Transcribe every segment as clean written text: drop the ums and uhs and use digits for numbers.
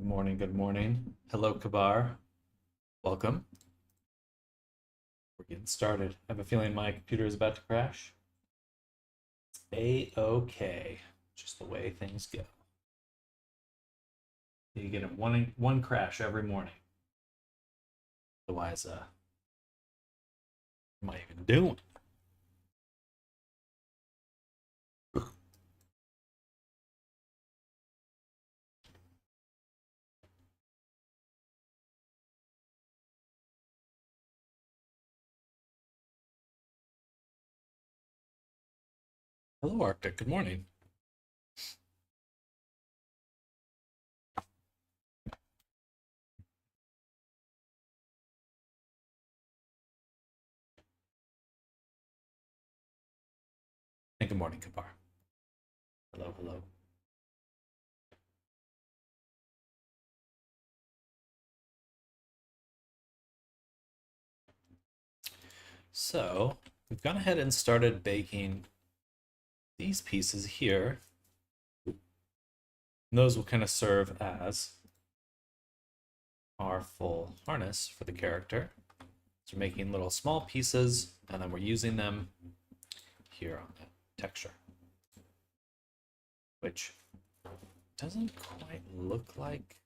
morning, good morning. Hello, Kabar. Welcome. We're getting started. I have a feeling my computer is about to crash. It's A-okay. Just the way things go. You get one crash every morning. Otherwise, what am I even doing? Hello, Arctic. Good morning. And good morning, Kabar. Hello, hello. So, we've gone ahead and started baking these pieces here. And those will kind of serve as our full harness for the character. So we're making little small pieces, and then we're using them here on the texture, which doesn't quite look like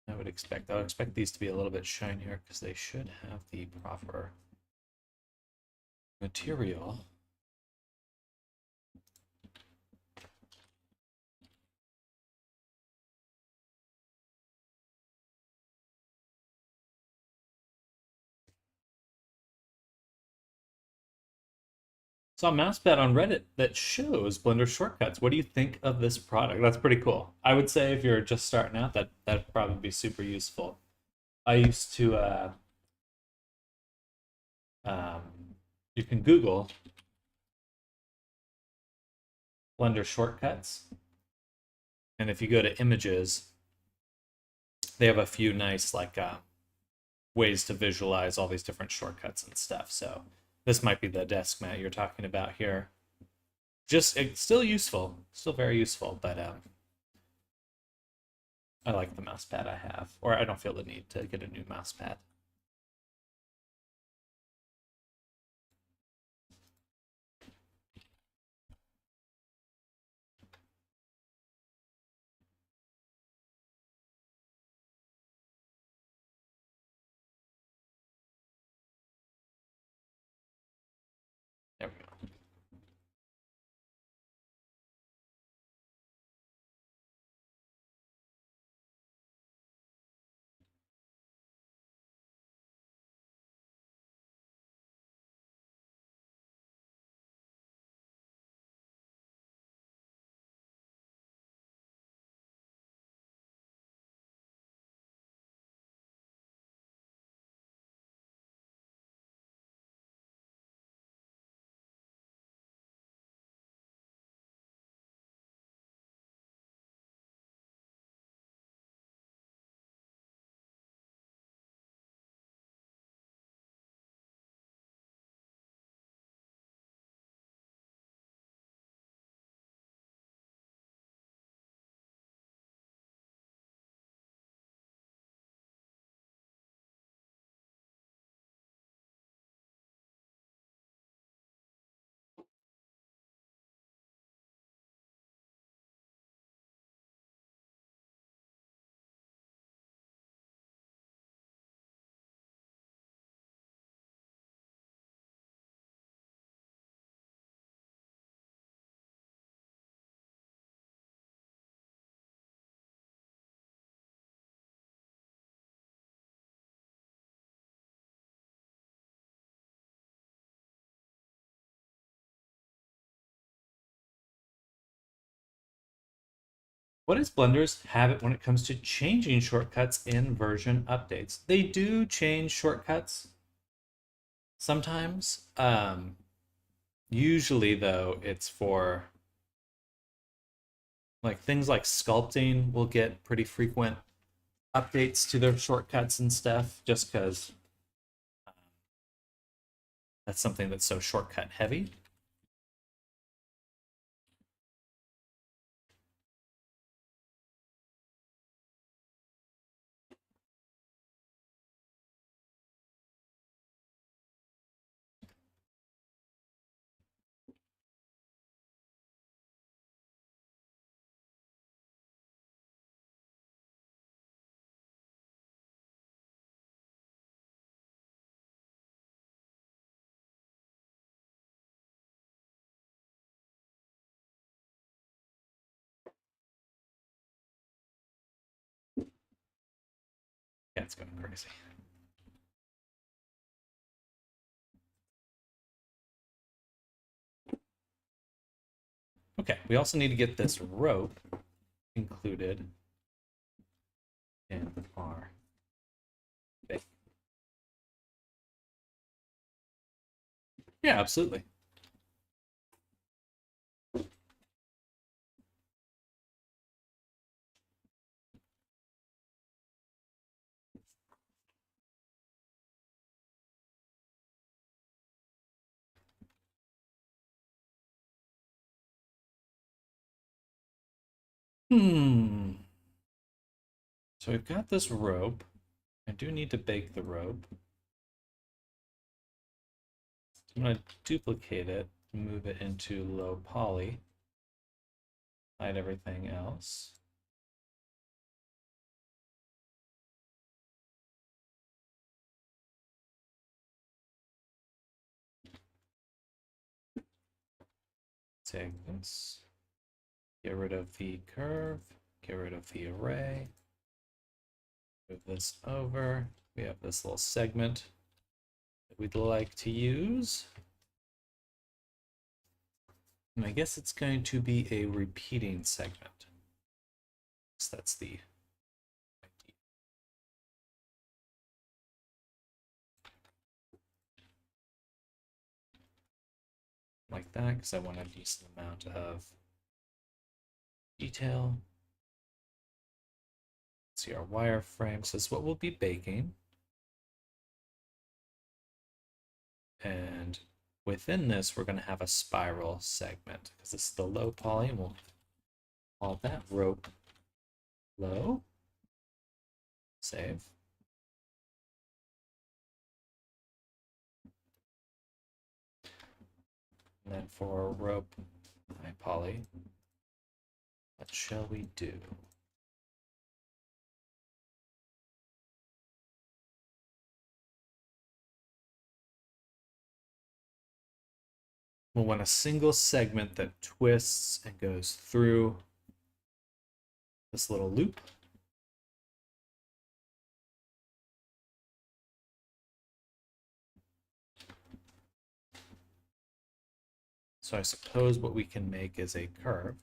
I would expect. I would expect these to be a little bit shinier because they should have the proper material. Saw a mouse pad on Reddit that shows Blender shortcuts. What do you think of this product? That's pretty cool. I would say if you're just starting out, that'd probably be super useful. I used to you can Google Blender shortcuts, and if you go to images, they have a few nice ways to visualize all these different shortcuts and stuff. So this might be the desk mat you're talking about here. Just it's still useful, still very useful, but I like the mouse pad I have, or I don't feel the need to get a new mouse pad. There we go. What is Blender's habit when it comes to changing shortcuts in version updates? They do change shortcuts sometimes. Usually, though, it's for like things like sculpting will get pretty frequent updates to their shortcuts and stuff, just because that's something that's so shortcut heavy. it's going crazy. Okay, we also need to get this rope included in our bake. Yeah, absolutely. So we've got this rope. I do need to bake the rope. So I'm going to duplicate it, move it into low poly, hide everything else. Take this, get rid of the curve, get rid of the array, move this over. We have this little segment that we'd like to use. And I guess it's going to be a repeating segment. So that's the idea. Like that, because I want a decent amount of detail. See our wireframe. So this is what we'll be baking. And within this, we're going to have a spiral segment because this is the low poly, and we'll call that rope low. Save. And then for rope high poly, what shall we do? We'll want a single segment that twists and goes through this little loop. So I suppose what we can make is a curve.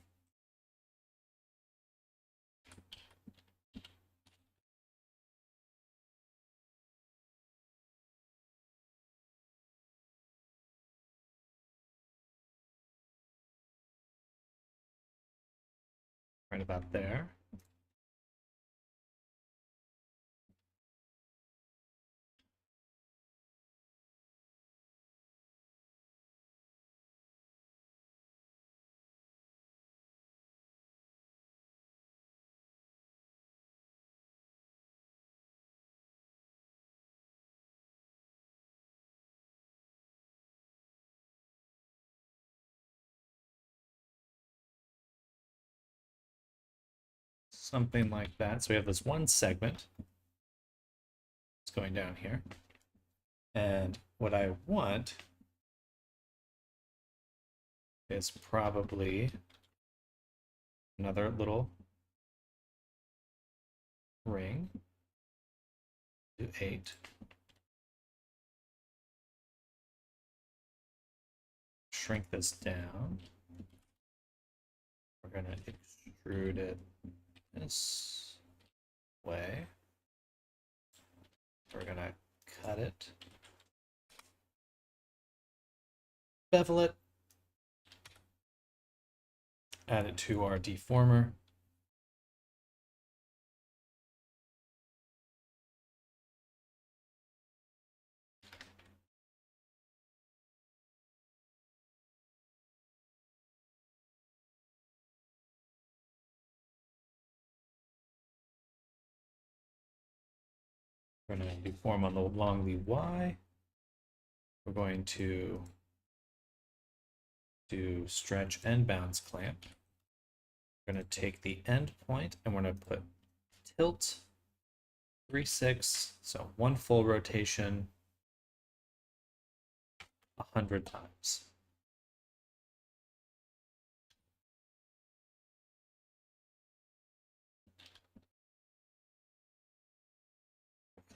Right about there. Something like that. So we have this one segment. It's going down here. And what I want is probably another little ring. Do 8. Shrink this down. We're going to extrude it this way. We're going to cut it, bevel it, add it to our deformer. We're going to deform along the Y. We're going to do stretch and bounce clamp. We're going to take the end point and we're going to put tilt 3/6, so one full rotation 100 times.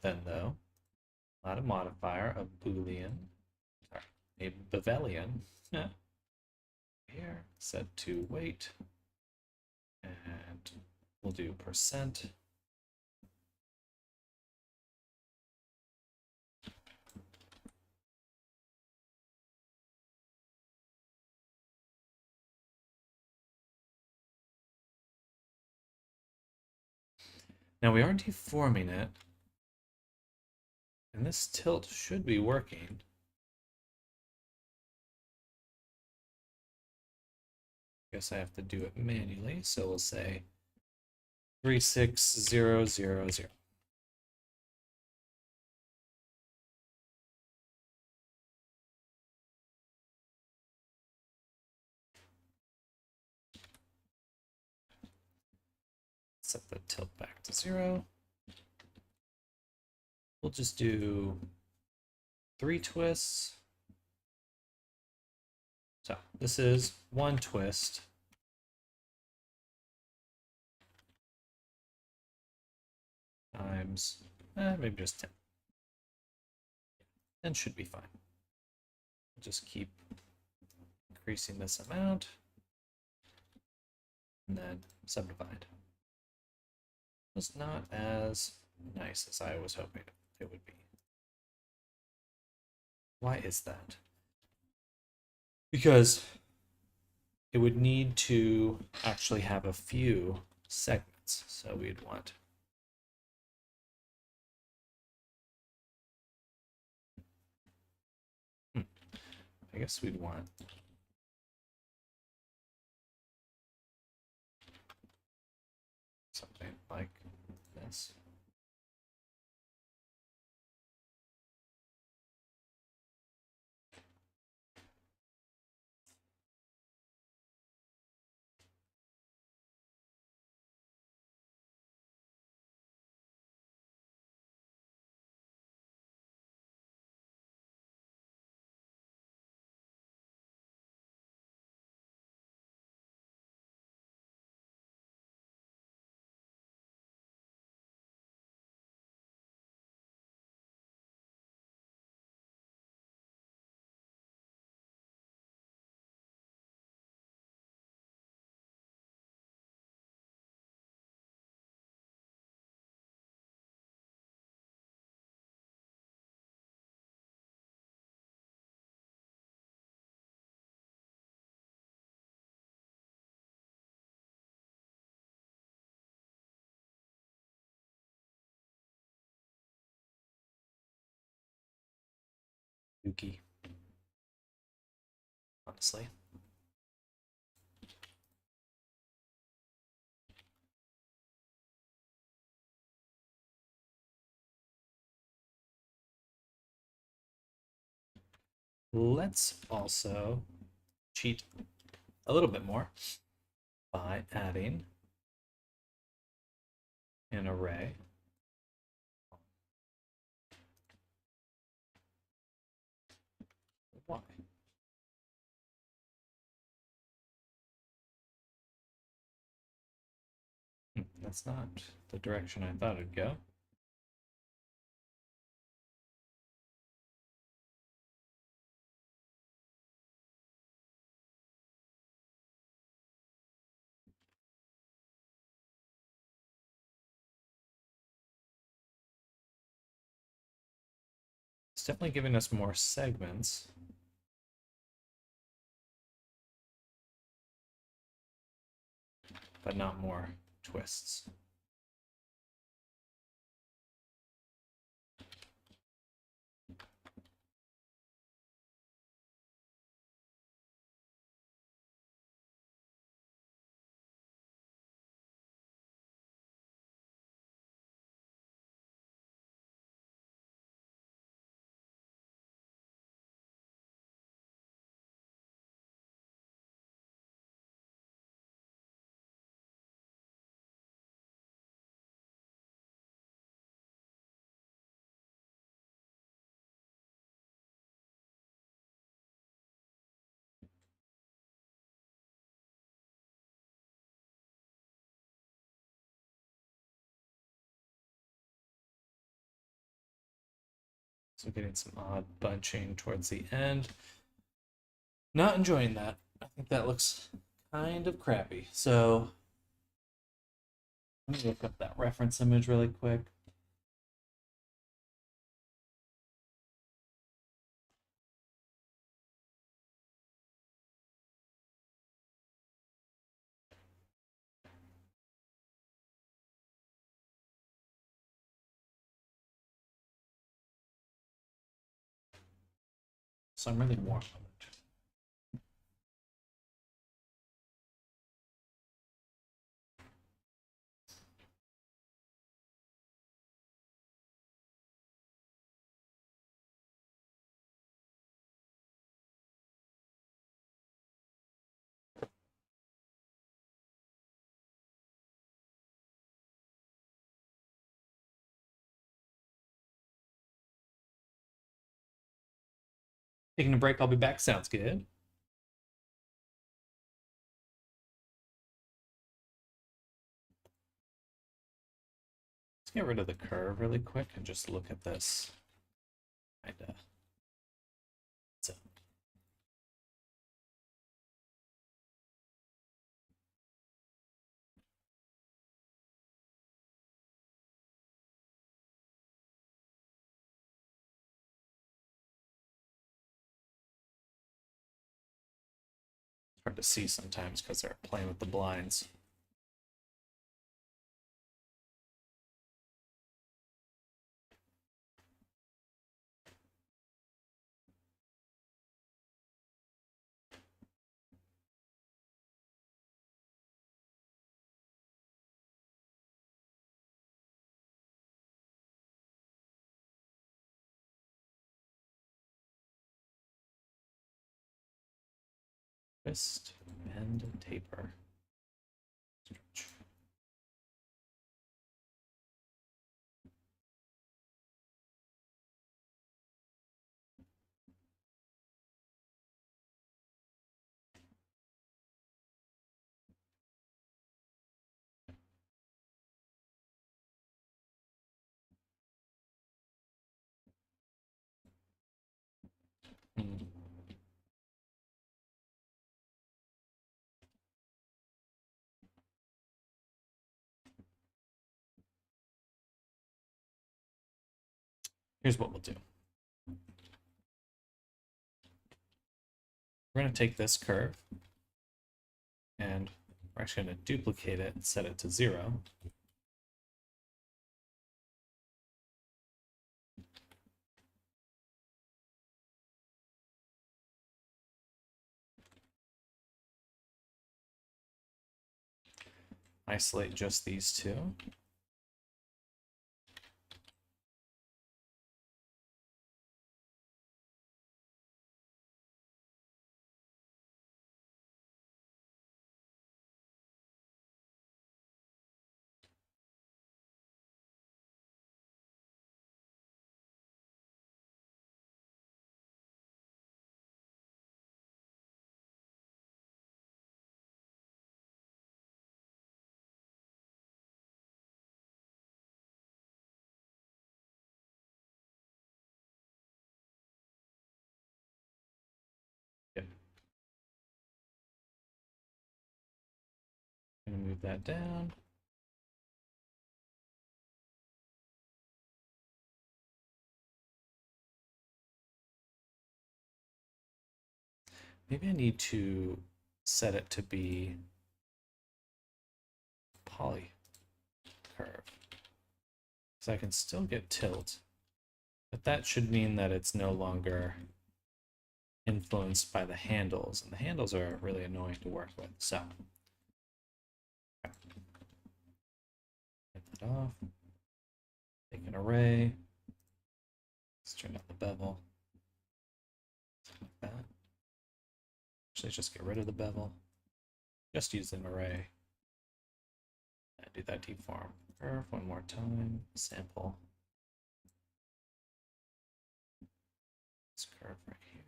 then, though, not a modifier, a Boolean, sorry, a Bavelian. Yeah. Here, set to weight, and we'll do percent. Now we are deforming it, and this tilt should be working. Guess I have to do it manually, so we'll say 36000. Set the tilt back to 0. We'll just do 3 twists. So this is 1 twist. Times, maybe just 10. And should be fine. We'll just keep increasing this amount. And then subdivide. Was not as nice as I was hoping it would be. Why is that? Because it would need to actually have a few segments. So we'd want I guess we'd want something like this. Dookie. Honestly. Let's also cheat a little bit more by adding an array. Why? That's not the direction I thought it'd go. It's definitely giving us more segments. But not more twists. So getting some odd bunching towards the end. Not enjoying that. I think that looks kind of crappy. So let me look up that reference image really quick. So I'm really warm on it. Taking a break, I'll be back. Sounds good. Let's get rid of the curve really quick and just look at this. Kinda. So. It's hard to see sometimes because they're playing with the blinds. Twist, bend, taper. Stretch. Hmm. Here's what we'll do. We're going to take this curve and we're actually going to duplicate it and set it to 0. Isolate just these two. Yep. I'm going to move that down. Maybe I need to set it to be poly curve. So I can still get tilt, but that should mean that it's no longer influenced by the handles, and the handles are really annoying to work with. So get that off. Take an array. Let's turn up the bevel. Like that. Actually, just get rid of the bevel. Just use an array. And do that deform curve one more time. Sample. This curve right here.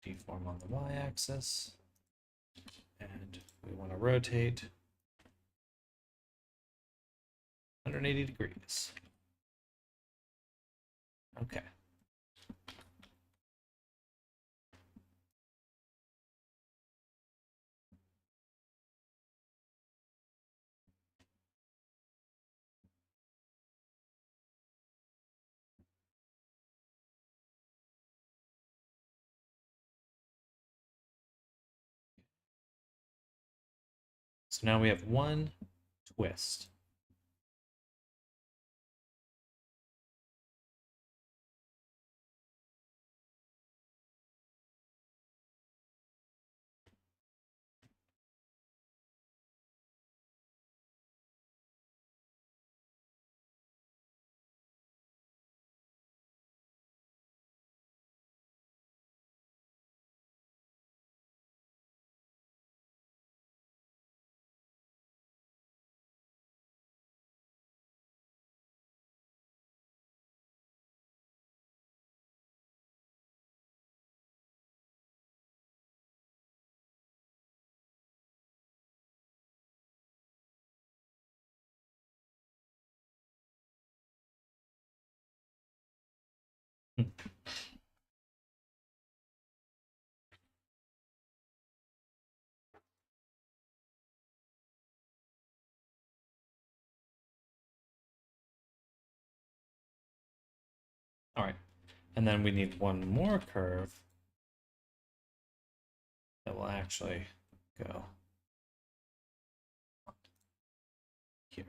Deform on the y-axis. And we want to rotate 180 degrees. Okay. So now we have one twist. All right. And then we need one more curve that will actually go here.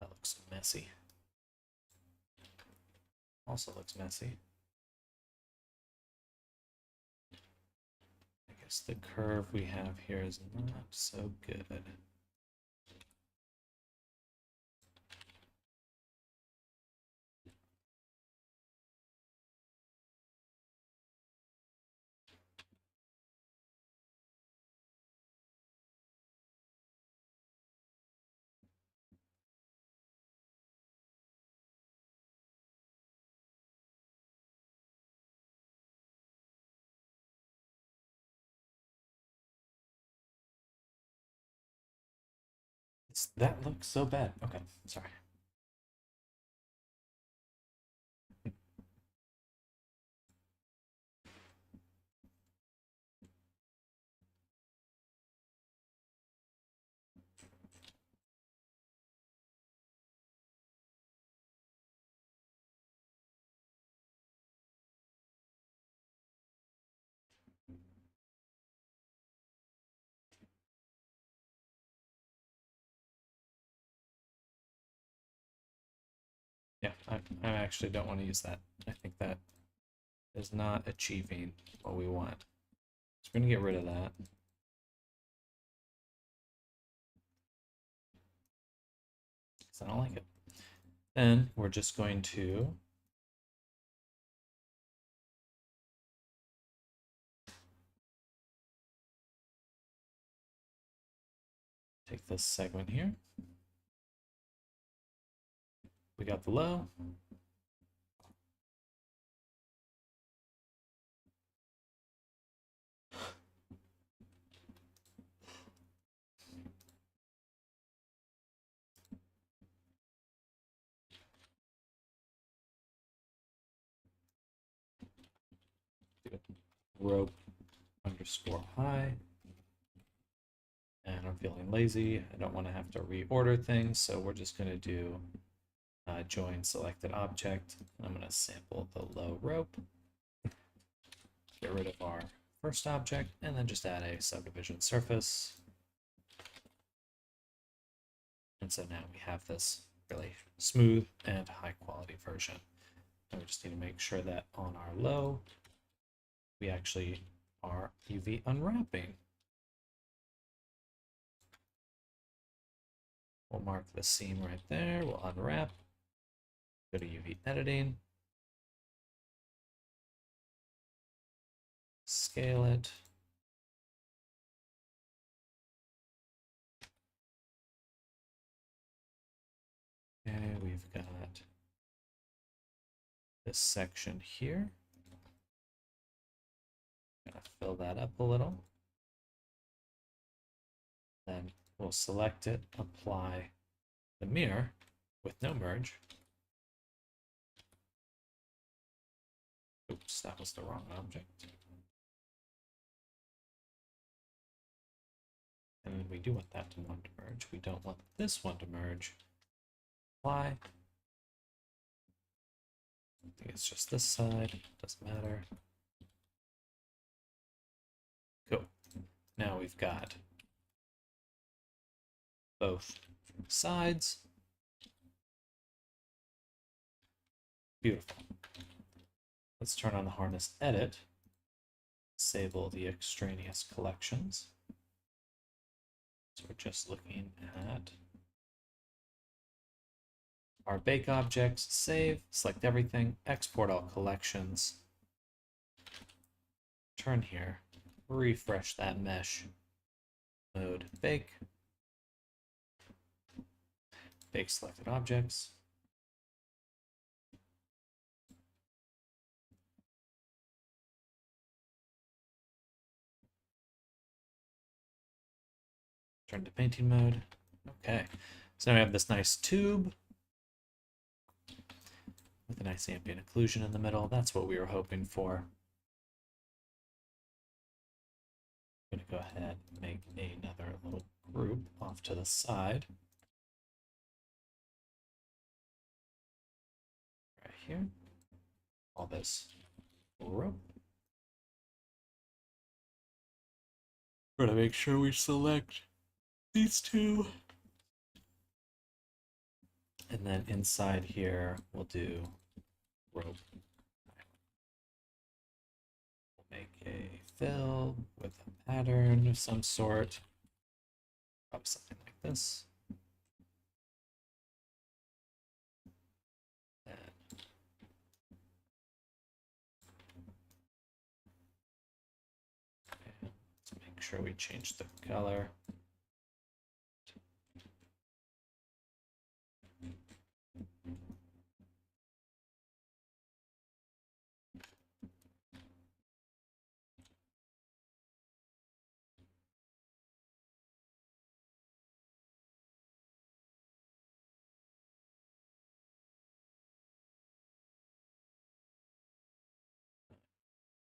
That looks messy. Also looks messy. I guess the curve we have here is not so good. That looks so bad. Okay, sorry. Yeah, I actually don't want to use that. I think that is not achieving what we want. So we're going to get rid of that. Because I don't like it. Then we're just going to take this segment here. We got the low. Rope underscore high. And I'm feeling lazy. I don't want to have to reorder things, so we're just going to do join selected object. I'm going to sample the low rope, get rid of our first object, and then just add a subdivision surface. And so now we have this really smooth and high quality version. And we just need to make sure that on our low, we actually are UV unwrapping. We'll mark the seam right there. We'll unwrap. Go to UV editing. Scale it. Okay, we've got this section here. Gonna fill that up a little. Then we'll select it, apply the mirror with no merge. Oops, that was the wrong object. And we do want that one to merge. We don't want this one to merge. Apply. I think it's just this side. Doesn't matter. Cool. Now we've got both sides. Beautiful. Let's turn on the harness edit. Disable the extraneous collections. So we're just looking at our bake objects, save, select everything, export all collections. Turn here, refresh that mesh mode, bake, bake selected objects. Turn to painting mode. Okay, so now we have this nice tube with a nice ambient occlusion in the middle. That's what we were hoping for. I'm going to go ahead and make another little group off to the side. Right here. All this rope. We're going to make sure we select these two. And then inside here, we'll do rope. We'll make a fill with a pattern of some sort. Probably something like this. And let's make sure we change the color.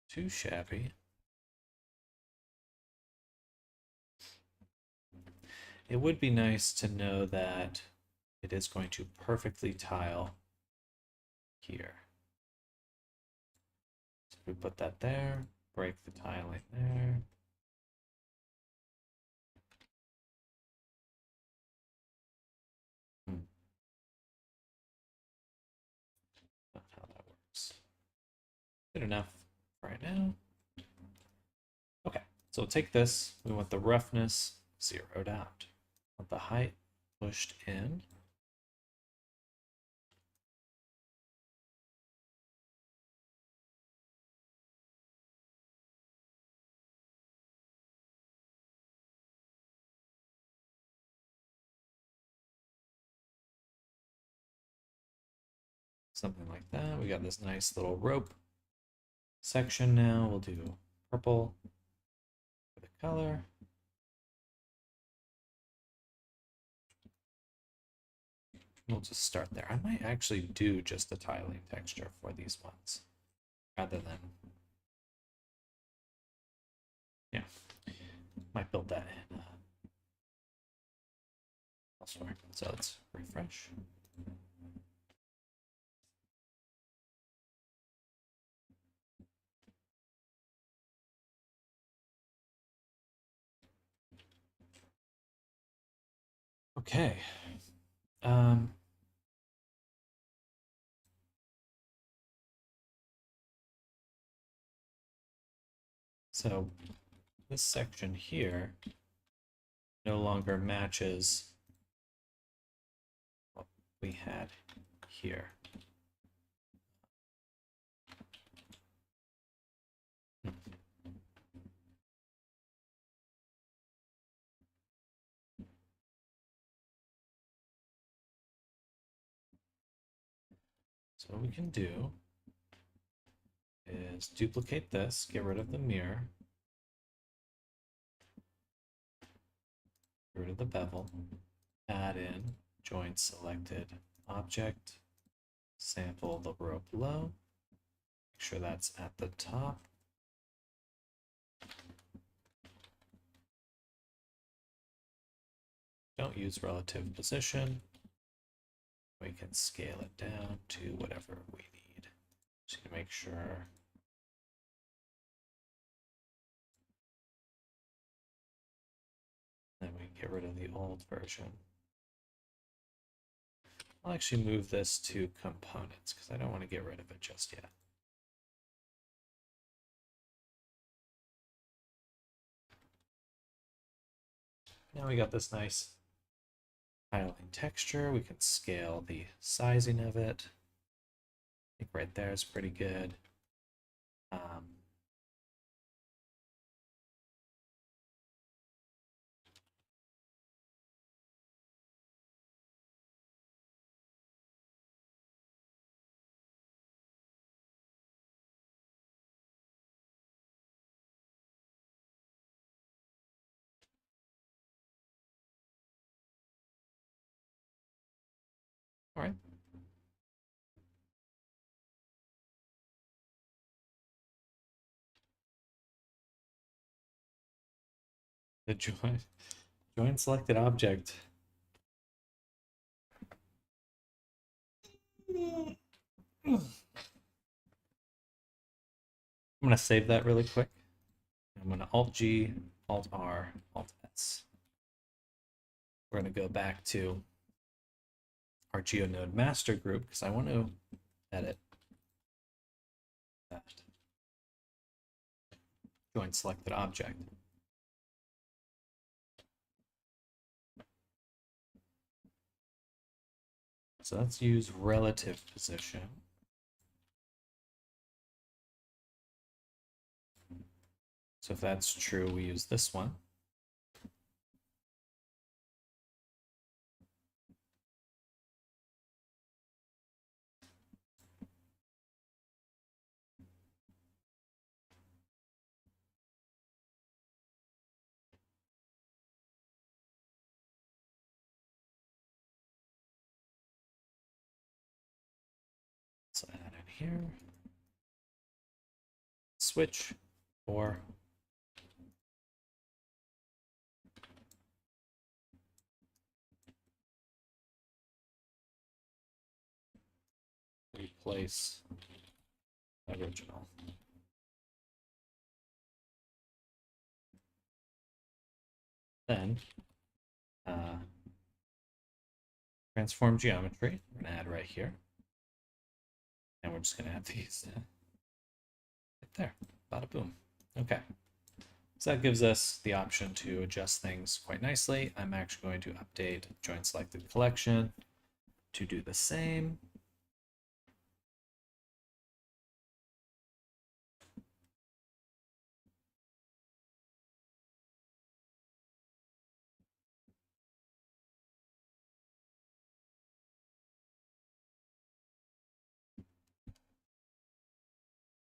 Too shabby. It would be nice to know that it is going to perfectly tile here. So we put that there, break the tiling there. Not how that works. Good enough for right now. Okay, so we'll take this. We want the roughness zeroed out. Want the height pushed in. Something like that. We got this nice little rope section now. We'll do purple for the color. We'll just start there. I might actually do just the tiling texture for these ones rather than, yeah, might build that in elsewhere. So let's refresh. Okay. So this section here no longer matches what we had here. So what we can do is duplicate this, get rid of the mirror, Get rid of the bevel. Add in joint selected object. Sample the row below. Make sure that's at the top. Don't use relative position. We can scale it down to whatever we need. Just to make sure. Then we get rid of the old version. I'll actually move this to components because I don't want to get rid of it just yet. Now we got this nice tiling texture. We can scale the sizing of it. I think right there is pretty good. All right. The join selected object. I'm going to save that really quick. I'm going to Alt-G, Alt-R, Alt-S. We're going to go back to our GeoNode master group because I want to edit that join selected object. So let's use relative position. So if that's true, we use this one. Let's add in here. Switch or replace original. Then transform geometry. We're going to add right here. And we're just going to add these right there. Bada boom. Okay. So that gives us the option to adjust things quite nicely. I'm actually going to update joint selected collection to do the same.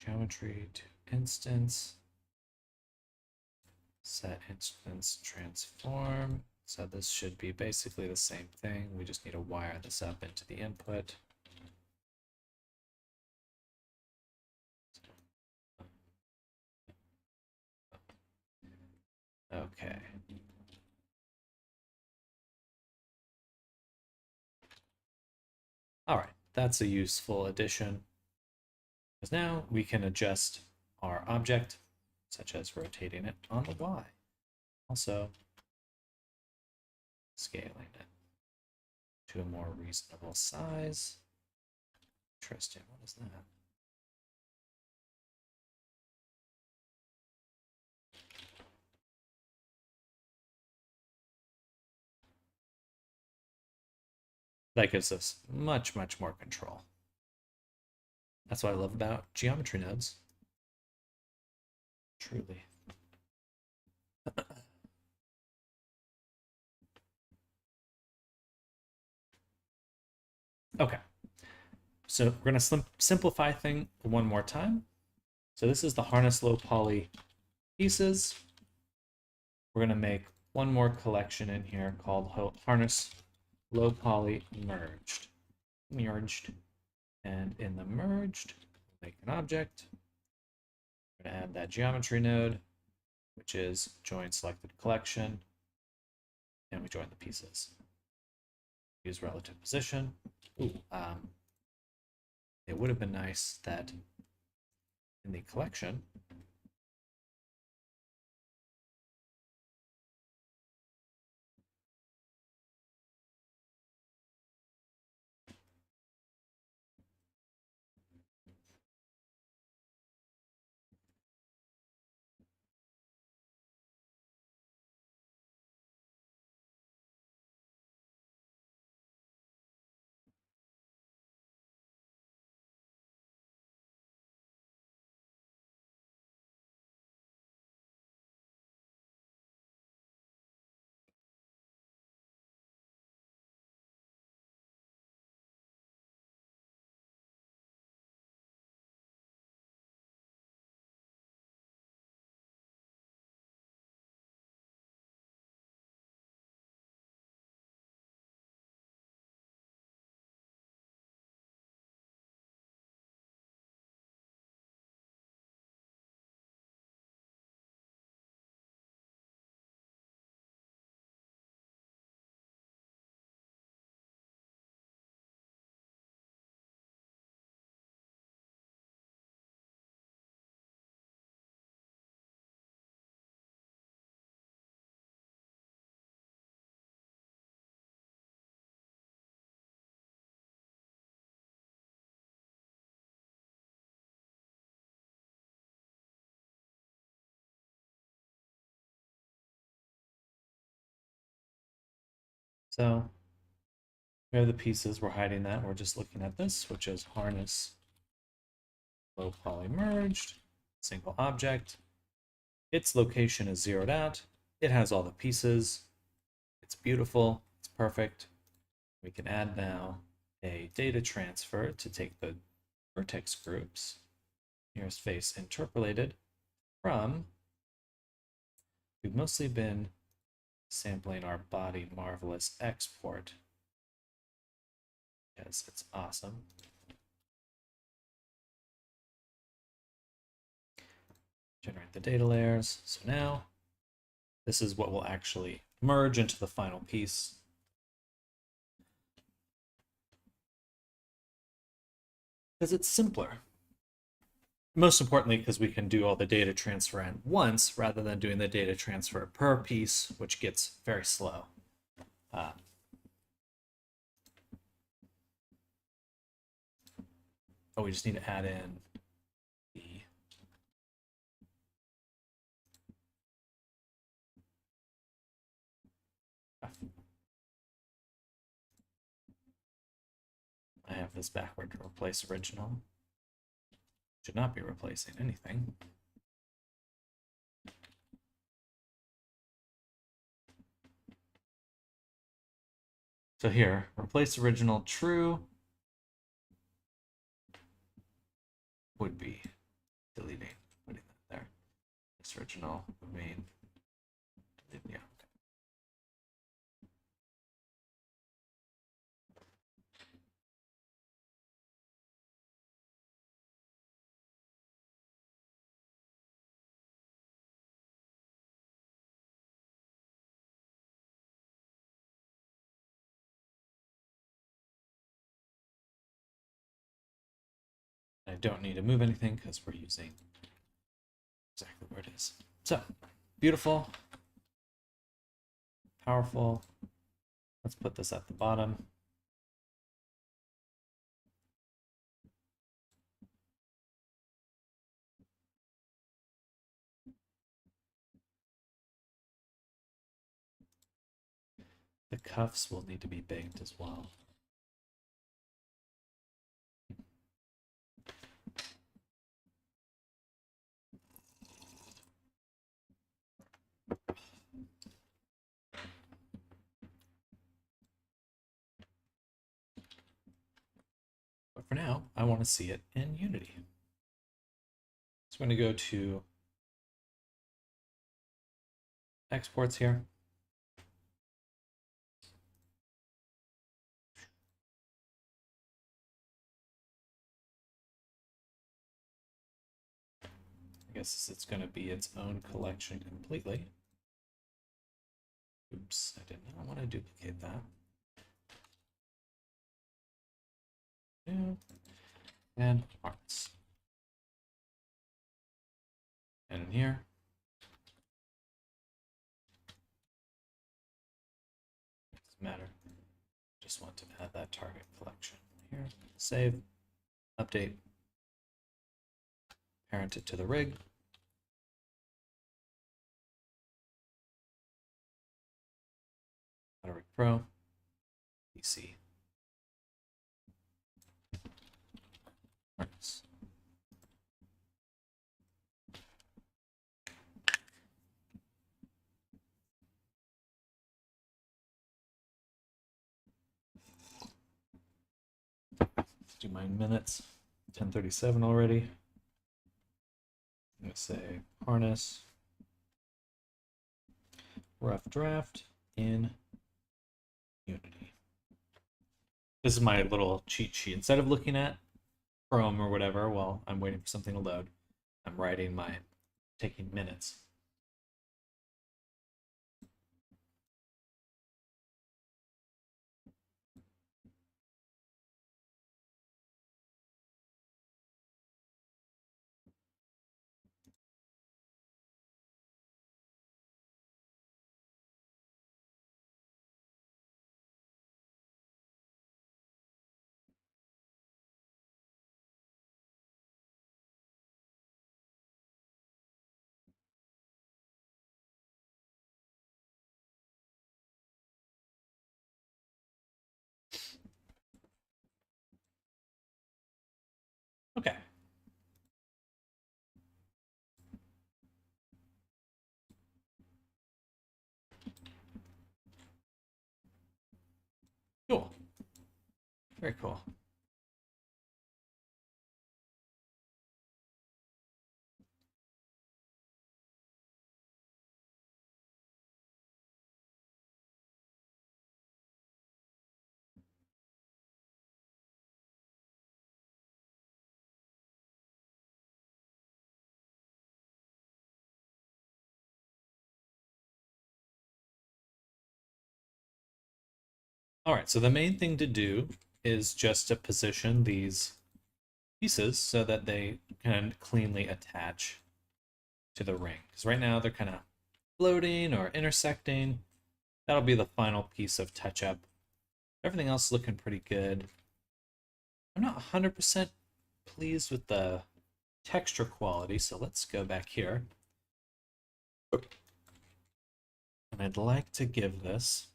Geometry to instance. Set instance transform. So this should be basically the same thing. We just need to wire this up into the input. Okay. All right, that's a useful addition. Because now we can adjust our object, such as rotating it on the Y. Also, scaling it to a more reasonable size. Interesting, what is that? That gives us much, much more control. That's what I love about geometry nodes. Truly. Okay. So we're going to simplify thing one more time. So this is the harness low poly pieces. We're going to make one more collection in here called harness low poly merged. And in the merged, make an object. We're going to add that geometry node, which is join selected collection, and we join the pieces. Use relative position. Ooh, it would have been nice that in the collection, so we have the pieces. We're hiding that. We're just looking at this, which is harness low poly merged, single object. Its location is zeroed out. It has all the pieces. It's beautiful. It's perfect. We can add now a data transfer to take the vertex groups, nearest face interpolated, from, we've mostly been sampling our body marvelous export because it's awesome. Generate the data layers. So now this is what will actually merge into the final piece. Because it's simpler. Most importantly, because we can do all the data transfer at once rather than doing the data transfer per piece, which gets very slow. Oh, we just need to add in the I have this backward to replace original. Should not be replacing anything. So here, replace original true would be deleting, putting that there. This original would mean, yeah. I don't need to move anything because we're using exactly where it is. So, beautiful, powerful. Let's put this at the bottom. The cuffs will need to be baked as well. But for now, I want to see it in Unity. So I'm going to go to exports here. I guess it's going to be its own collection completely. Oops, I did not want to duplicate that. New and arts. And in here, doesn't matter. Just want to add that target collection here. Save, update, parent it to the rig. How to rig pro, PC. Arts. Do my minutes. 10:37 already. I'm going to say harness rough draft in Unity. This is my little cheat sheet. Instead of looking at Chrome or whatever while I'm waiting for something to load, I'm writing taking minutes. Okay. Cool. Very cool. All right, so the main thing to do is just to position these pieces so that they can cleanly attach to the ring. Because right now they're kind of floating or intersecting. That'll be the final piece of touch-up. Everything else is looking pretty good. I'm not 100% pleased with the texture quality, so let's go back here. And I'd like to give this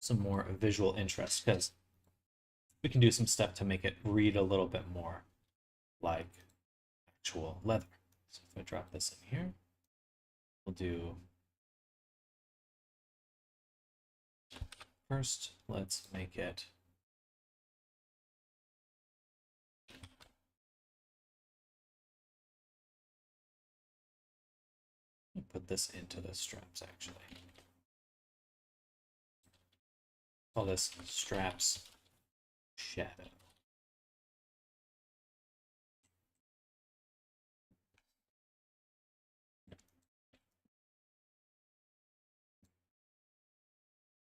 some more visual interest, because we can do some stuff to make it read a little bit more like actual leather. So if I drop this in here, we'll do first, let's make it put this into the straps actually. Call this straps shadow.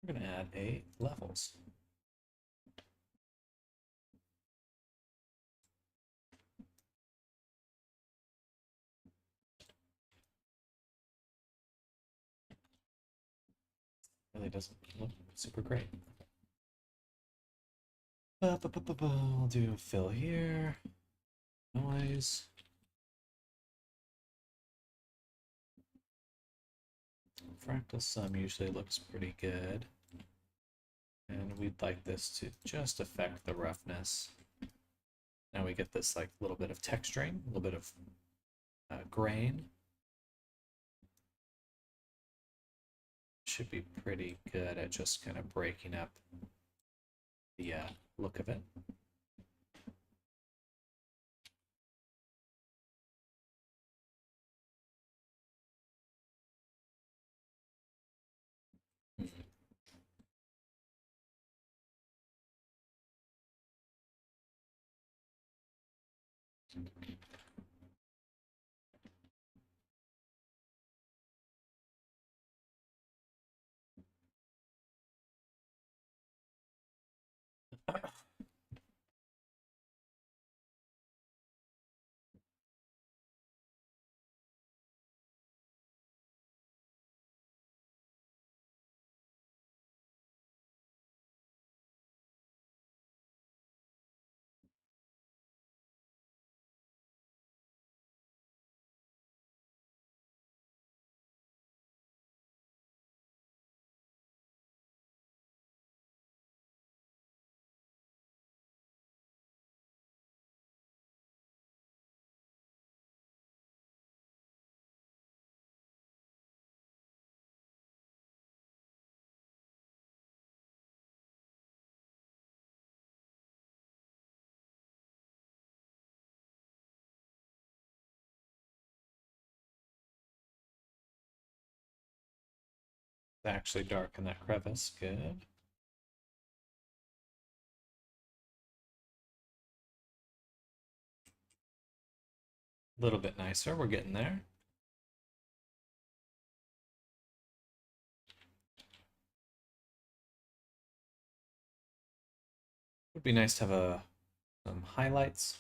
We're going to add a levels. Really doesn't look super great. We'll do fill here, noise. Fractal sum usually looks pretty good. And we'd like this to just affect the roughness. Now we get this like little bit of texturing, a little bit of grain. Should be pretty good at just kind of breaking up the look of it. It's actually dark in that crevice. Good. A little bit nicer. We're getting there. Would be nice to have some highlights.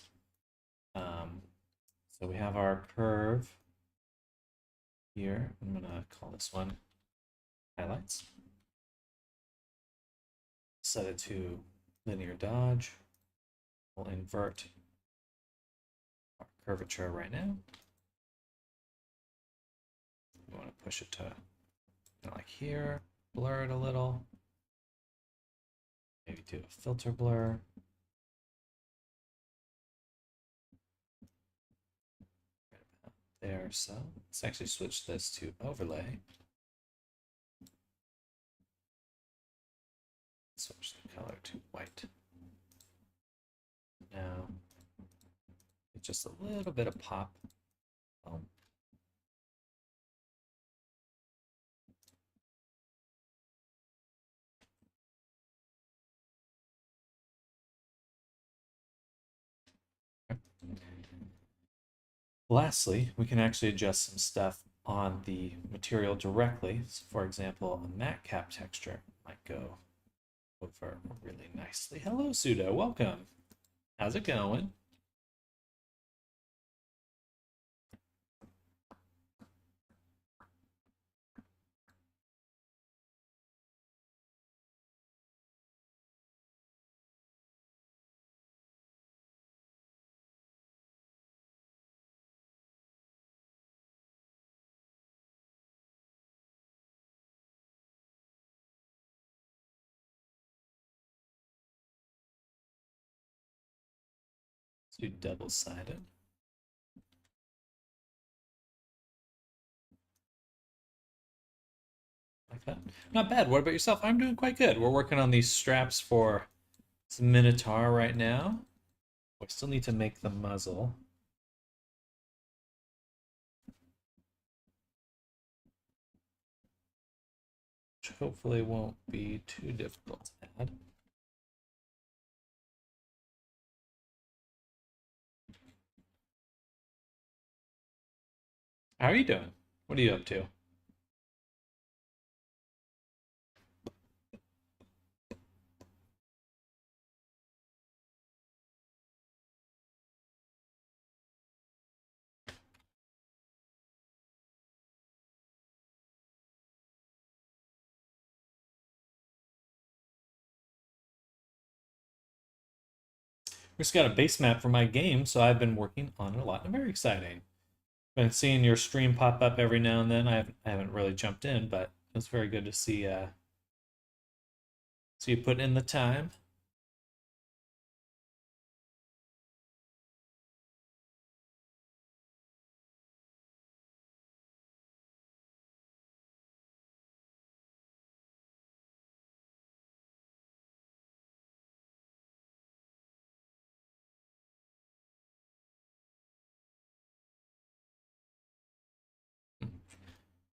So we have our curve here. I'm gonna call this one highlights. Set it to linear dodge. We'll invert our curvature right now. We want to push it to like here, blur it a little. Maybe do a filter blur. There, so let's actually switch this to overlay. Switch the color to white. Now, just a little bit of pop. Oh. Lastly, we can actually adjust some stuff on the material directly. So for example, a matte cap texture might go over really nicely. Hello, Sudo. Welcome. How's it going? Let's do double-sided. Like that. Not bad. What about yourself? I'm doing quite good. We're working on these straps for some Minotaur right now. We still need to make the muzzle. Which hopefully won't be too difficult to add. How are you doing? What are you up to? We just got a base map for my game, so I've been working on it a lot. I'm very exciting. Been seeing your stream pop up every now and then. I haven't really jumped in, but it's very good to see you put in the time.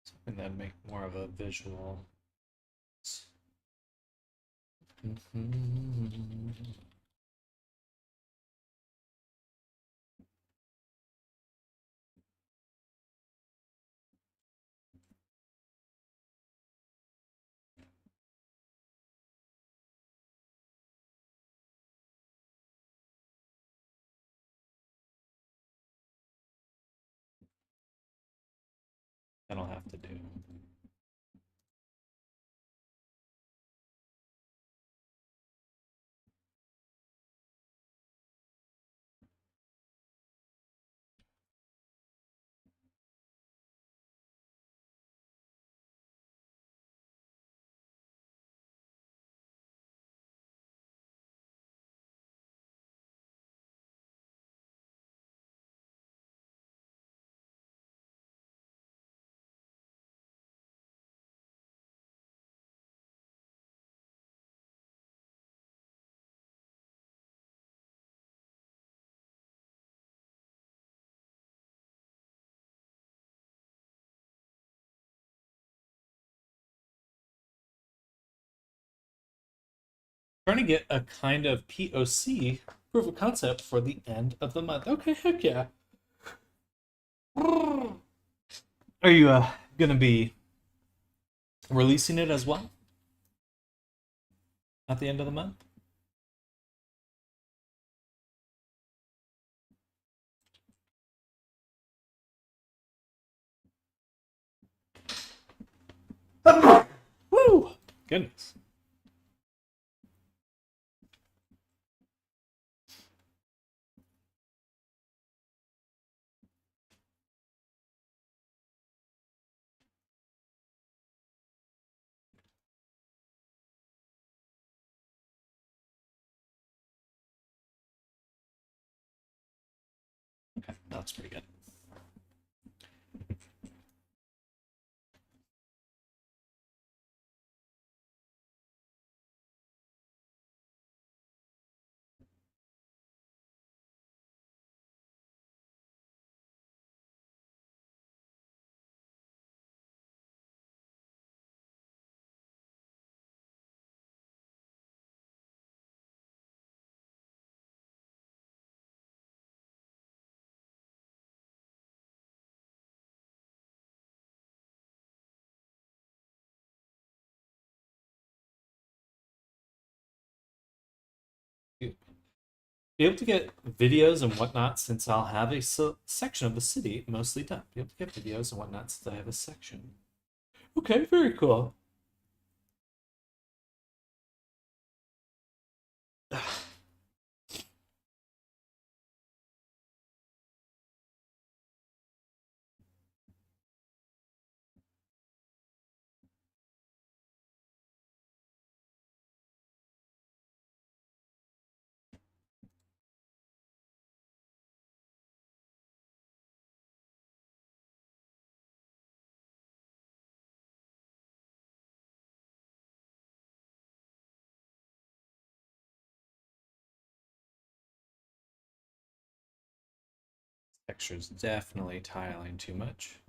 Something that'd make more of a visual. then I'll have to do. Trying to get a kind of POC, proof of concept, for the end of the month. Okay, heck yeah. Are you going to be releasing it as well at the end of the month? Woo! Goodness. Okay, that's pretty good. Be able to get videos and whatnot since I'll have a section of the city mostly done. Be able to get videos and whatnot since I have a section. Okay, very cool. Texture's definitely tiling too much.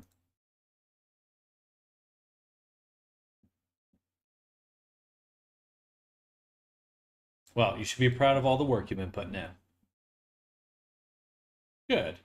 Well, you should be proud of all the work you've been putting in. Good.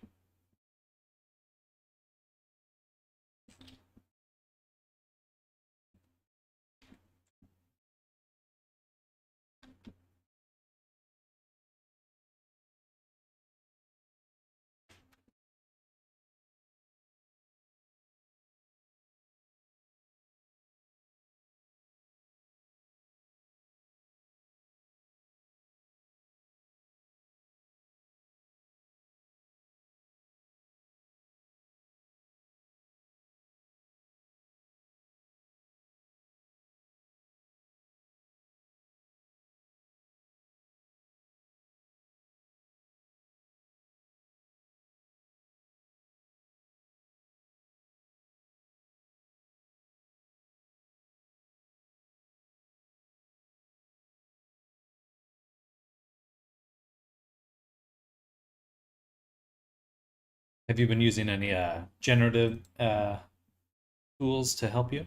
Have you been using any generative tools to help you?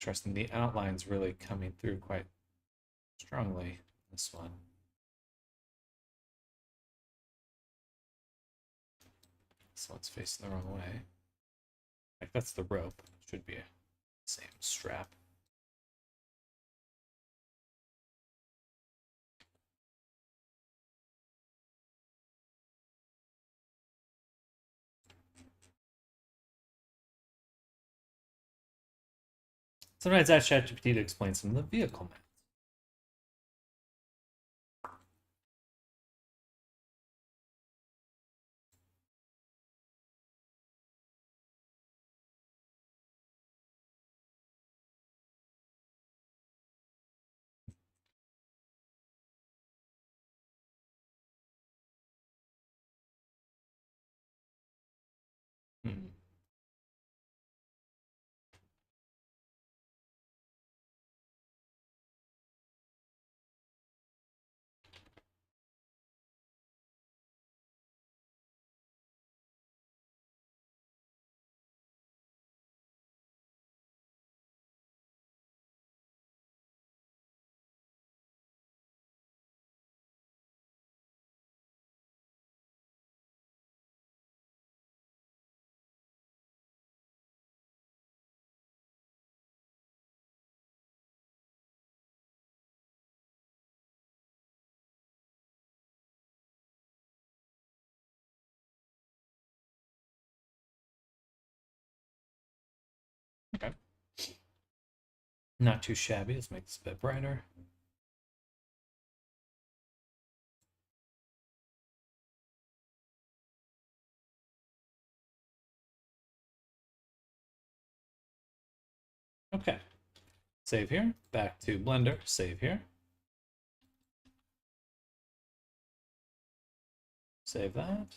Interesting. The outline's really coming through quite strongly. This one. This one's facing the wrong way. Like that's the rope. Should be a same strap. Sometimes I ask ChatGPT to explain some of the vehicle maps. Hmm. Okay. Not too shabby. Let's make this a bit brighter. Okay. Save here. Back to Blender. Save here. Save that.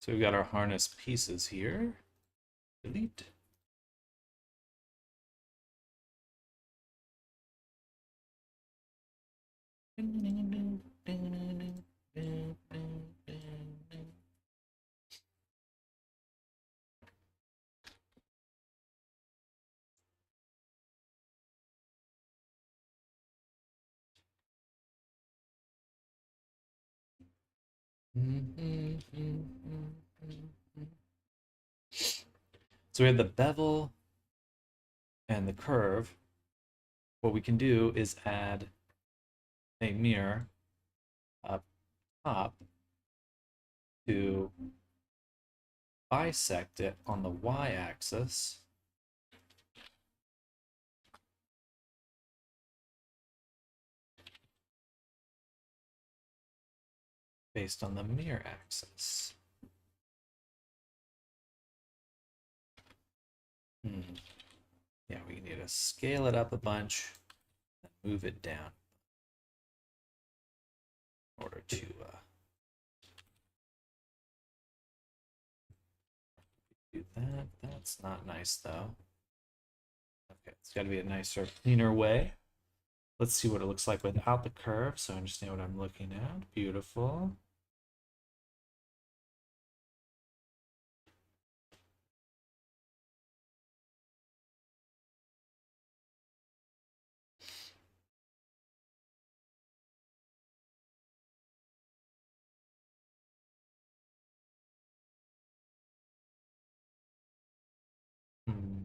So we've got our harness pieces here. Delete. So we have the bevel and the curve. What we can do is add a mirror up top to bisect it on the y-axis. Based on the mirror axis. Yeah, we need to scale it up a bunch and move it down in order to do that. That's not nice though. Okay, it's got to be a nicer, cleaner way. Let's see what it looks like without the curve so I understand what I'm looking at. Beautiful. Hmm.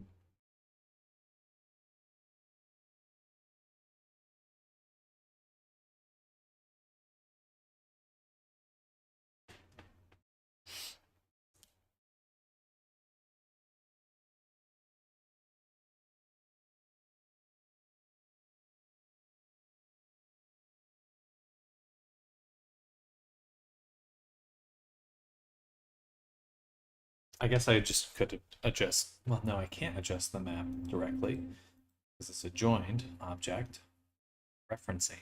I guess I just could adjust. Well, no, I can't adjust the map directly because it's a joined object referencing.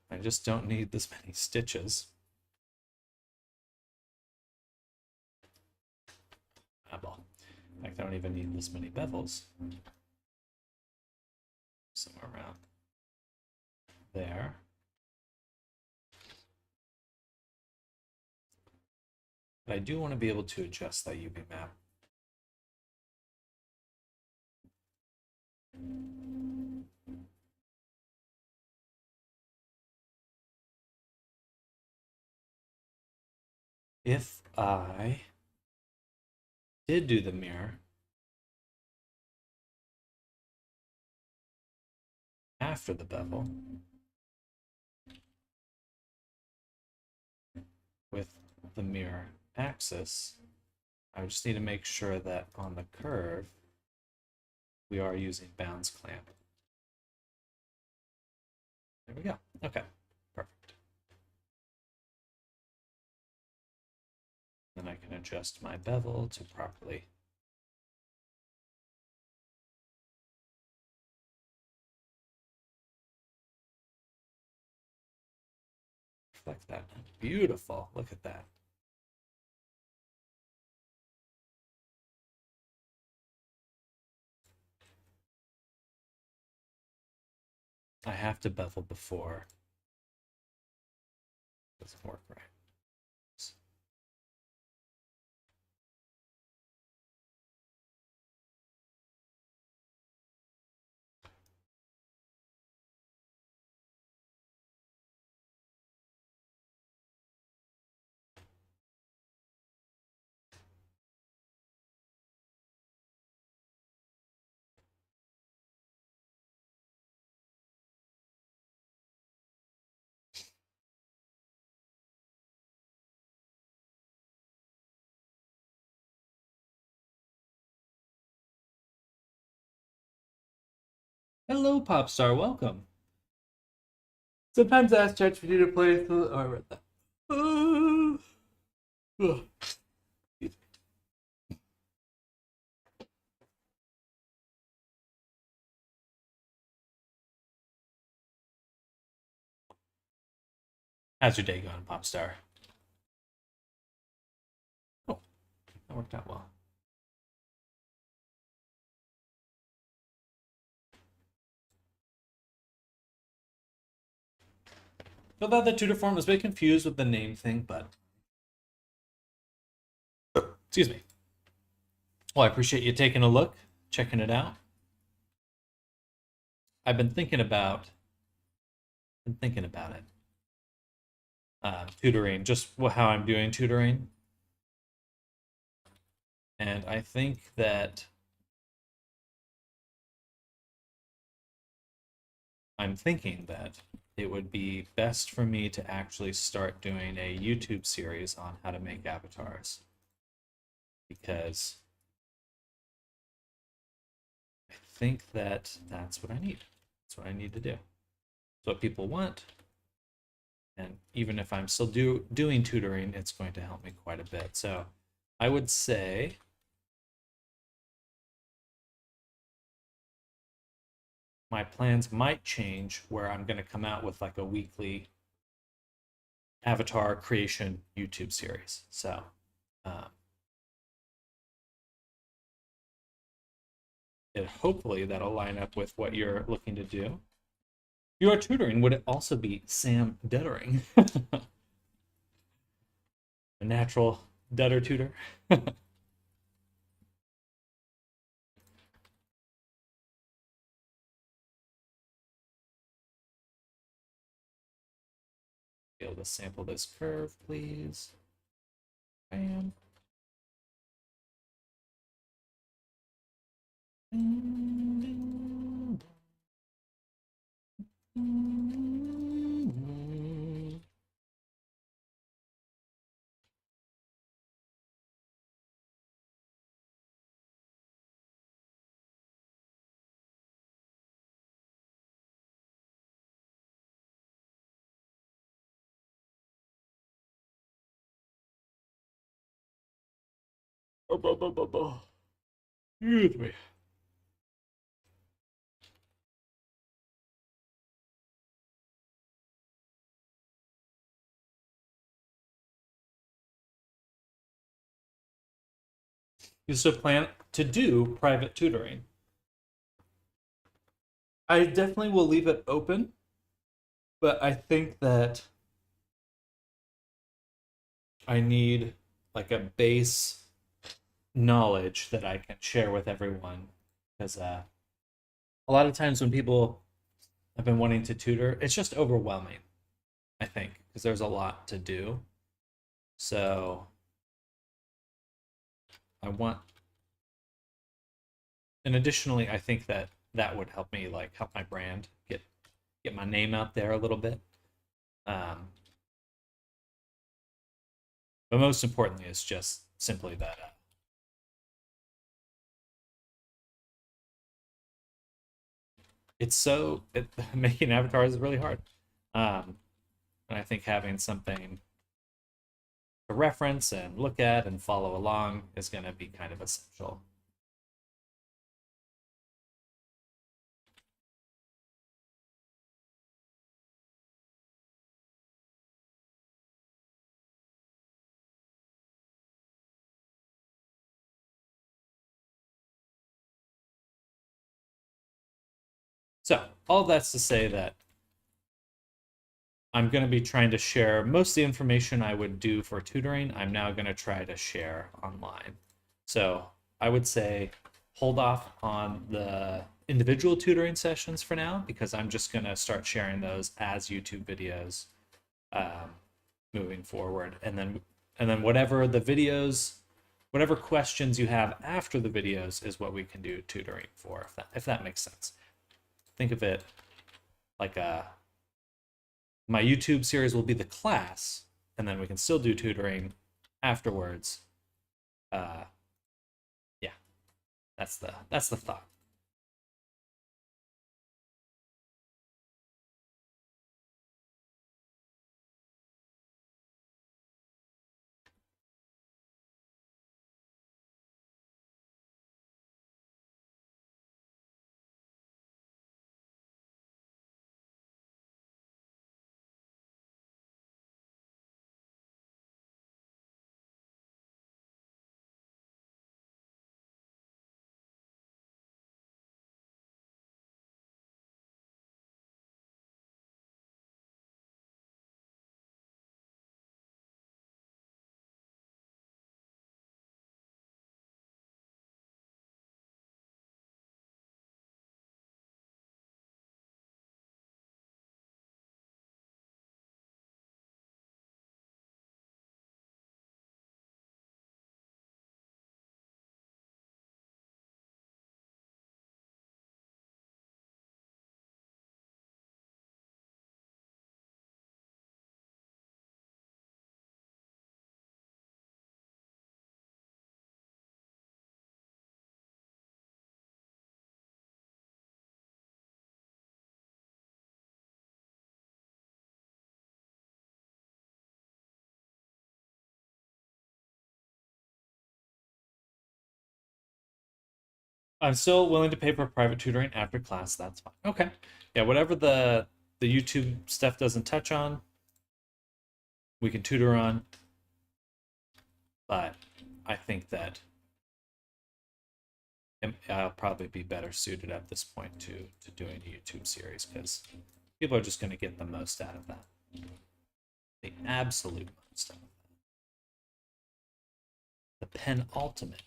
I just don't need this many stitches. Well, in fact, I don't even need this many bevels. Somewhere around there. But I do want to be able to adjust that UV map. if I did do the mirror after the bevel with the mirror axis, I just need to make sure that on the curve we are using bounds clamp. There we go. Okay, perfect. Then I can adjust my bevel to properly reflect that. Beautiful. Look at that. I have to bevel before. Doesn't work right. Hello, Popstar. Welcome. Sometimes I ask ChatGPT to play through. Oh, I read that. How's your day going, Popstar? Oh, that worked out well. I thought the tutor form was a bit confused with the name thing, but excuse me. Well, I appreciate you taking a look, checking it out. I've been thinking about it. Tutoring, just how I'm doing tutoring. And I think that I'm thinking that it would be best for me to actually start doing a YouTube series on how to make avatars. Because I think that that's what I need. That's what I need to do. It's what people want. And even if I'm still doing tutoring, it's going to help me quite a bit. So I would say my plans might change where I'm going to come out with like a weekly avatar creation YouTube series. So hopefully that'll line up with what you're looking to do. Your tutoring would also be Sam Dettering, a natural Detter tutor. Be able to sample this curve, please. Bam. Excuse me. Is to plan to do private tutoring. I definitely will leave it open, but I think that I need like a base knowledge that I can share with everyone. Because a lot of times when people have been wanting to tutor, it's just overwhelming, I think, because there's a lot to do. So I want, and additionally, I think that that would help me like help my brand get my name out there a little bit. Um, but most importantly, is just simply that making avatars is really hard. Um, and I think having something to reference and look at and follow along is going to be kind of essential. So all that's to say that I'm going to be trying to share most of the information I would do for tutoring. I'm now going to try to share online. So I would say hold off on the individual tutoring sessions for now, because I'm just going to start sharing those as YouTube videos um, moving forward. And then whatever the videos, whatever questions you have after the videos is what we can do tutoring for, if that makes sense. Think of it like my YouTube series will be the class, and then we can still do tutoring afterwards. Yeah, that's the thought. I'm still willing to pay for private tutoring after class. That's fine. Okay. Yeah, whatever the YouTube stuff doesn't touch on, we can tutor on. But I think that I'll probably be better suited at this point to doing a YouTube series, because people are just going to get the most out of that, the absolute most out of that, the penultimate.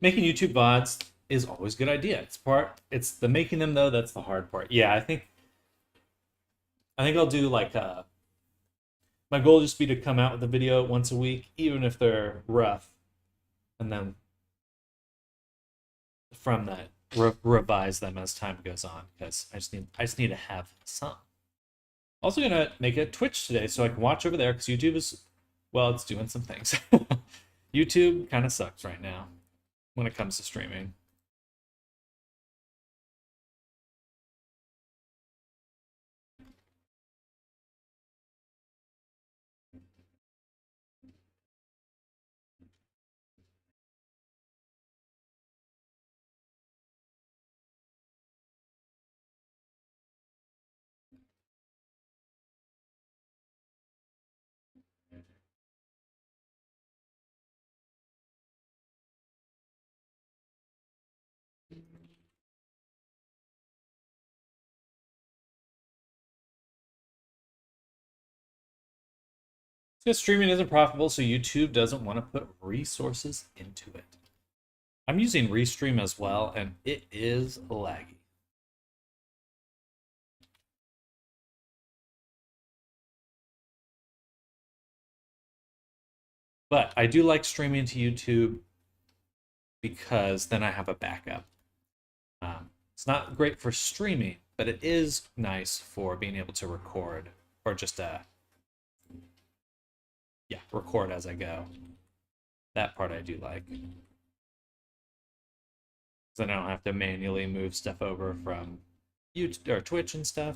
Making YouTube VODs is always a good idea. It's the making them though that's the hard part. Yeah, I think I'll do like my goal will just be to come out with a video once a week, even if they're rough, and then from that revise them as time goes on, because I just need to have some. Also gonna make a Twitch today so I can watch over there, because YouTube is, well, it's doing some things. YouTube kind of sucks right now when it comes to streaming. Because streaming isn't profitable, so YouTube doesn't want to put resources into it. I'm using Restream as well, and it is laggy. But I do like streaming to YouTube because then I have a backup. It's not great for streaming, but it is nice for being able to record or just record as I go. That part I do like. Because then I don't have to manually move stuff over from YouTube or Twitch and stuff.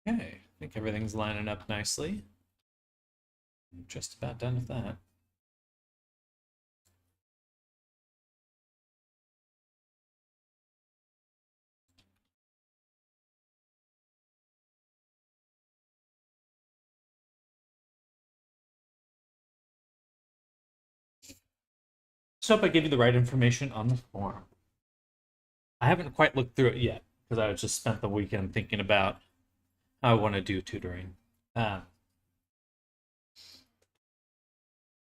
Okay, I think everything's lining up nicely. I'm just about done with that. So hope I gave you the right information on the form. I haven't quite looked through it yet because I just spent the weekend thinking about how I want to do tutoring.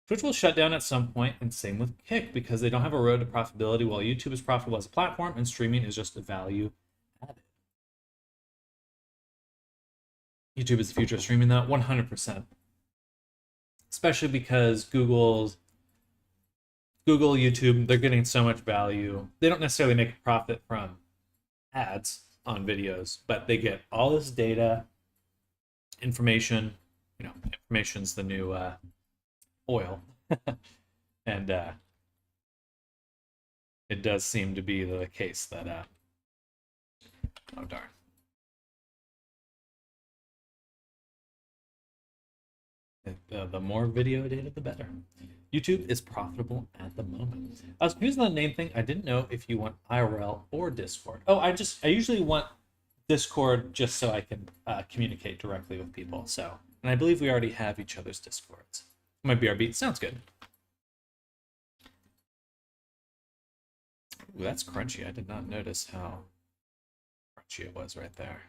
Twitch will shut down at some point, and same with Kick, because they don't have a road to profitability, while YouTube is profitable as a platform and streaming is just a value added. YouTube is the future of streaming, though, 100%. Especially because Google, YouTube, they're getting so much value. They don't necessarily make a profit from ads on videos, but they get all this data, information. Information's the new oil. And it does seem to be the case that oh darn. The more video data, the better. YouTube is profitable at the moment. I was confused on the name thing. I didn't know if you want IRL or Discord. Oh, I usually want Discord just so I can communicate directly with people. So, and I believe we already have each other's Discords. My BRB sounds good. Ooh, that's crunchy. I did not notice how crunchy it was right there.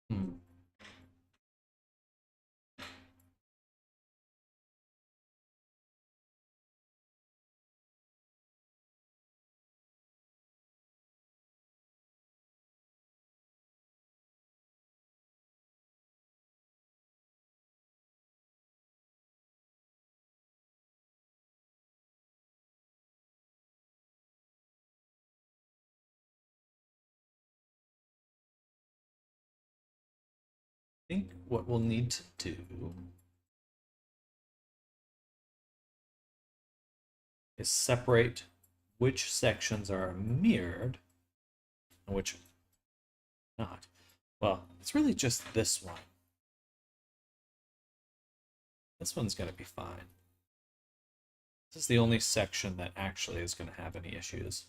Hmm. I think what we'll need to do is separate which sections are mirrored and which not. Well, it's really just this one. This one's going to be fine. This is the only section that actually is going to have any issues.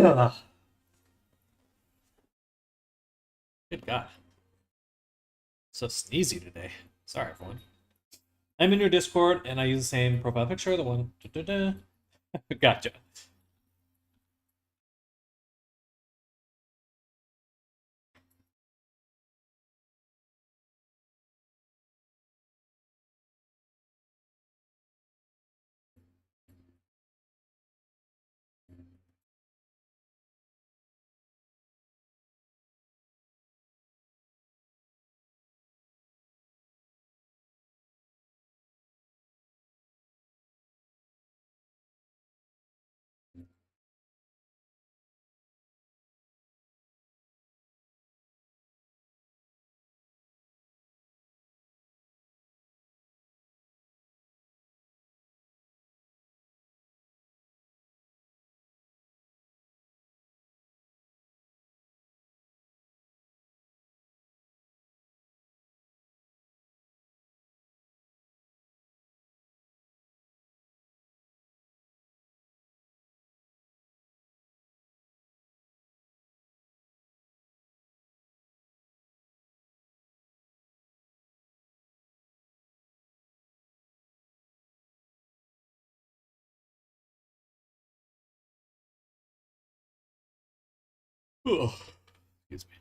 Good God. So sneezy today. Sorry, everyone. I'm in your Discord, and I use the same profile picture, the one. Gotcha. Ugh. Excuse me.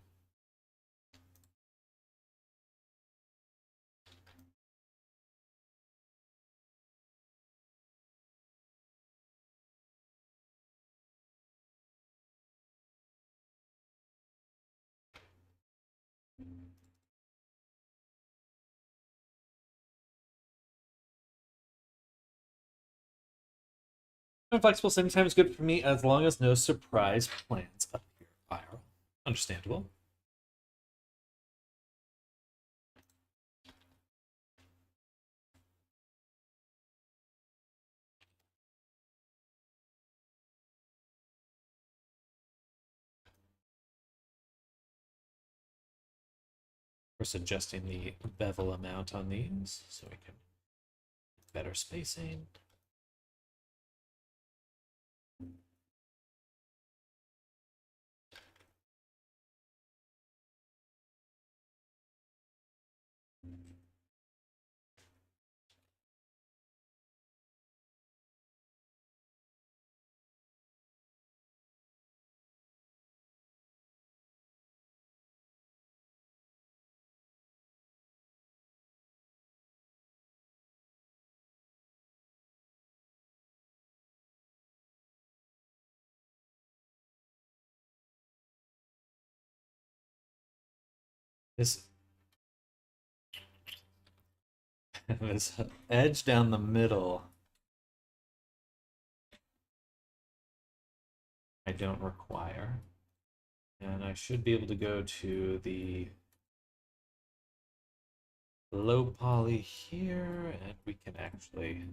Flexible same time is good for me as long as no surprise plans appear. Viral. Understandable. We're adjusting the bevel amount on these so we can better spacing. This this edge down the middle I don't require. And I should be able to go to the low poly here, and we can actually...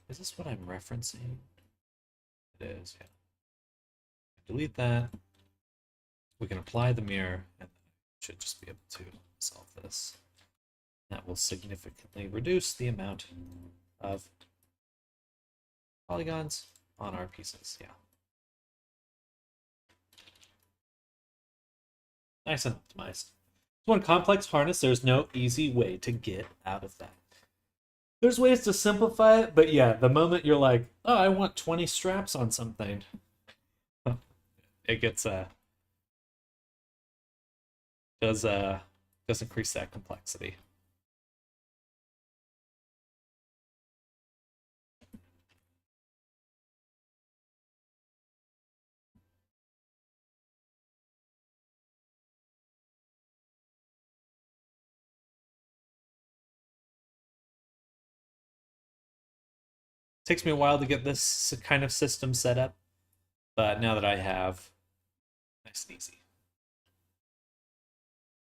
Is this what I'm referencing? It is, yeah. Delete that. We can apply the mirror, and should just be able to solve this. That will significantly reduce the amount of polygons on our pieces, yeah. Nice and optimized. One complex harness, there's no easy way to get out of that. There's ways to simplify it, but yeah, the moment you're like, oh, I want 20 straps on something, it gets does increase that complexity. Takes me a while to get this kind of system set up, but now that I have, nice and easy.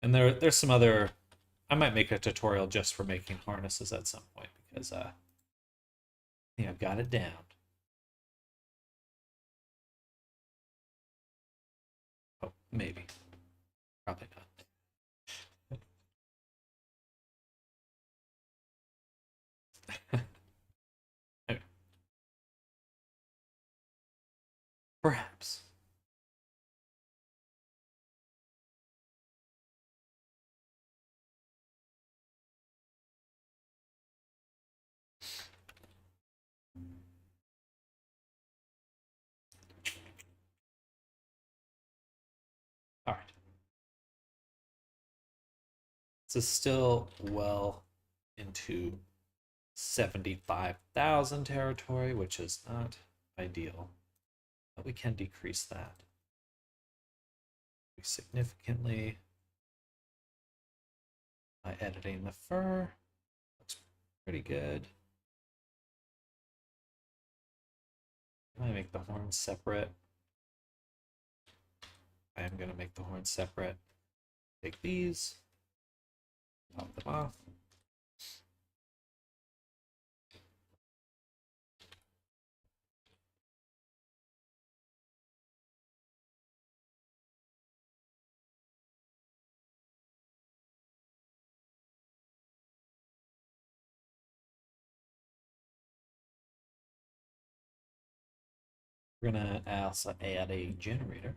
And there's some other, I might make a tutorial just for making harnesses at some point, because I think I've got it down. Oh, maybe. Probably not. Perhaps. All right. This is still well into 75,000 territory, which is not ideal, but we can decrease that significantly by editing the fur. Looks pretty good. I'm gonna make the horns separate. I am gonna make the horns separate. Take these, pop them off. We're gonna also add a generator.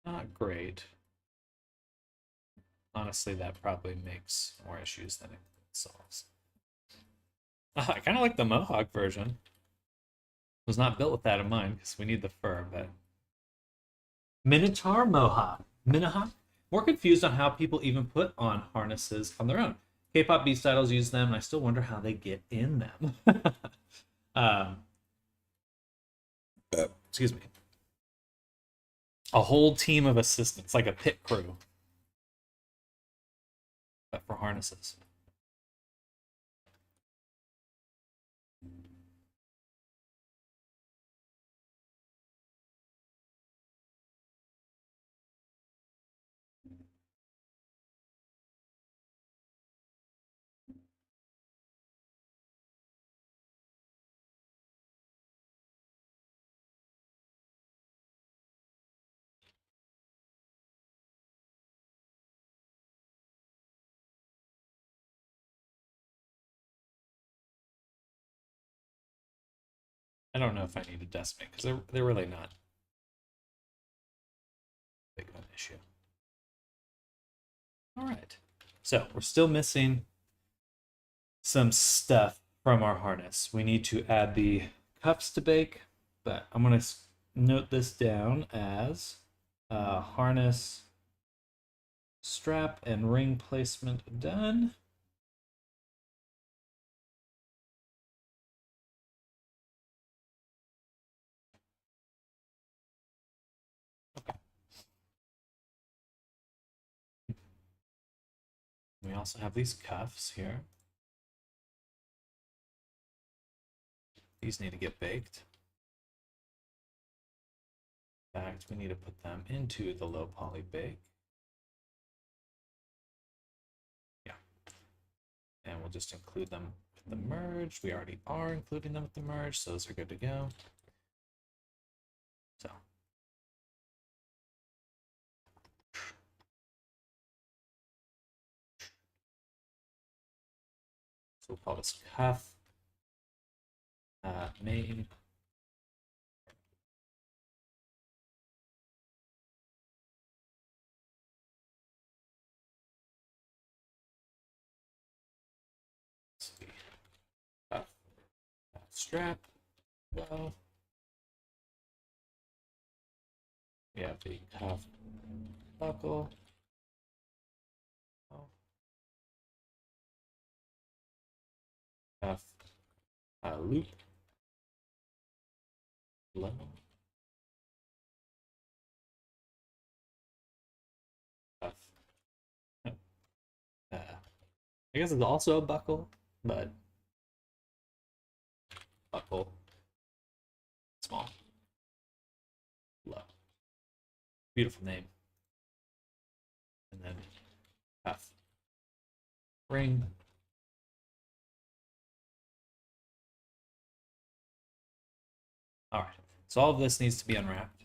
Not great. Honestly, that probably makes more issues than it solves. I kind of like the Mohawk version. Was not built with that in mind because we need the fur, but Minotaur Mohawk. Minohawk? More confused on how people even put on harnesses on their own. K-pop beast idols use them, and I still wonder how they get in them. um, excuse me. A whole team of assistants, like a pit crew, but for harnesses. I don't know if I need to decimate because they're really not big of an issue. All right, so we're still missing some stuff from our harness. We need to add the cuffs to bake, but I'm going to note this down as harness strap and ring placement done. Okay. We also have these cuffs here. These need to get baked. In fact, we need to put them into the low poly bake. Yeah. And we'll just include them with the merge. We already are including them with the merge, so those are good to go. So we'll call this cuff main. Cuff strap. Well, we have the cuff buckle. Cuff loop. Low. Tough. I guess it's also a buckle, but buckle, small, low. Beautiful name. And then cuff, ring. All right. So all of this needs to be unwrapped.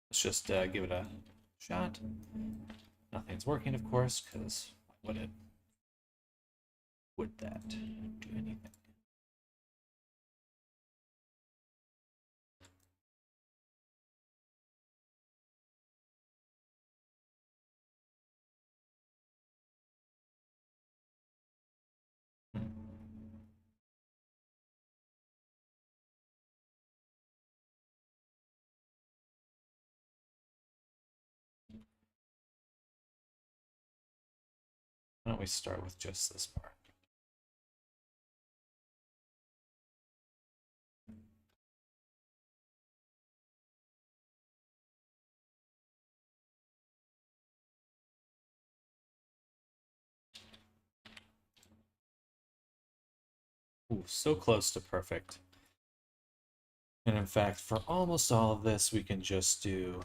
Let's just give it a shot. Nothing's working, of course, because why would that do anything? Why don't we start with just this part? Ooh, so close to perfect. And in fact, for almost all of this, we can just do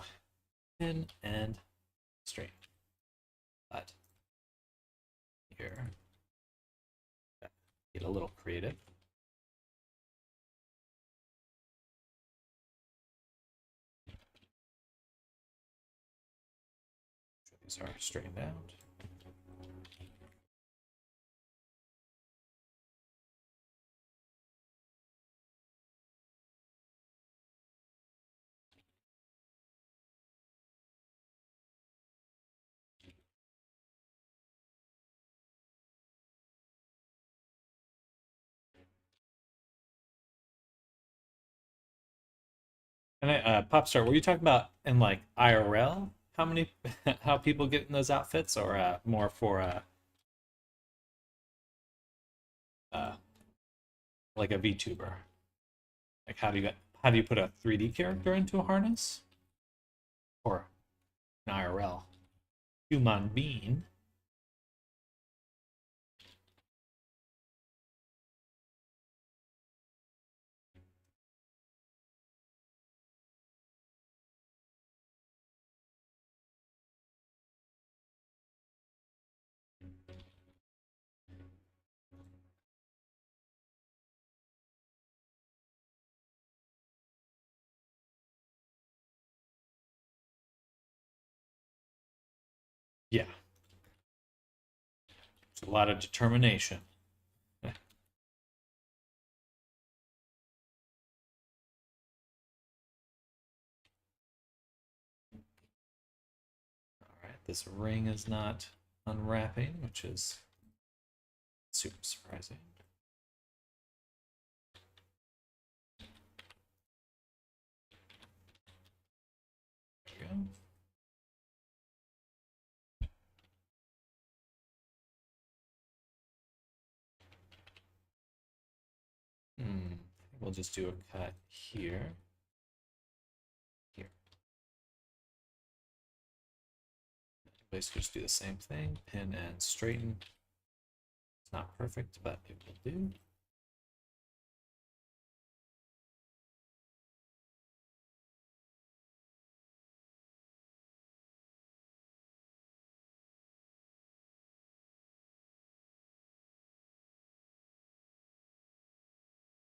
pin and straight. But here, get a little creative. These are straightened out. And Popstar, were you talking about in like IRL? How many, how people get in those outfits, or more for uh, like a VTuber? Like how do you put a 3D character into a harness, or an IRL human being? Yeah, it's a lot of determination. All right, this ring is not unwrapping, which is super surprising. There we go. We'll just do a cut here. Here. Basically just do the same thing, pin and straighten. It's not perfect, but it will do.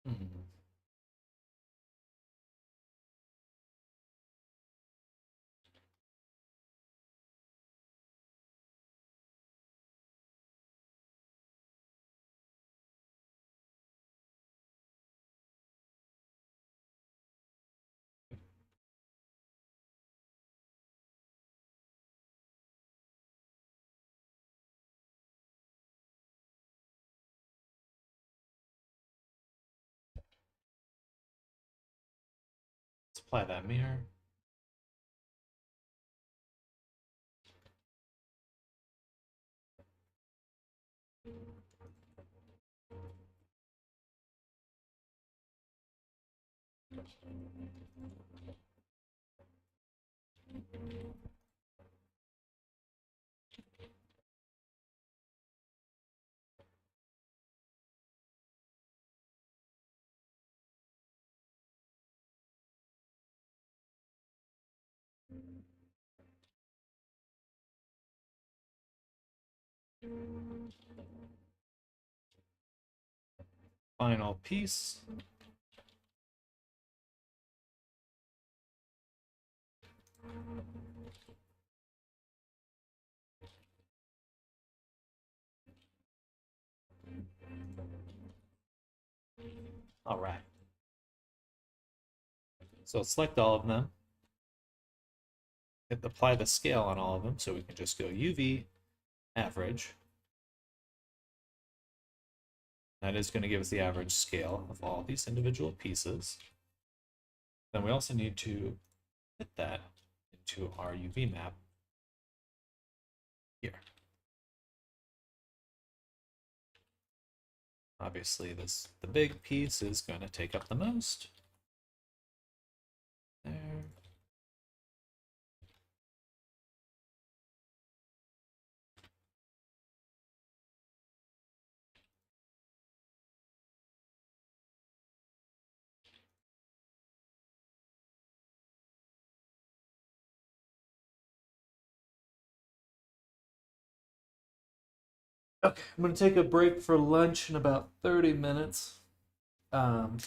Hmm. Let's apply that mirror. Final piece. All right. So select all of them. Apply the scale on all of them, so we can just go UV average. That is going to give us the average scale of all these individual pieces. Then we also need to fit that into our UV map here. Obviously, the big piece is going to take up the most. There. Okay, I'm going to take a break for lunch in about 30 minutes. Um,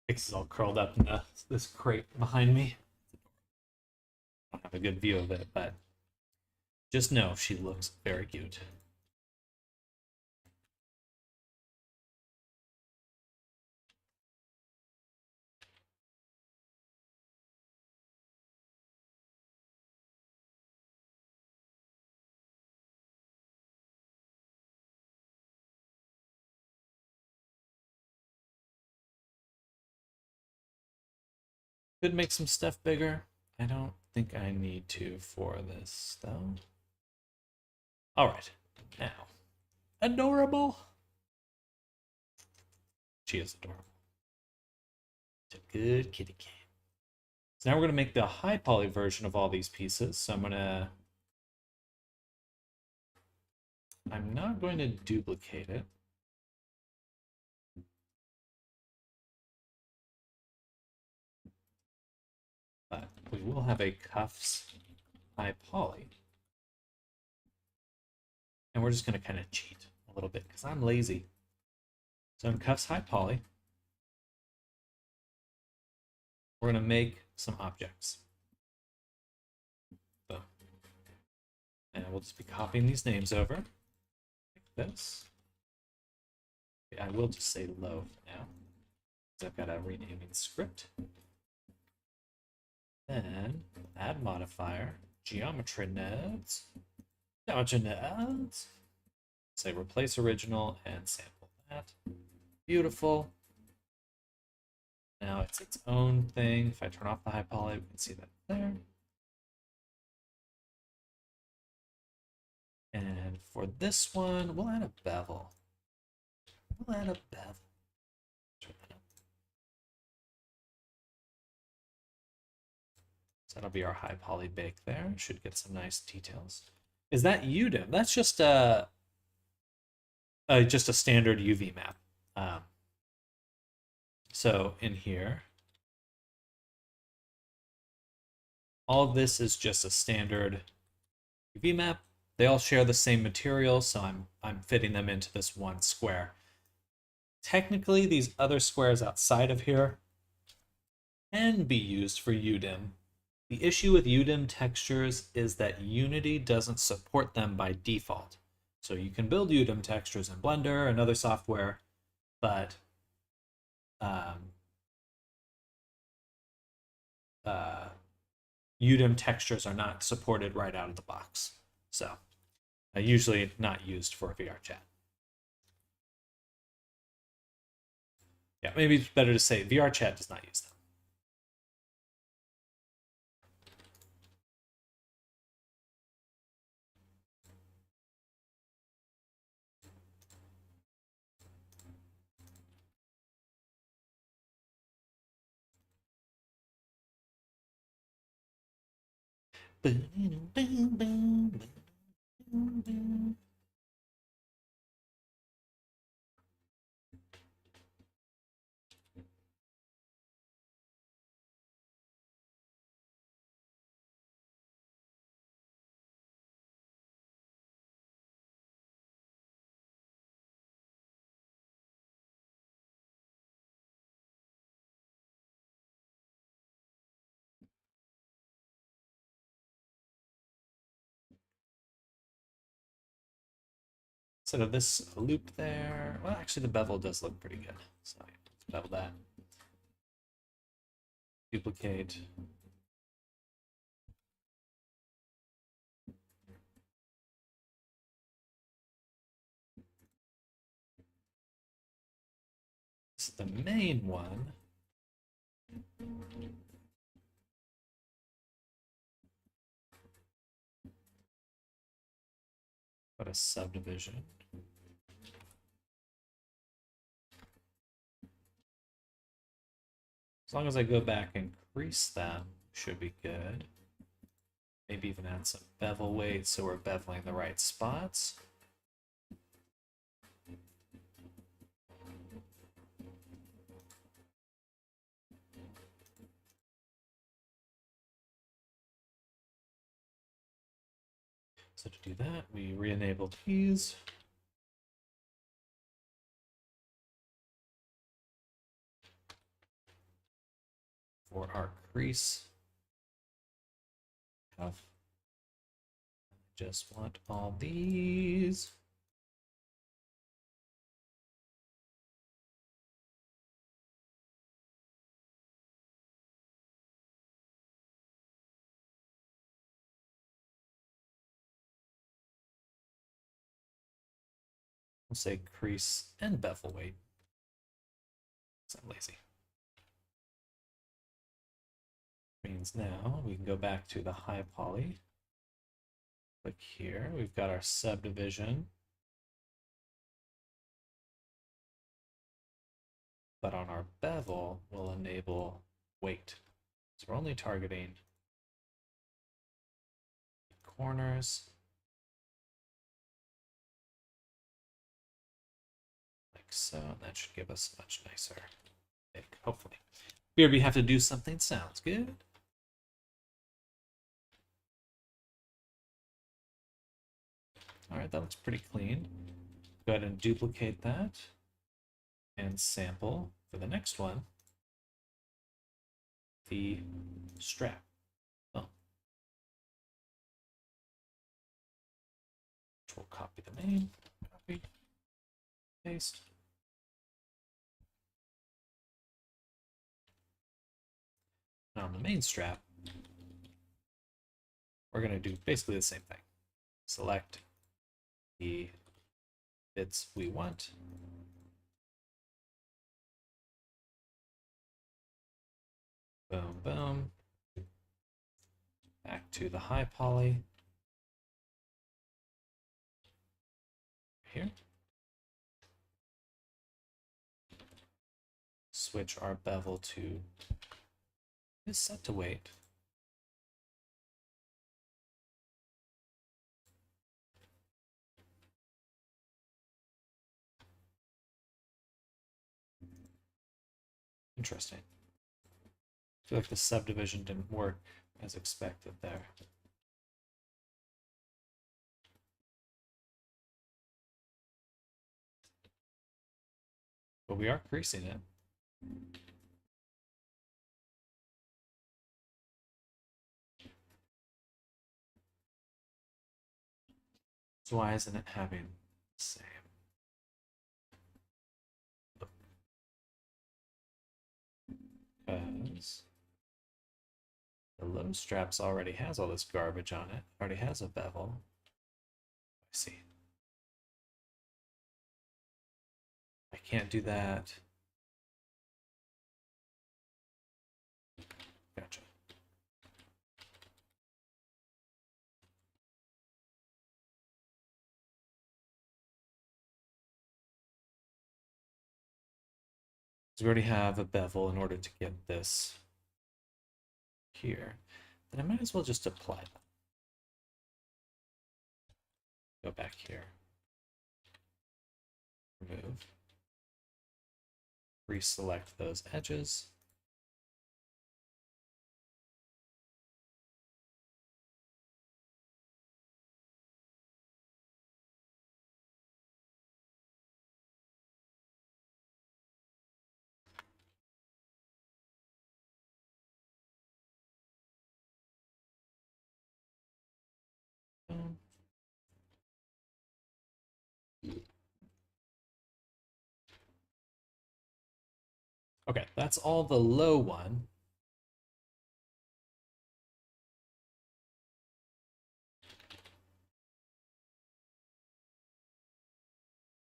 Is all curled up in this crate behind me. I don't have a good view of it, but just know she looks very cute. Could make some stuff bigger. I don't think I need to for this, though. All right, now, adorable. She is adorable. It's a good kitty cat. So now we're going to make the high poly version of all these pieces. So I'm not going to duplicate it. But we will have a cuffs high poly. And we're just going to kind of cheat a little bit because I'm lazy. So in cuffs high poly, we're going to make some objects. Boom. And we'll just be copying these names over like this. Okay, I will just say low for now, because I've got a renaming script. Then add modifier, geometry nodes, say replace original and sample that. Beautiful. Now it's its own thing. If I turn off the high poly, we can see that there. And for this one, we'll add a bevel. We'll add a bevel. Turn that up. So that'll be our high poly bake there. Should get some nice details. Is that UDIM? That's just a standard UV map. So in here, all of this is just a standard UV map. They all share the same material, so I'm fitting them into this one square. Technically, these other squares outside of here can be used for UDIM. The issue with UDIM textures is that Unity doesn't support them by default. So you can build UDIM textures in Blender and other software, but UDIM textures are not supported right out of the box. So usually not used for VR chat. Yeah, maybe it's better to say VR chat does not use them. Instead of this loop there, well, actually the bevel does look pretty good. So let's bevel that. Duplicate. This is the main one. Put a subdivision. As long as I go back and crease them, should be good. Maybe even add some bevel weight so we're beveling the right spots. So to do that, we re-enable these. For our crease cuff. Just want all these. We'll say crease and bevel weight. I'm lazy. Means now we can go back to the high poly. Click here. We've got our subdivision. But on our bevel, we'll enable weight. So we're only targeting corners. Like so. And that should give us a much nicer pick, hopefully. BRB have to do something. Sounds good. All right, that looks pretty clean. Go ahead and duplicate that and sample for the next one the strap. Oh. We'll copy the name, copy, paste. Now on the main strap, we're going to do basically the same thing. Select the bits we want. Boom, boom. Back to the high poly. Here. Switch our bevel to is set to weight. Interesting. I feel like the subdivision didn't work as expected there. But we are creasing it. So why isn't it having the same? Because the low straps already has all this garbage on it. Already has a bevel. I see. I can't do that. Gotcha. So we already have a bevel in order to get this here. Then I might as well just apply them. Go back here. Remove. Reselect those edges. Okay, that's all the low one.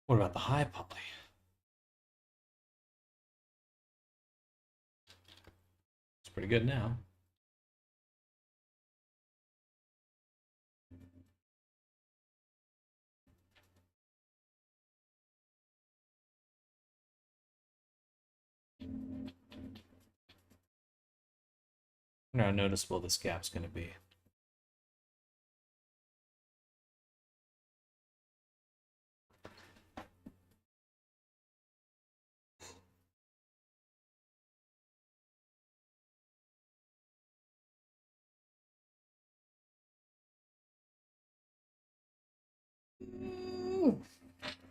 What about the high poly? It's pretty good now. I wonder how noticeable this gap's going to be.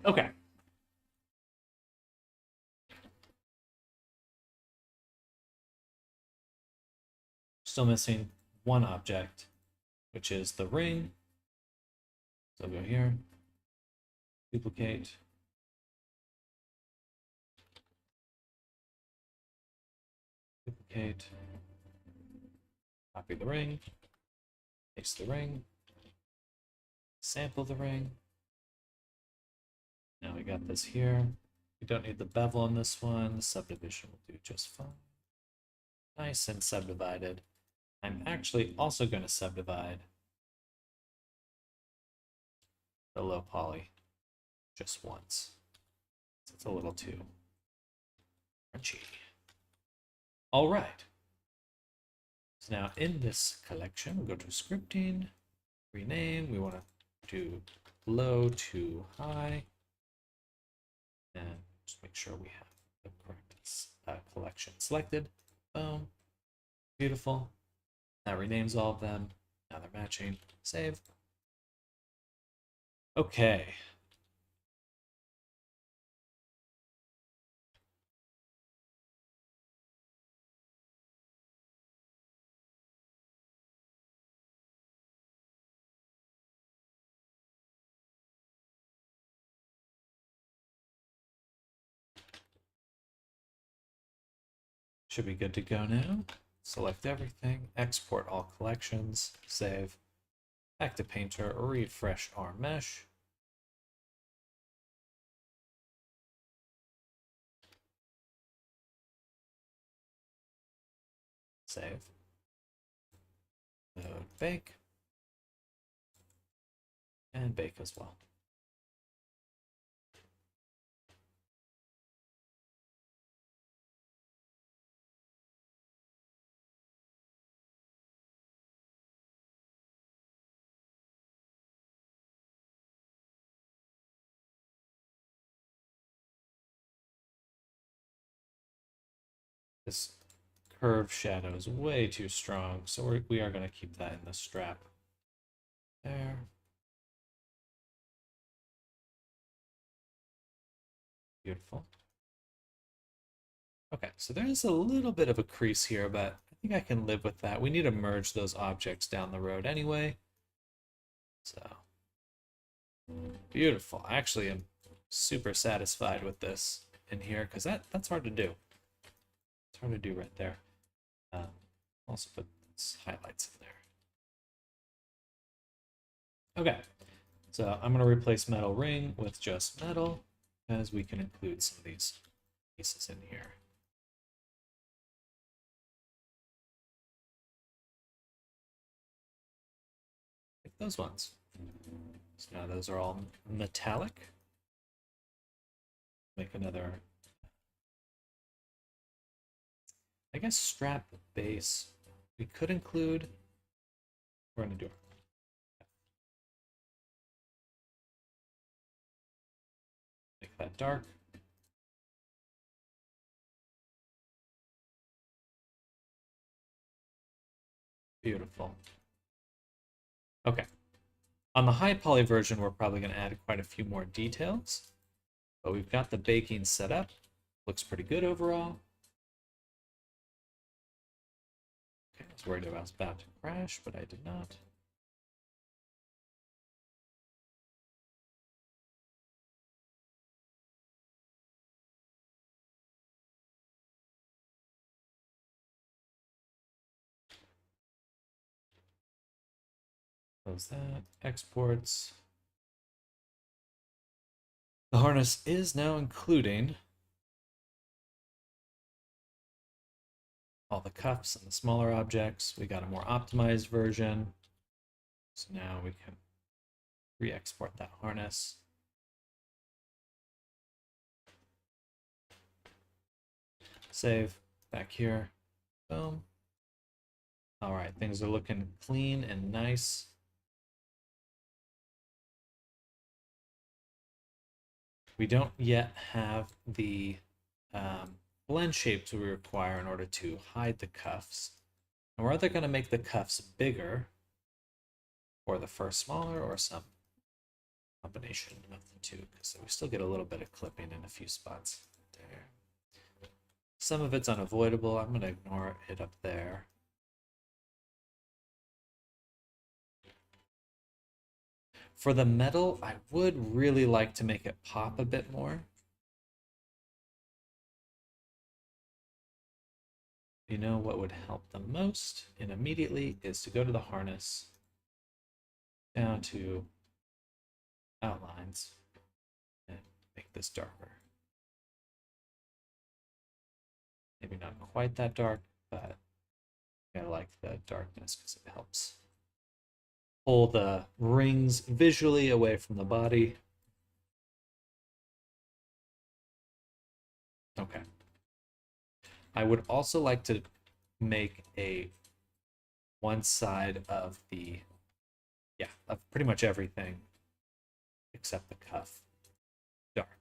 Okay. Still missing one object, which is the ring. So I'll go here, duplicate, duplicate, copy the ring, paste the ring, sample the ring. Now we got this here. We don't need the bevel on this one. The subdivision will do just fine. Nice and subdivided. I'm actually also going to subdivide the low poly just once. It's a little too crunchy. All right. So now in this collection, we'll go to scripting, rename. We want to do low to high. And just make sure we have the correct collection selected. Boom. Beautiful. That renames all of them. Now they're matching. Save. Okay. Should be good to go now. Select everything, export all collections, save, back to Painter, refresh our mesh. Save. Load bake. And bake as well. This curved shadow is way too strong, so we are going to keep that in the strap. There. Beautiful. Okay, so there's a little bit of a crease here, but I think I can live with that. We need to merge those objects down the road anyway. So, beautiful. I actually am super satisfied with this in here, because that's hard to do. It's hard to do right there. Also put highlights in there. Okay, so I'm going to replace metal ring with just metal, as we can include some of these pieces in here. Like those ones. So now those are all metallic. Make another, I guess, strap base. We could include, we're going to do it. Make that dark. Beautiful. Okay. On the high poly version, we're probably going to add quite a few more details, but we've got the baking set up. Looks pretty good overall. Okay, I was worried I was about to crash, but I did not. Close that. Exports. The harness is now including all the cuffs and the smaller objects. We got a more optimized version. So now we can re-export that harness. Save back here. Boom. All right, things are looking clean and nice. We don't yet have the blend shapes we require in order to hide the cuffs. And we're either going to make the cuffs bigger or the fur smaller or some combination of the two, because we still get a little bit of clipping in a few spots there. Some of it's unavoidable. I'm going to ignore it up there. For the metal, I would really like to make it pop a bit more. You know what would help the most and immediately is to go to the harness, down to outlines, and make this darker. Maybe not quite that dark, but I like the darkness because it helps pull the rings visually away from the body. Okay. I would also like to make a one side of the, yeah, of pretty much everything except the cuff dark.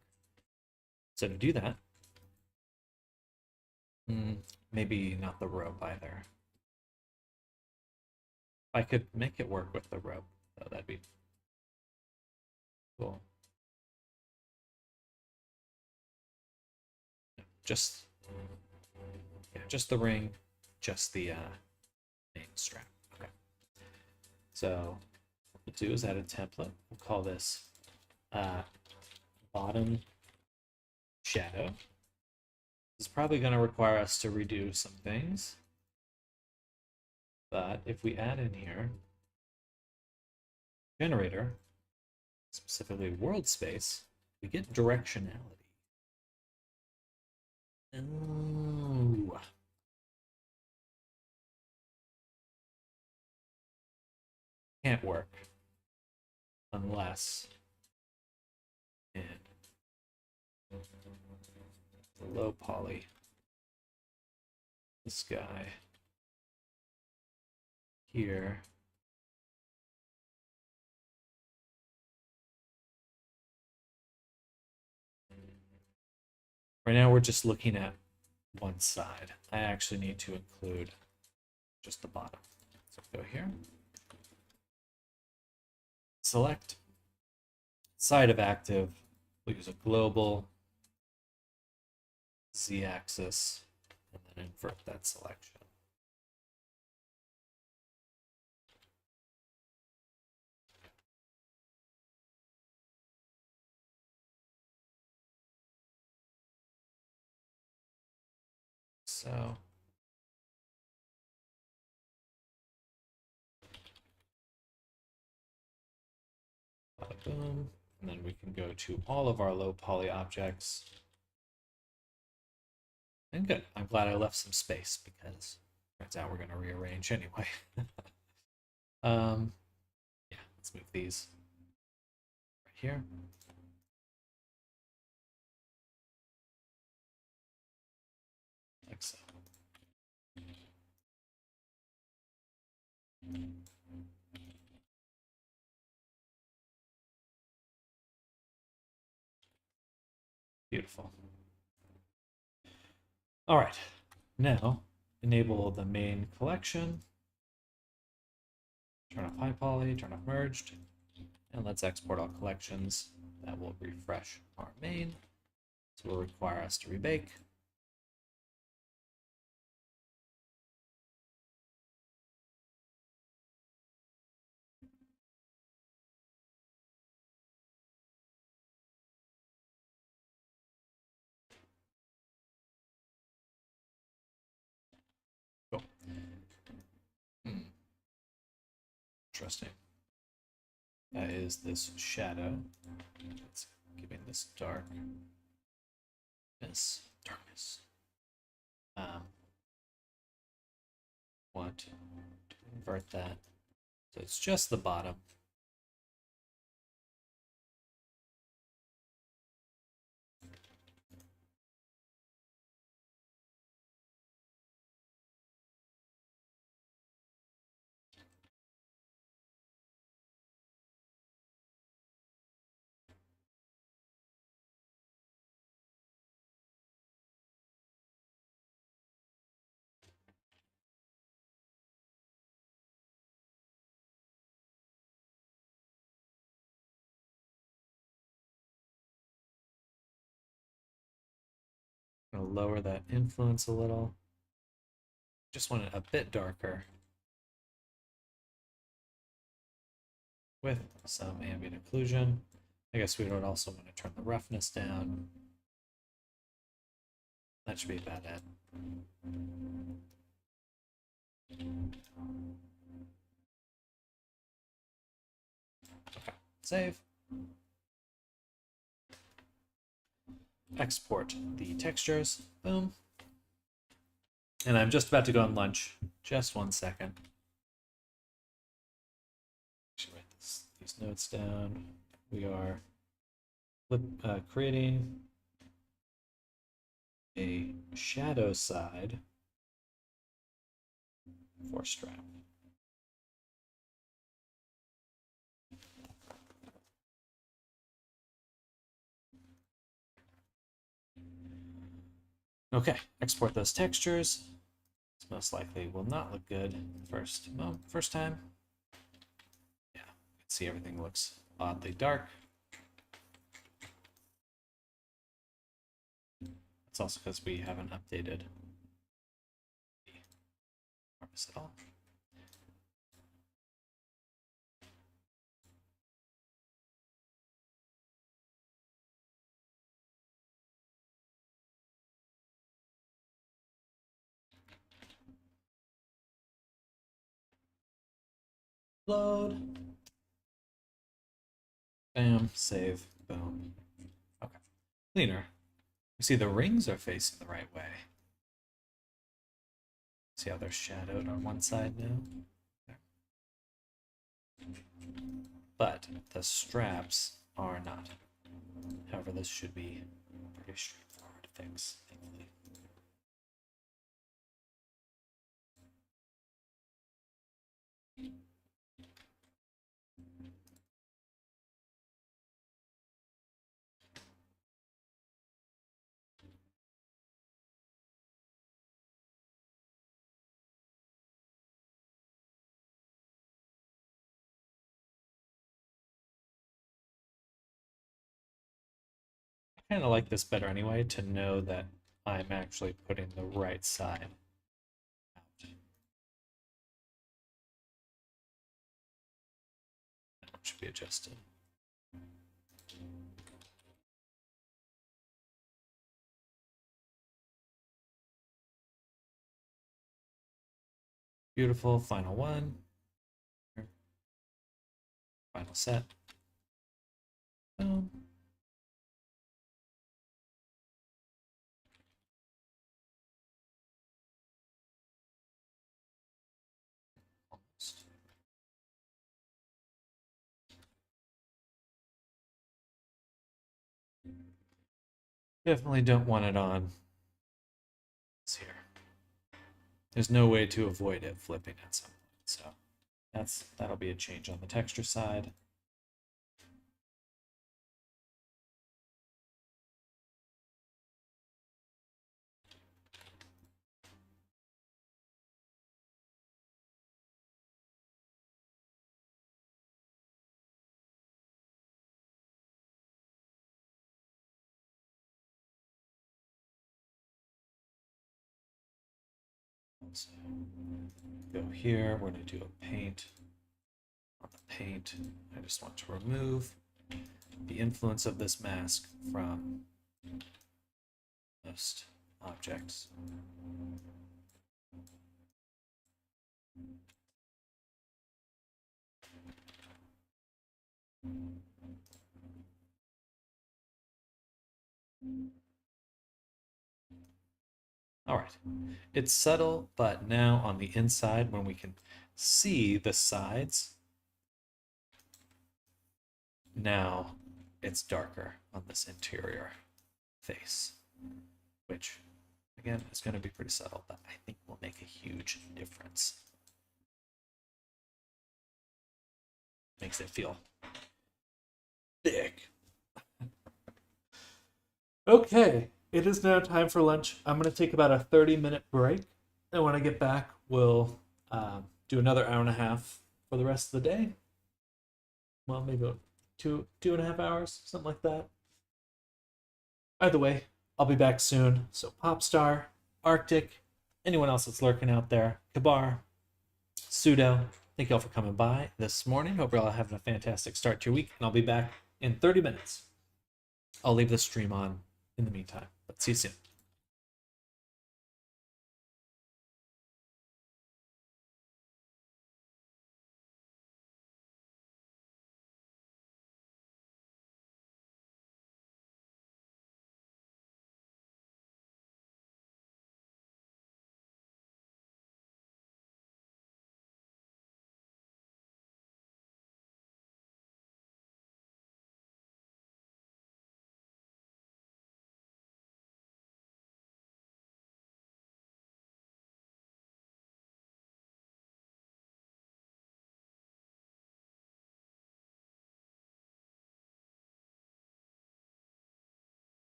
So to do that, maybe not the rope either. I could make it work with the rope, though that'd be Cool. Just, yeah, just the ring, just the main strap. Okay. So what we'll do is add a template. We'll call this bottom shadow. This is probably going to require us to redo some things. But if we add in here generator, specifically world space, we get directionality. Oh. Can't work unless in the low poly, this guy here right now we're just looking at one side. I actually need to include just the bottom. So go here, select side of active. We'll use a global z-axis and then invert that selection. So boom, and then we can go to all of our low poly objects. And good. I'm glad I left some space because turns out we're going to rearrange anyway. Yeah, let's move these right here. Like so. Beautiful. All right, now enable the main collection. Turn off high poly, turn off merged, and let's export all collections. That will refresh our main. So will require us to rebake. Cool. Interesting. That is this shadow. It's giving this darkness. Want to invert that. So it's just the bottom. I'm going to lower that influence a little. Just want it a bit darker with some ambient occlusion. I guess we would also want to turn the roughness down. That should be about it. Okay, save. Export the textures. Boom. And I'm just about to go on lunch. Just 1 second. Actually, write these notes down. We are creating a shadow side for strap. Okay, export those textures. This most likely will not look good first time. Yeah, you can see everything looks oddly dark. It's also because we haven't updated the harvest at all. Load. Bam, save, boom. Okay. Cleaner. You see the rings are facing the right way. See how they're shadowed on one side now? There. But the straps are not. However, this should be pretty straightforward to fix, thankfully. I kind of like this better anyway, to know that I'm actually putting the right side out. That one should be adjusted. Beautiful, final one. Final set. Boom. Almost. Definitely don't want it on. It's here. There's no way to avoid it flipping at some point, so that'll be a change on the texture side. So go here, we're going to do a paint. On the paint, I just want to remove the influence of this mask from most objects. All right, it's subtle, but now on the inside, when we can see the sides, now it's darker on this interior face, which again is going to be pretty subtle, but I think will make a huge difference. Makes it feel big. Okay, it is now time for lunch. I'm going to take about a 30-minute break. And when I get back, we'll do another hour and a half for the rest of the day. Well, maybe two and a half hours, something like that. Either way, I'll be back soon. So Popstar, Arctic, anyone else that's lurking out there, Kabar, Pseudo, thank you all for coming by this morning. Hope you're all having a fantastic start to your week. And I'll be back in 30 minutes. I'll leave the stream on in the meantime. But see you soon.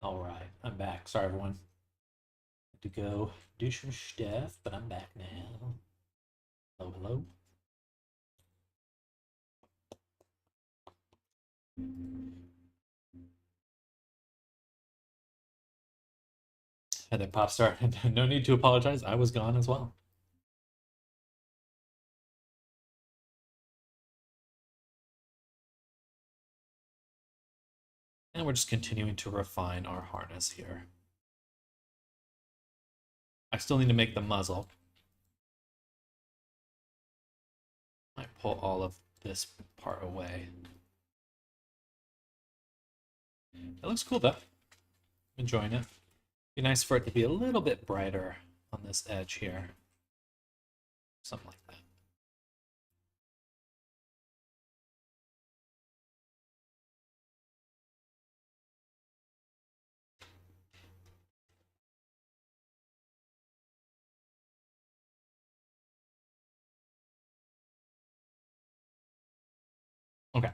All right, I'm back. Sorry, everyone. Had to go do some stuff, but I'm back now. Hello, hello. And then Popstar, no need to apologize. I was gone as well. And we're just continuing to refine our harness here. I still need to make the muzzle. Might pull all of this part away. It looks cool though. I'm enjoying it. Be nice for it to be a little bit brighter on this edge here. Something like that. Okay.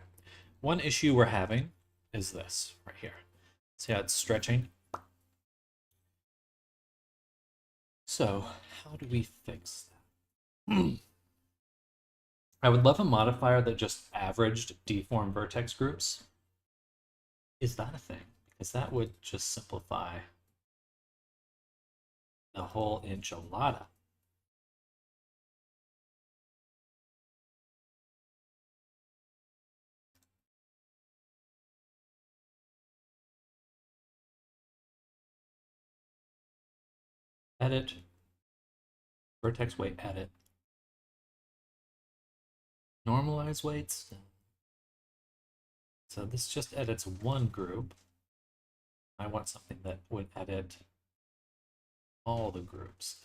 One issue we're having is this right here. See how it's stretching? So, how do we fix that? I would love a modifier that just averaged deform vertex groups. Is that a thing? Because that would just simplify the whole enchilada. Edit, vertex weight, edit. Normalize weights. So this just edits one group. I want something that would edit all the groups.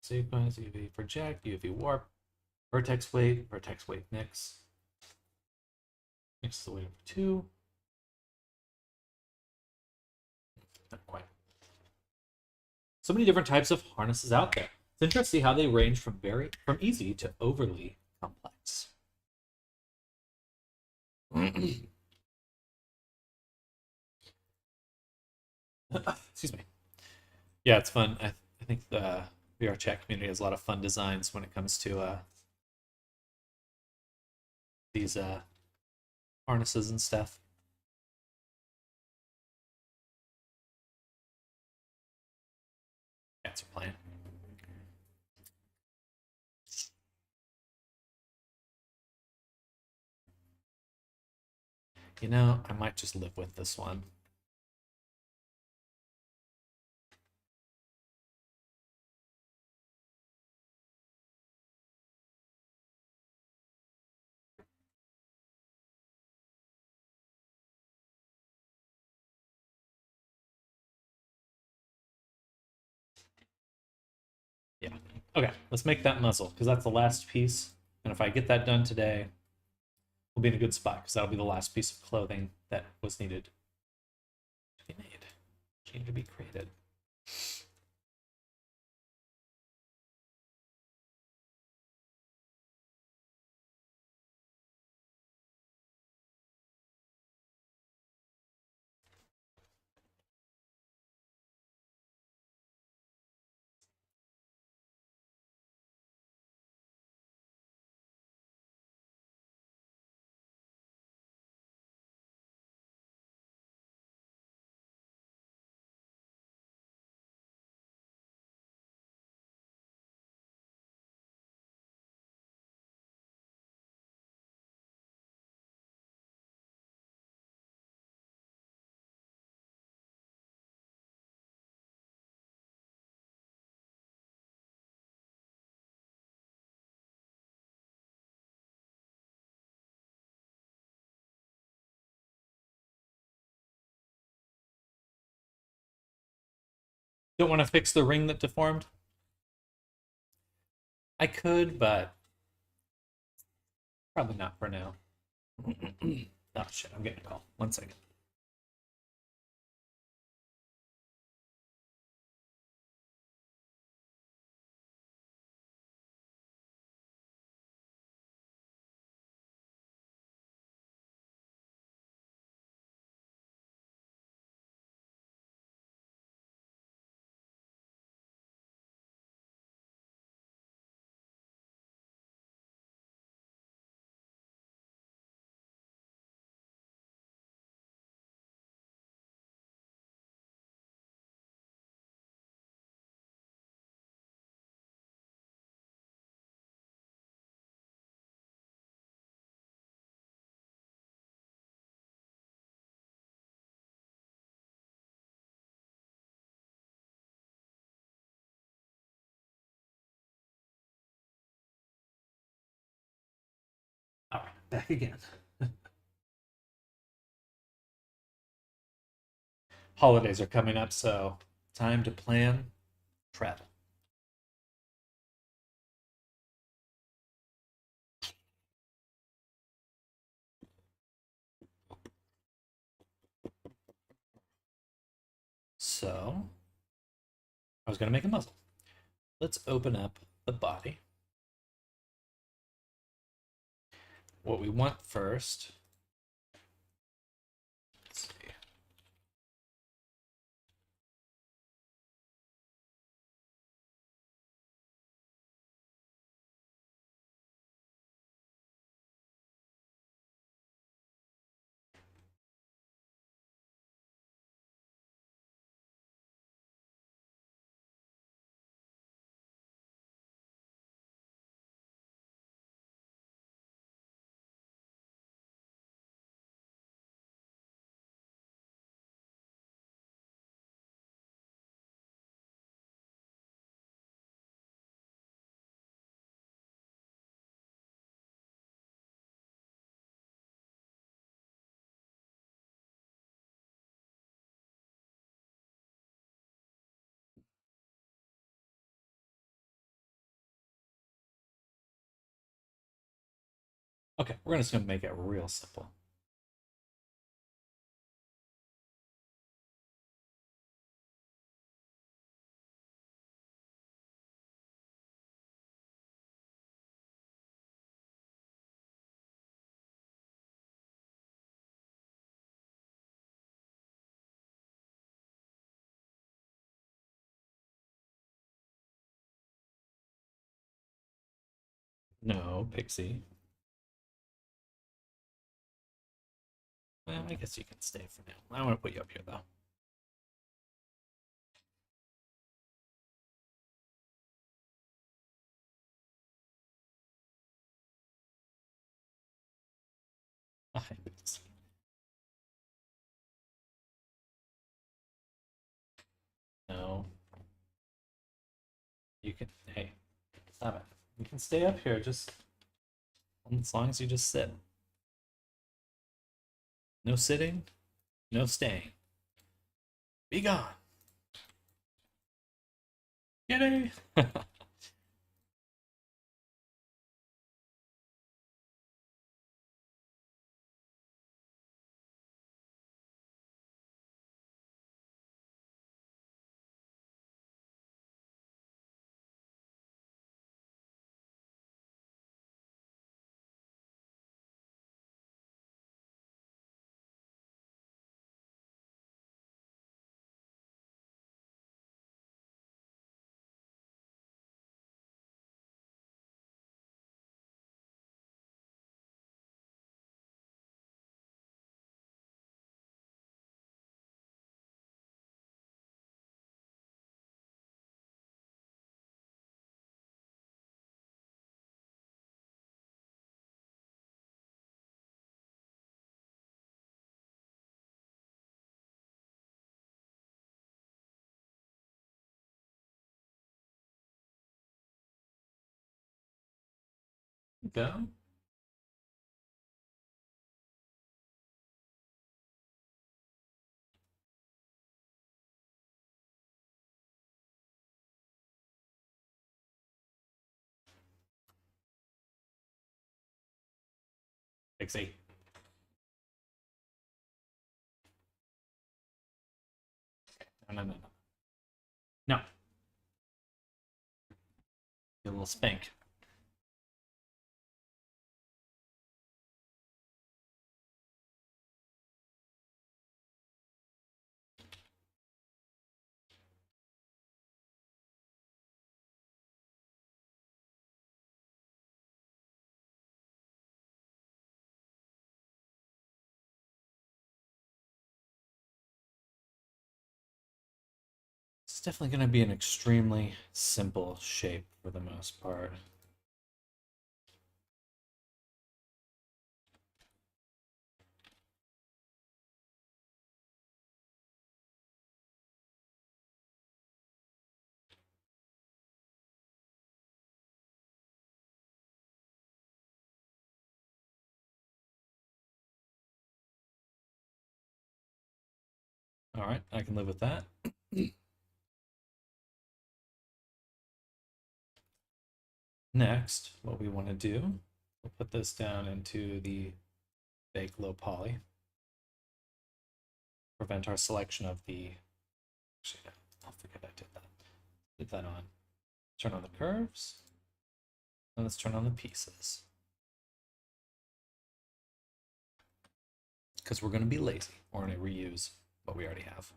Sequence, UV project, UV warp, vertex weight mix. Mix the weight of 2. Not quite. So many different types of harnesses out there. It's interesting how they range from easy to overly complex. Excuse me. Yeah, it's fun. I think the VR chat community has a lot of fun designs when it comes to these harnesses and stuff. Cats are playing. You know, I might just live with this one. Yeah. Okay, let's make that muzzle because that's the last piece. And if I get that done today, we'll be in a good spot because that'll be the last piece of clothing that was needed to be made, needed to be created. Don't want to fix the ring that deformed? I could, but probably not for now. Oh shit, I'm getting a call. 1 second. back again. Holidays are coming up, so time to plan travel. So, I was going to make a muzzle. Let's open up the body. What we want first, let's see. Okay, we're just going to make it real simple. No, Pixie. Well, I guess you can stay for now. I want to put you up here, though. Hi, Pixie. No. You can, hey, stop it. You can stay up here, just as long as you just sit. No sitting, no staying. Be gone. Kitty. Go. Pixie. No, no, no, no. No. Get a little spank. It's definitely going to be an extremely simple shape for the most part. All right, I can live with that. Next, what we want to do, we'll put this down into the bake low poly. Prevent our selection of the, actually, no, I'll forget I did that. Put that on. Turn on the curves. And let's turn on the pieces. Because we're going to be lazy. We're going to reuse what we already have.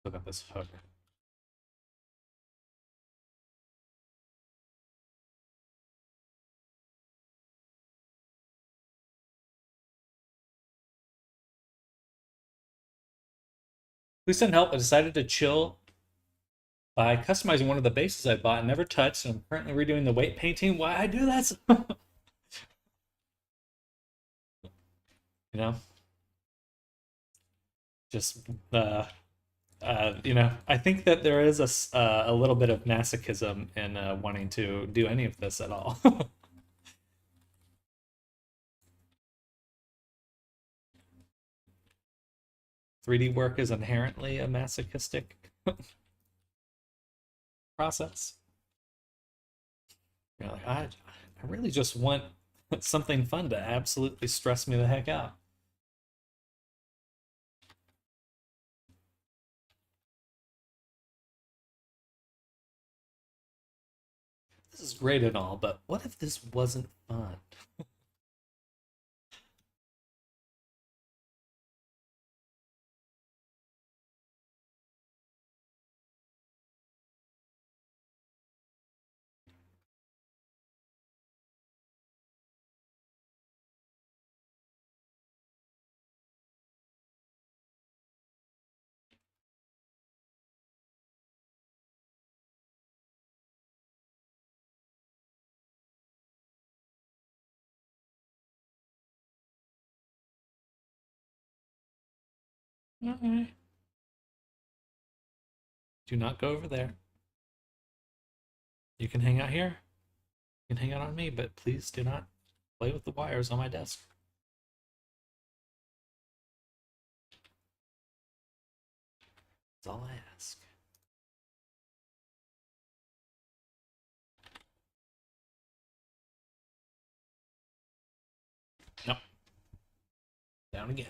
Look at this hook. Please send help. I decided to chill by customizing one of the bases I bought and never touched. And I'm currently redoing the weight painting. Why I do that? You know, just I think that there is a little bit of masochism in wanting to do any of this at all. 3D work is inherently a masochistic process. You're like, I really just want something fun to absolutely stress me the heck out. This is great and all, but what if this wasn't fun? Okay. Do not go over there. You can hang out here. You can hang out on me, but please do not play with the wires on my desk. That's all I ask. Nope. Down again.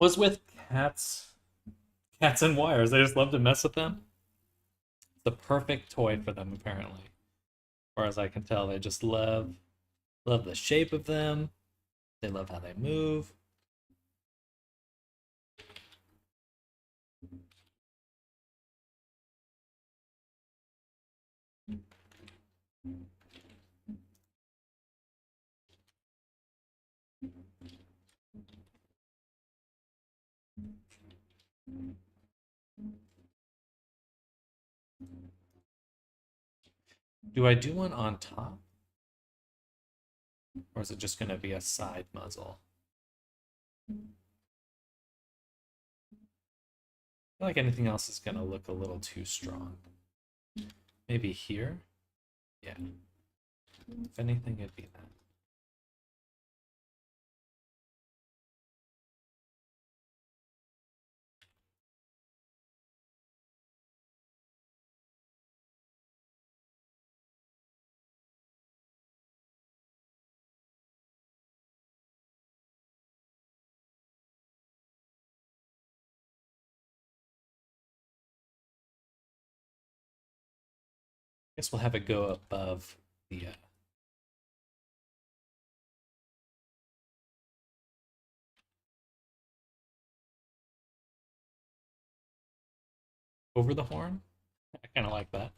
was with cats and wires. They just love to mess with them. It's the perfect toy for them, apparently. As far as I can tell, they just love the shape of them. They love how they move. Do I do one on top? Or is it just going to be a side muzzle? I feel like anything else is going to look a little too strong. Maybe here? Yeah. If anything, it'd be that. Guess we'll have it go above the over the horn. I kind of like that.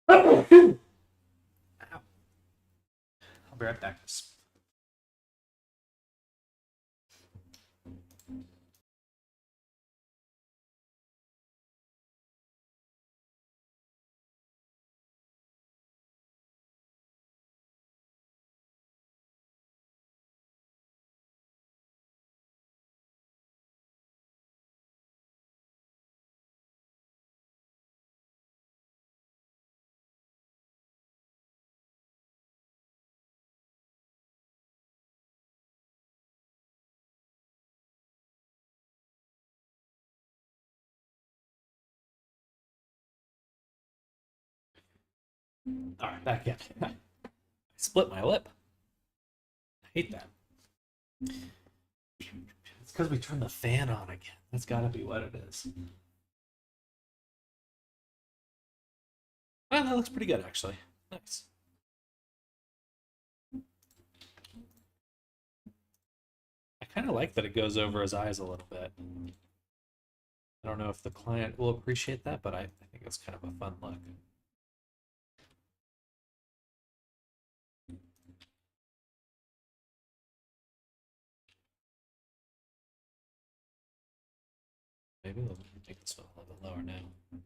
Ow. I'll be right back. All right, back in. I split my lip. I hate that. It's because we turned the fan on again. That's got to be what it is. Oh, that looks pretty good, actually. Nice. I kind of like that it goes over his eyes a little bit. I don't know if the client will appreciate that, but I think it's kind of a fun look. Maybe we'll make this one a little bit lower now.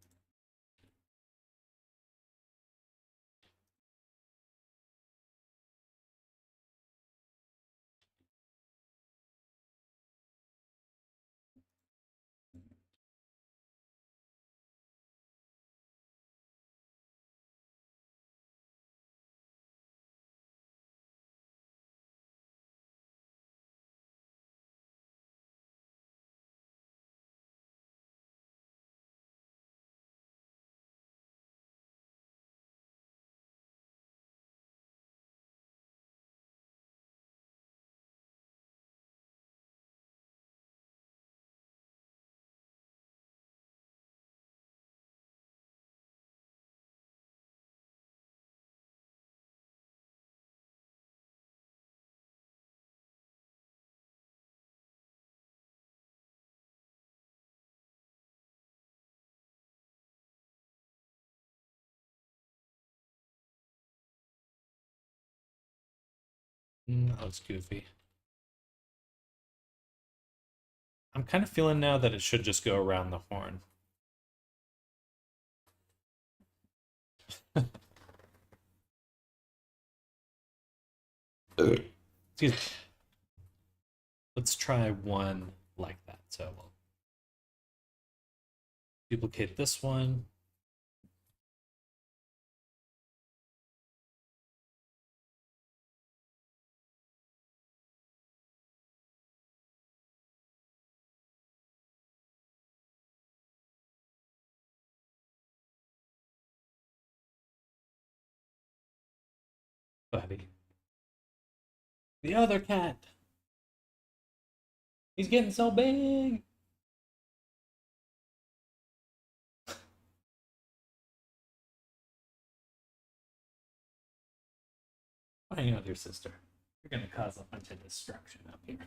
That looks goofy. I'm kind of feeling now that it should just go around the horn. Excuse me. Let's try one like that. So we'll duplicate this one. buddy. The other cat. He's getting so big. Hang out with your sister. You're gonna cause a bunch of destruction up here.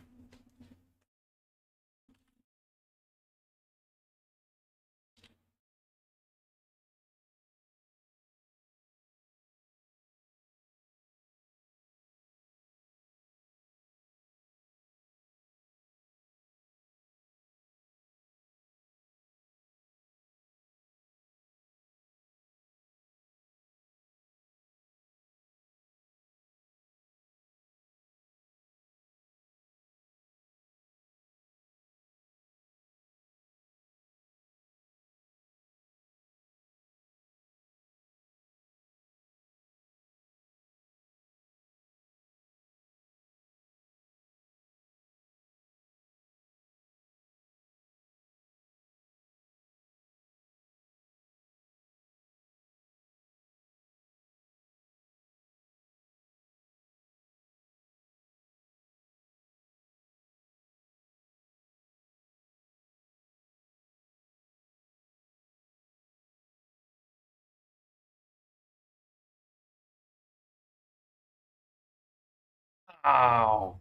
Ow.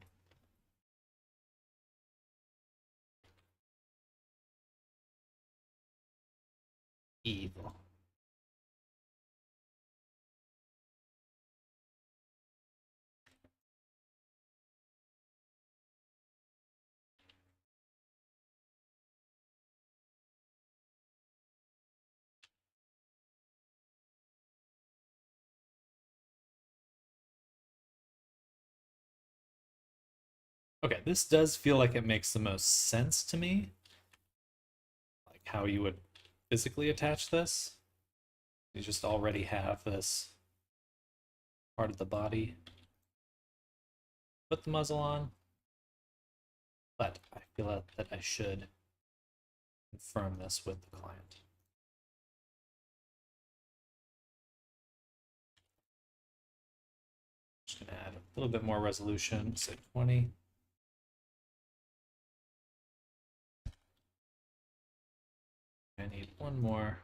Evil. Okay, this does feel like it makes the most sense to me. Like how you would physically attach this. You just already have this part of the body. Put the muzzle on. But I feel that I should confirm this with the client. Just gonna add a little bit more resolution, say 20. I need one more.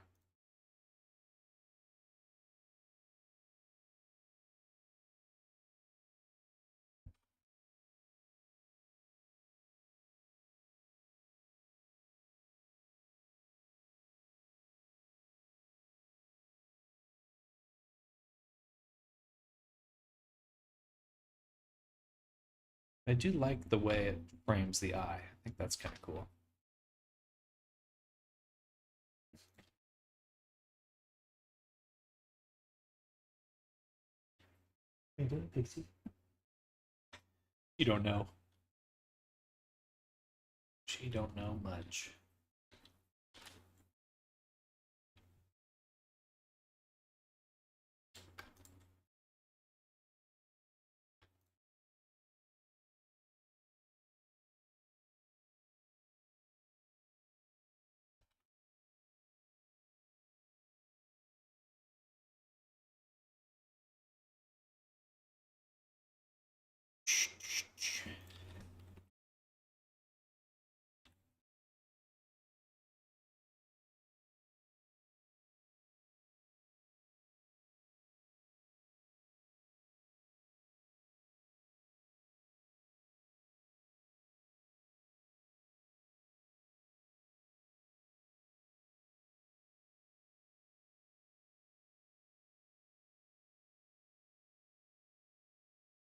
I do like the way it frames the eye. I think that's kind of cool. How you doing, Pixie? You don't know. She don't know much.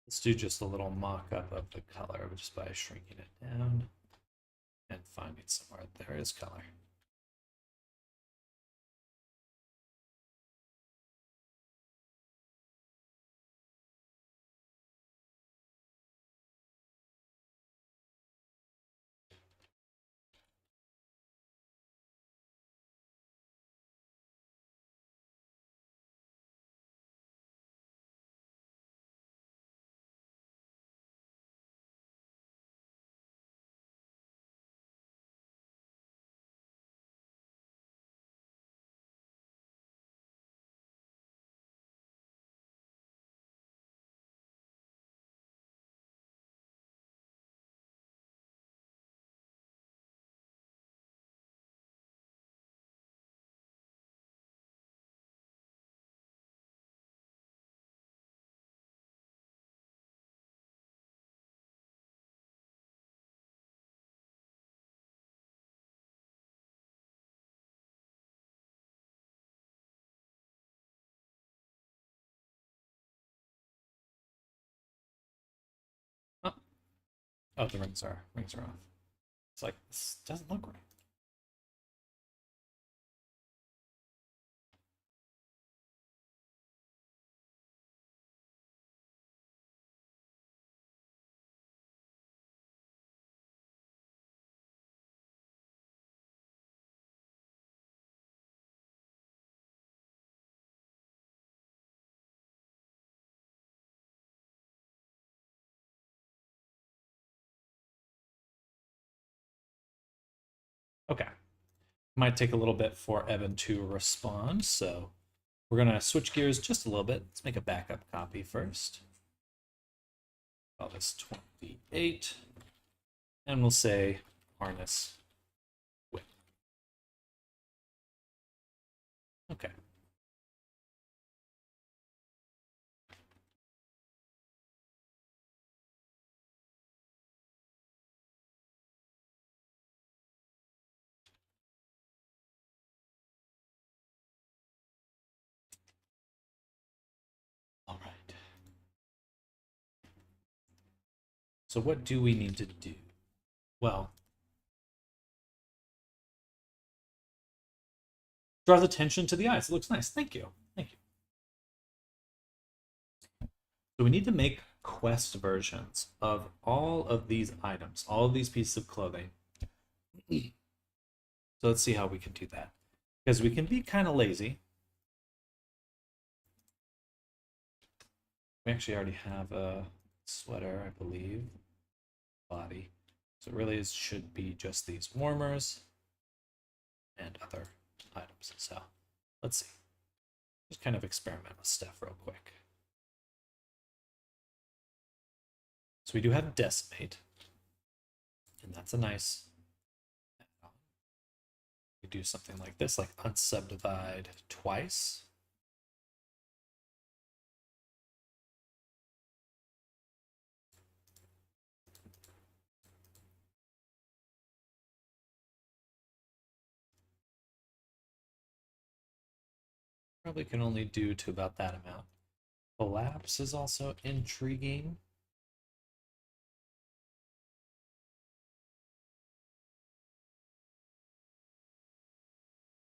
Let's do just a little mock-up of the color just by shrinking it down and finding somewhere there is color. Oh, the rings are off. It's like, this doesn't look right. Okay. Might take a little bit for Evan to respond, so we're gonna switch gears just a little bit. Let's make a backup copy first. Call this 28, and we'll say harness whip. Okay. All right. So what do we need to do? Well, draws attention to the eyes. It looks nice. Thank you. Thank you. So we need to make quest versions of all of these items, all of these pieces of clothing. So let's see how we can do that. Because we can be kind of lazy. We actually already have a sweater, I believe. Body. So it really should be just these warmers and other items. So let's see. Just kind of experiment with stuff real quick. So we do have decimate, and that's a nice add-on. We do something like this, like unsubdivide twice. Probably can only do to about that amount. Collapse is also intriguing.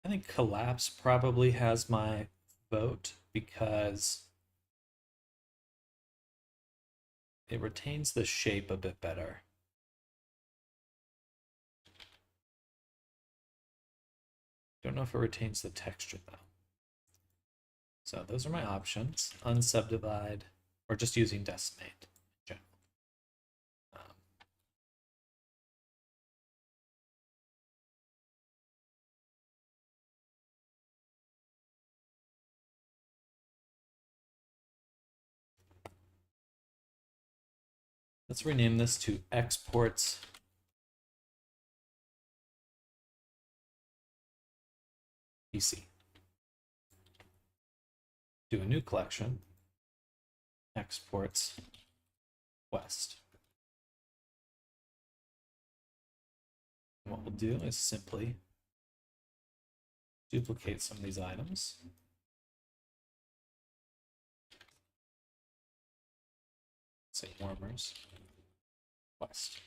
I think collapse probably has my vote because it retains the shape a bit better. Don't know if it retains the texture though. So those are my options: unsubdivide, or just using decimate in general. Let's rename this to exports PC. Do a new collection, exports West. And what we'll do is simply duplicate some of these items. Say warmers, West.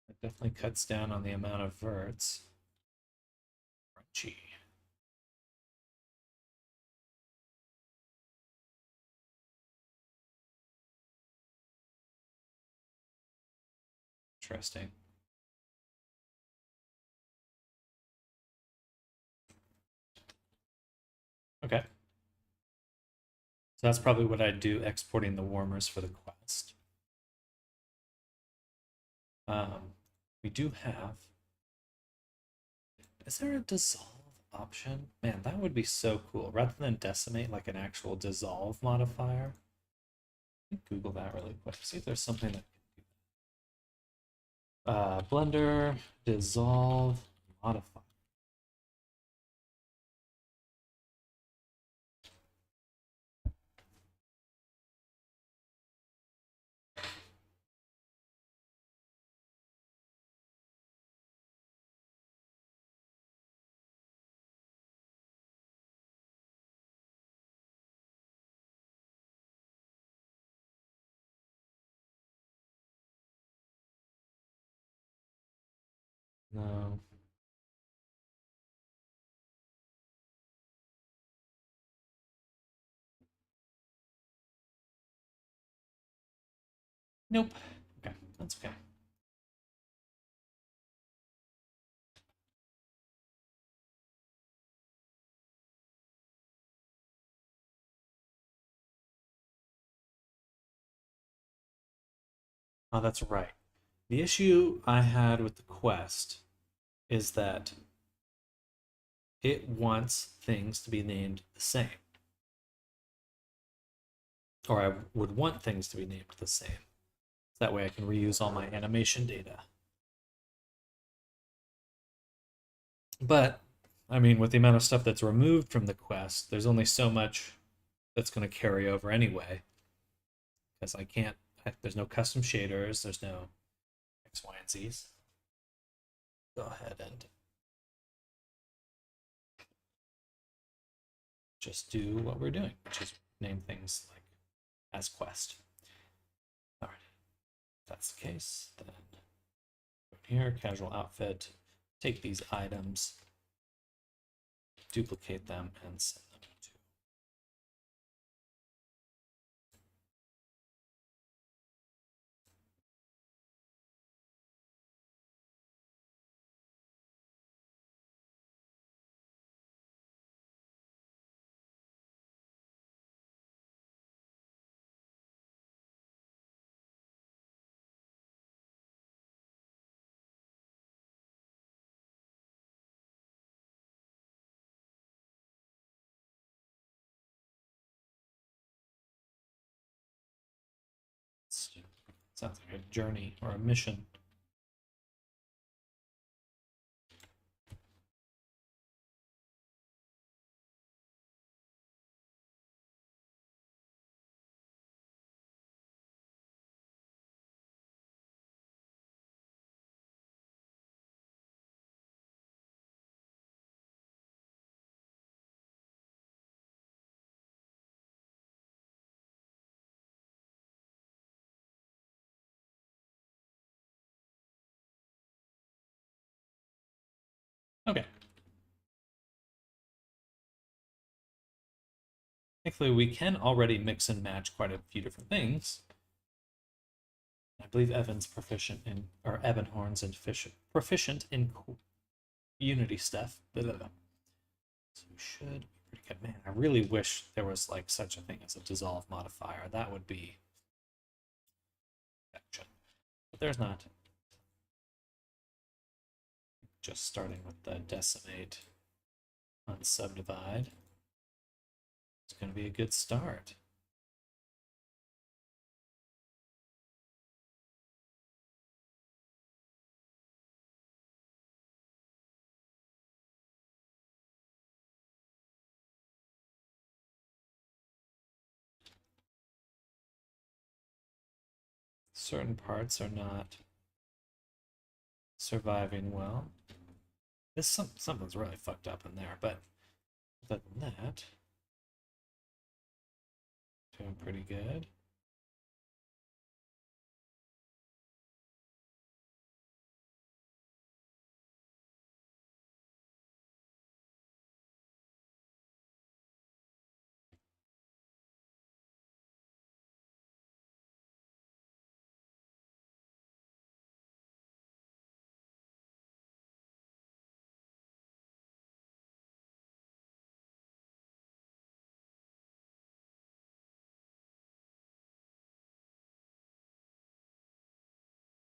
It definitely cuts down on the amount of verts. Crunchy. Interesting. Okay. So that's probably what I'd do, exporting the warmers for the quest. We do have... Is there a dissolve option? Man, that would be so cool. Rather than decimate, like an actual dissolve modifier. Google that really quick. See if there's something that Blender, dissolve, modify. No. Nope. Okay, that's okay. Oh, that's right. The issue I had with the Quest is that it wants things to be named the same. Or I would want things to be named the same. That way I can reuse all my animation data. But, I mean, with the amount of stuff that's removed from the Quest, there's only so much that's going to carry over anyway. Because I can't, there's no custom shaders, there's no X, Y, and Z's. Go ahead and just do what we're doing, which is name things like as Quest. All right, if that's the case, then go here, casual outfit, take these items, duplicate them, and send them to. Sounds like a journey or a mission. Okay. Thankfully, we can already mix and match quite a few different things. I believe Evan's proficient in, or Evan Horn's proficient in Unity stuff. Blah, blah, blah. So we should be pretty good. Man, I really wish there was like such a thing as a dissolve modifier. That would be action. But there's not. Just starting with the decimate on subdivide. It's going to be a good start. Certain parts are not surviving well. Something's really fucked up in there, but other than that, doing pretty good.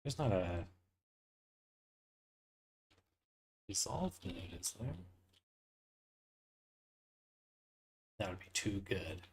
There's not a dissolve node, is there? That would be too good.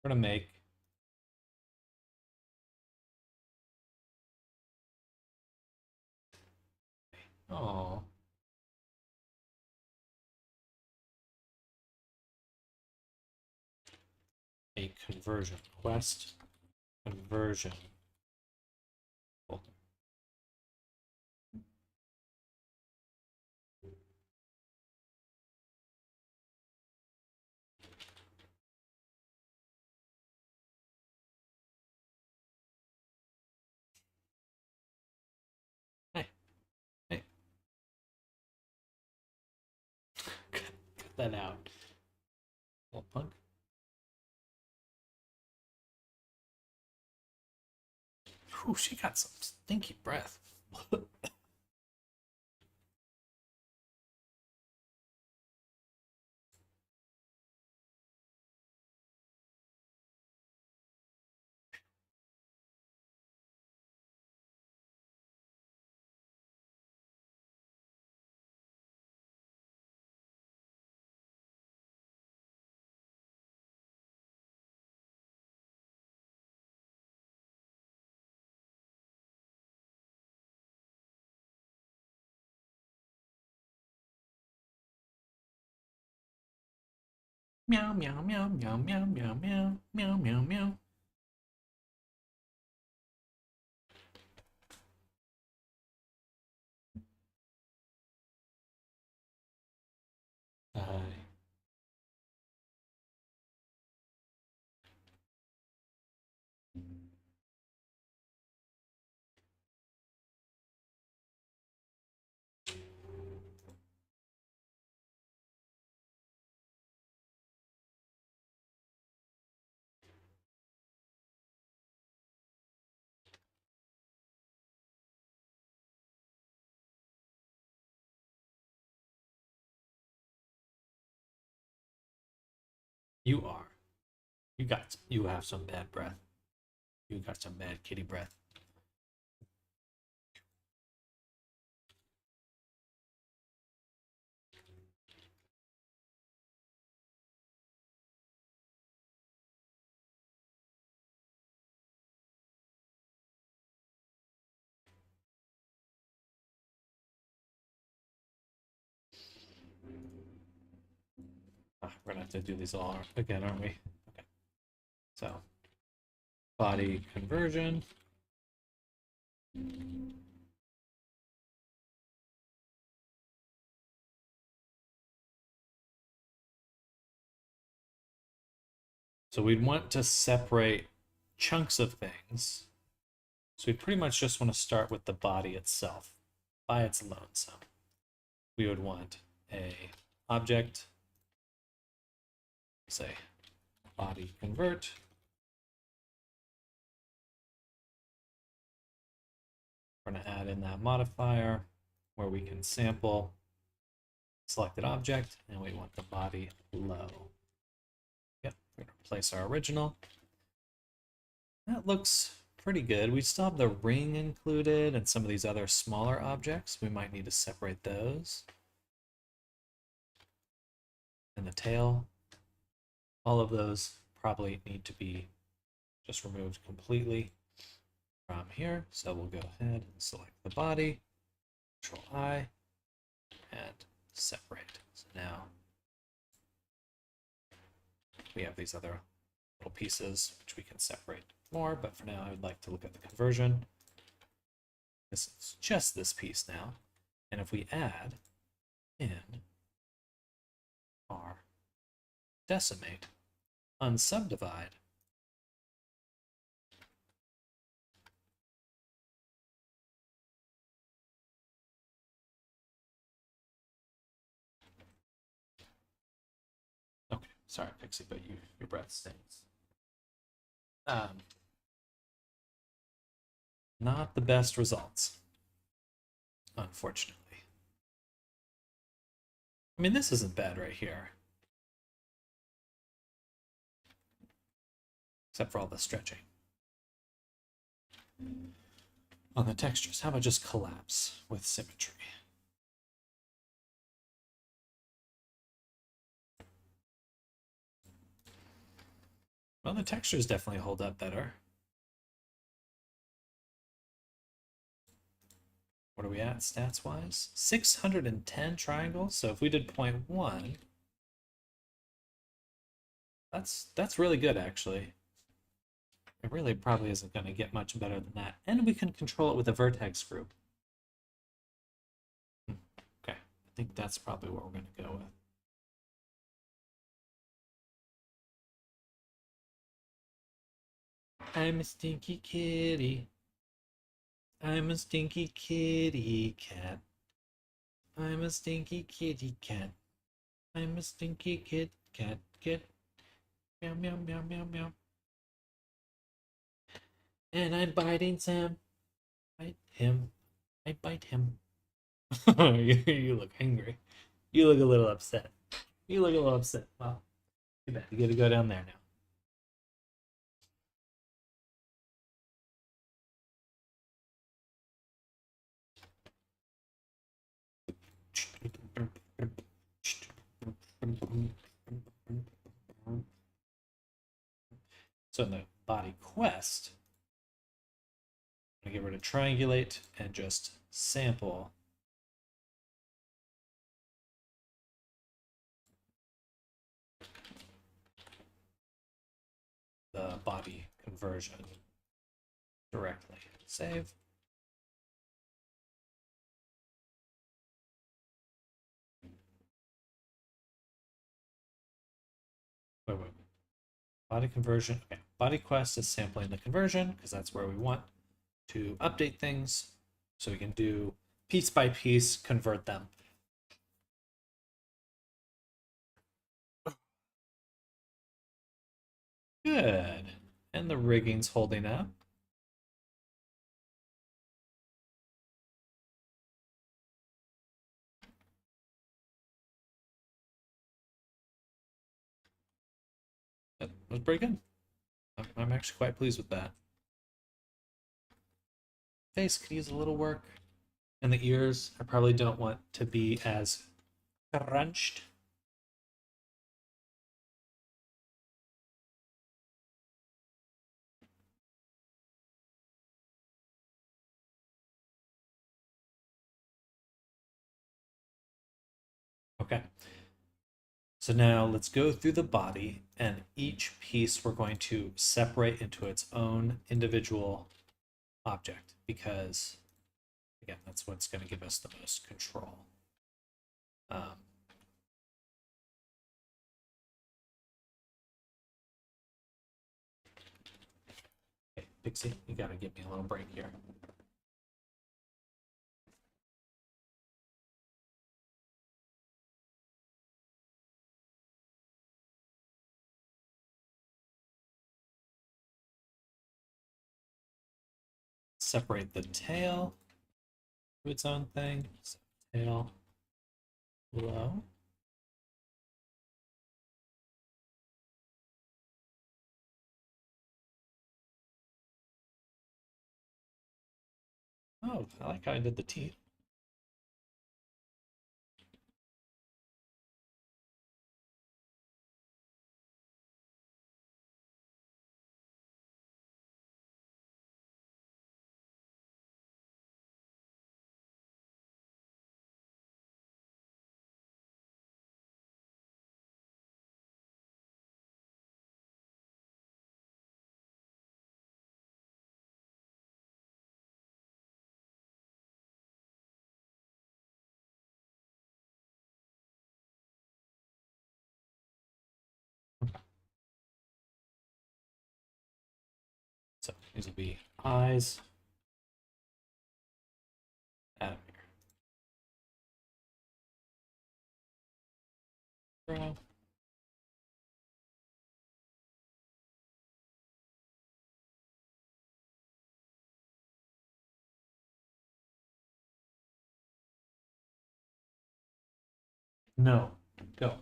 We're going to make oh, a conversion quest conversion folder. Hey, hey, cut that out, little punk. Whew, she got some stinky breath. Meow, meow, meow, meow, meow, meow, meow, meow, meow, meow. You are. You have some bad breath. You got some bad kitty breath. We're gonna have to do these all again, aren't we? Okay. So, body conversion. So we'd want to separate chunks of things. So we pretty much just want to start with the body itself by its lonesome. We would want a object, say body convert. We're going to add in that modifier where we can sample selected object, and we want the body low. Yep, we're going to replace our original. That looks pretty good. We still have the ring included and some of these other smaller objects. We might need to separate those. And the tail. All of those probably need to be just removed completely from here. So we'll go ahead and select the body, Control I, and separate. So now we have these other little pieces which we can separate more, but for now I would like to look at the conversion. This is just this piece now. And if we add in our decimate, unsubdivide, okay, sorry Pixie, but your breath stinks. Not the best results, unfortunately. I mean, this isn't bad right here, except for all the stretching. On the textures, how about just collapse with symmetry? Well, the textures definitely hold up better. What are we at stats wise? 610 triangles. So if we did 0.1, that's really good actually. It really probably isn't going to get much better than that. And we can control it with a vertex group. Okay, I think that's probably what we're going to go with. I'm a stinky kitty. I'm a stinky kitty cat. I'm a stinky kitty cat. I'm a stinky kit cat. Kit. Meow meow meow meow meow. And I'm biting Sam. Bite him. I bite him. You look angry. You look a little upset. You look a little upset. Well, too bad. You gotta go down there now. So in the body quest, I'm gonna get rid of triangulate and just sample the body conversion directly. Save. Wait. Body conversion. Okay. Body quest is sampling the conversion because that's where we want to update things. So we can do piece by piece, convert them. Good. And the rigging's holding up. That was pretty good. I'm actually quite pleased with that. Face could use a little work. And the ears, I probably don't want to be as crunched. Okay. So now let's go through the body, and each piece we're going to separate into its own individual object because, again, that's what's going to give us the most control. Okay, Pixie, you got to give me a little break here. Separate the tail to its own thing. So tail below. Oh, I like how I did the teeth. So these will be eyes. Out of here. Brow. No. Go.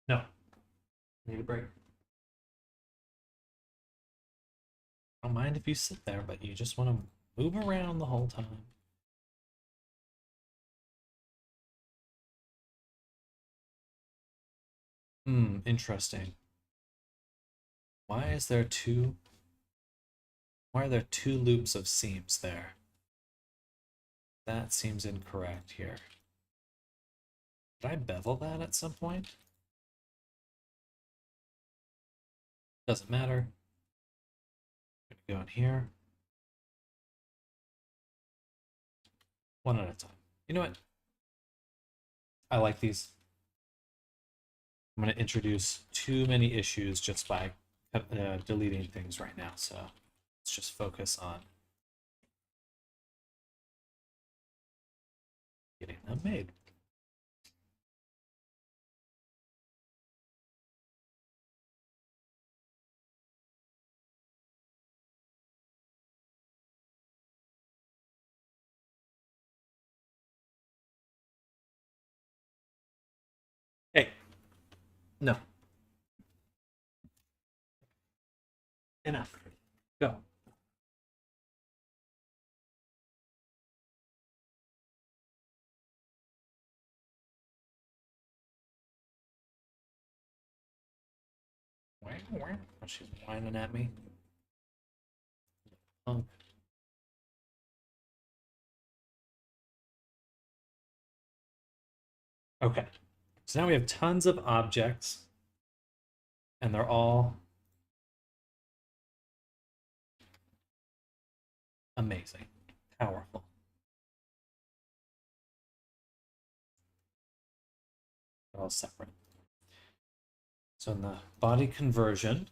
No. Need a break. I don't mind if you sit there, but you just want to move around the whole time. Interesting. Why is there two? Why are there two loops of seams there? That seems incorrect here. Did I bevel that at some point? Doesn't matter. I'm gonna go in here. One at a time. You know what? I like these. I'm going to introduce too many issues just by deleting things right now. So let's just focus on getting them made. Hey, no. Enough. Go. Oh, she's whining at me. Oh. Okay. So now we have tons of objects, and they're all amazing, powerful. They're all separate. So in the body conversion,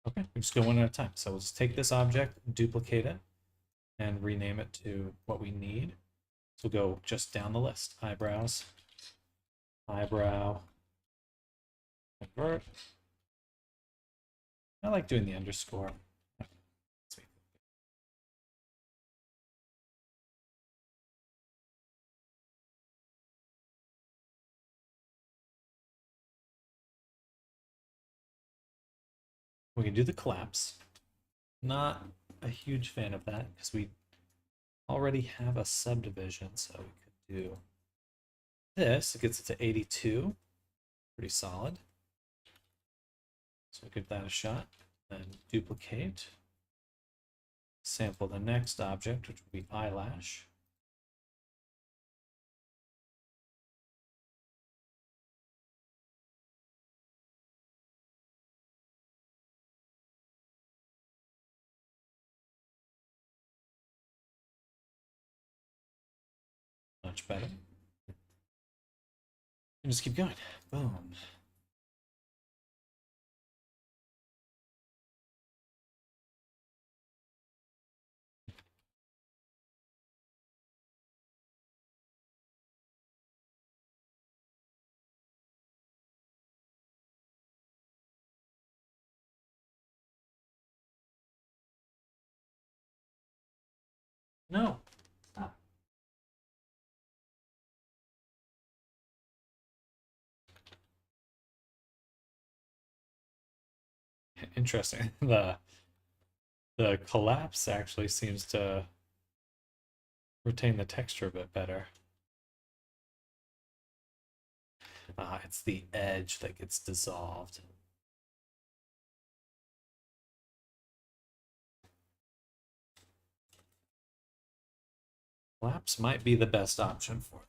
okay, we just go one at a time. So we'll just take this object, duplicate it, and rename it to what we need. So we'll go just down the list. Eyebrows, eyebrow, convert. I like doing the underscore. We can do the collapse. Not a huge fan of that because we already have a subdivision, so we could do this. It gets it to 82. Pretty solid. So we'll give that a shot. Then duplicate. Sample the next object, which will be eyelash. Much better. And just keep going. Boom. No. Stop. Interesting. The collapse actually seems to retain the texture a bit better. It's the edge that gets dissolved. Collapse might be the best option for it.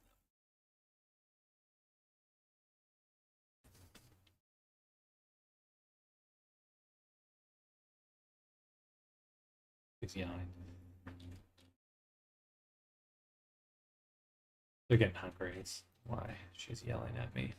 He's yelling. They're getting hungry. It's why she's yelling at me.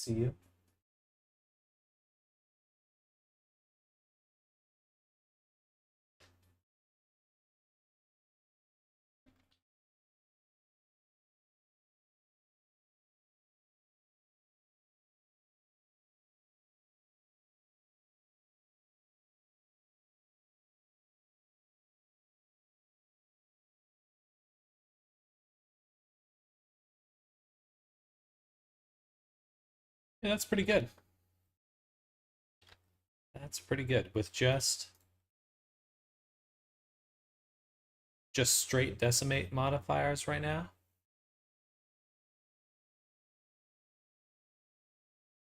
See you. Yeah, that's pretty good. That's pretty good with just straight decimate modifiers right now.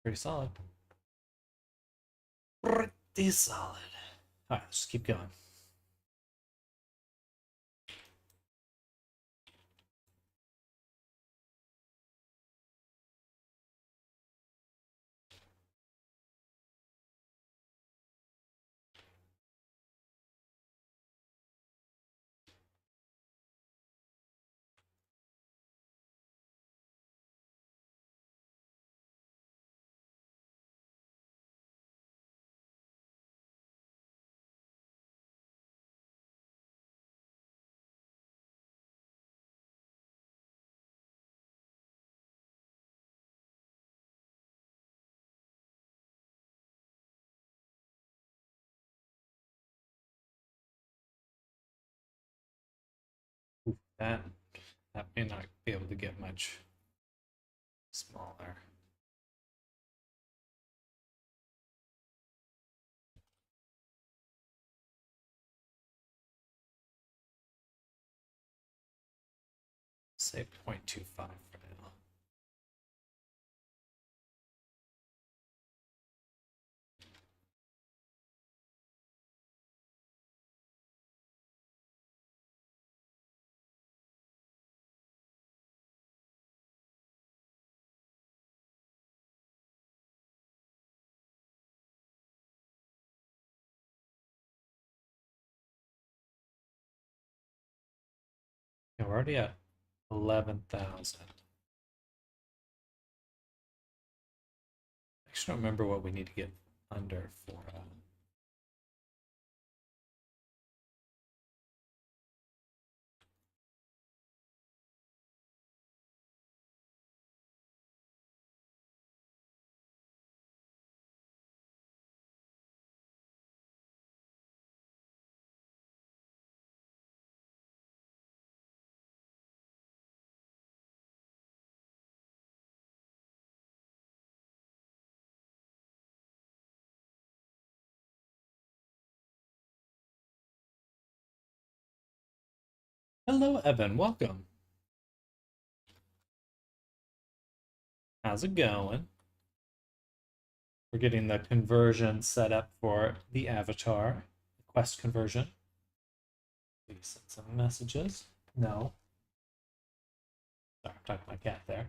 Pretty solid. Pretty solid. All right, let's keep going. Ooh, that may not be able to get much smaller. Say 0.25 for now. Yeah, we're already at 11,000. I actually don't remember what we need to get under for. Hello, Evan. Welcome. How's it going? We're getting the conversion set up for the avatar, quest conversion. Please send some messages. No. Sorry, I'm talking to my cat there.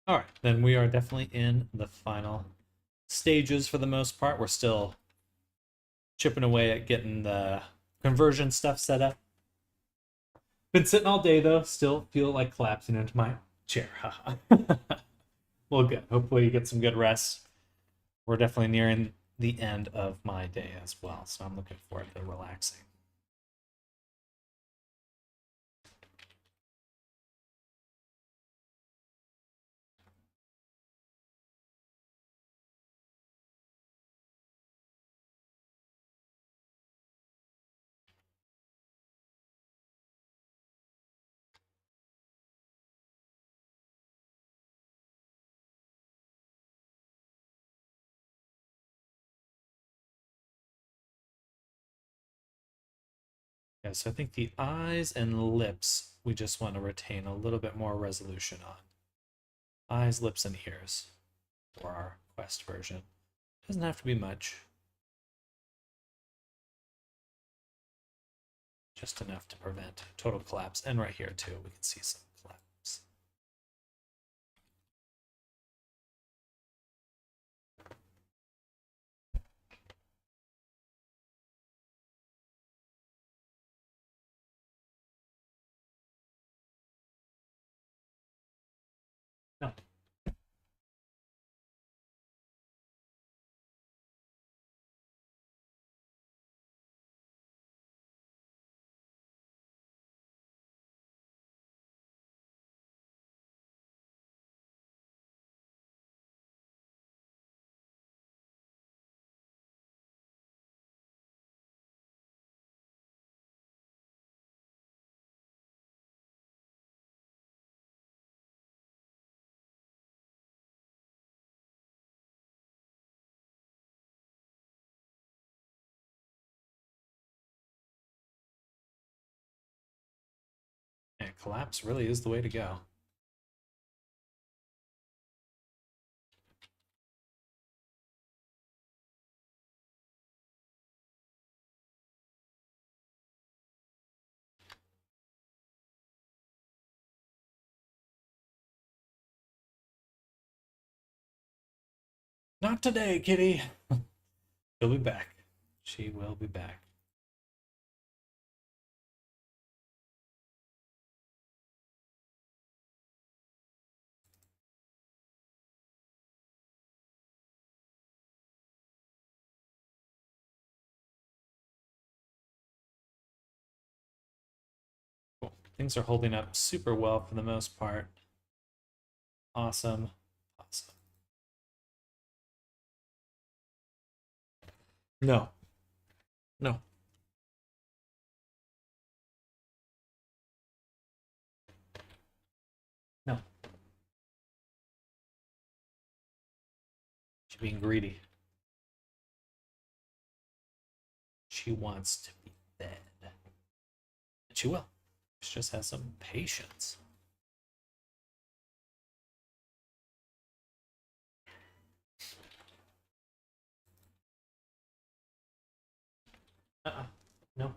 All right, then we are definitely in the final stages for the most part. We're still chipping away at getting the conversion stuff set up. Been sitting all day though, still feel like collapsing into my chair. Well, good. Hopefully you get some good rest. We're definitely nearing the end of my day as well, so I'm looking forward to relaxing. Yeah, so I think the eyes and lips, we just want to retain a little bit more resolution on. Eyes, lips, and ears for our quest version. Doesn't have to be much. Just enough to prevent total collapse. And right here too, we can see some collapse. No. And collapse really is the way to go. Not today, kitty. She'll be back. She will be back. Cool. Things are holding up super well for the most part. Awesome. Awesome. No. No. No. She's being greedy. She wants to be fed. And she will. She just has some patience. Uh-uh. No.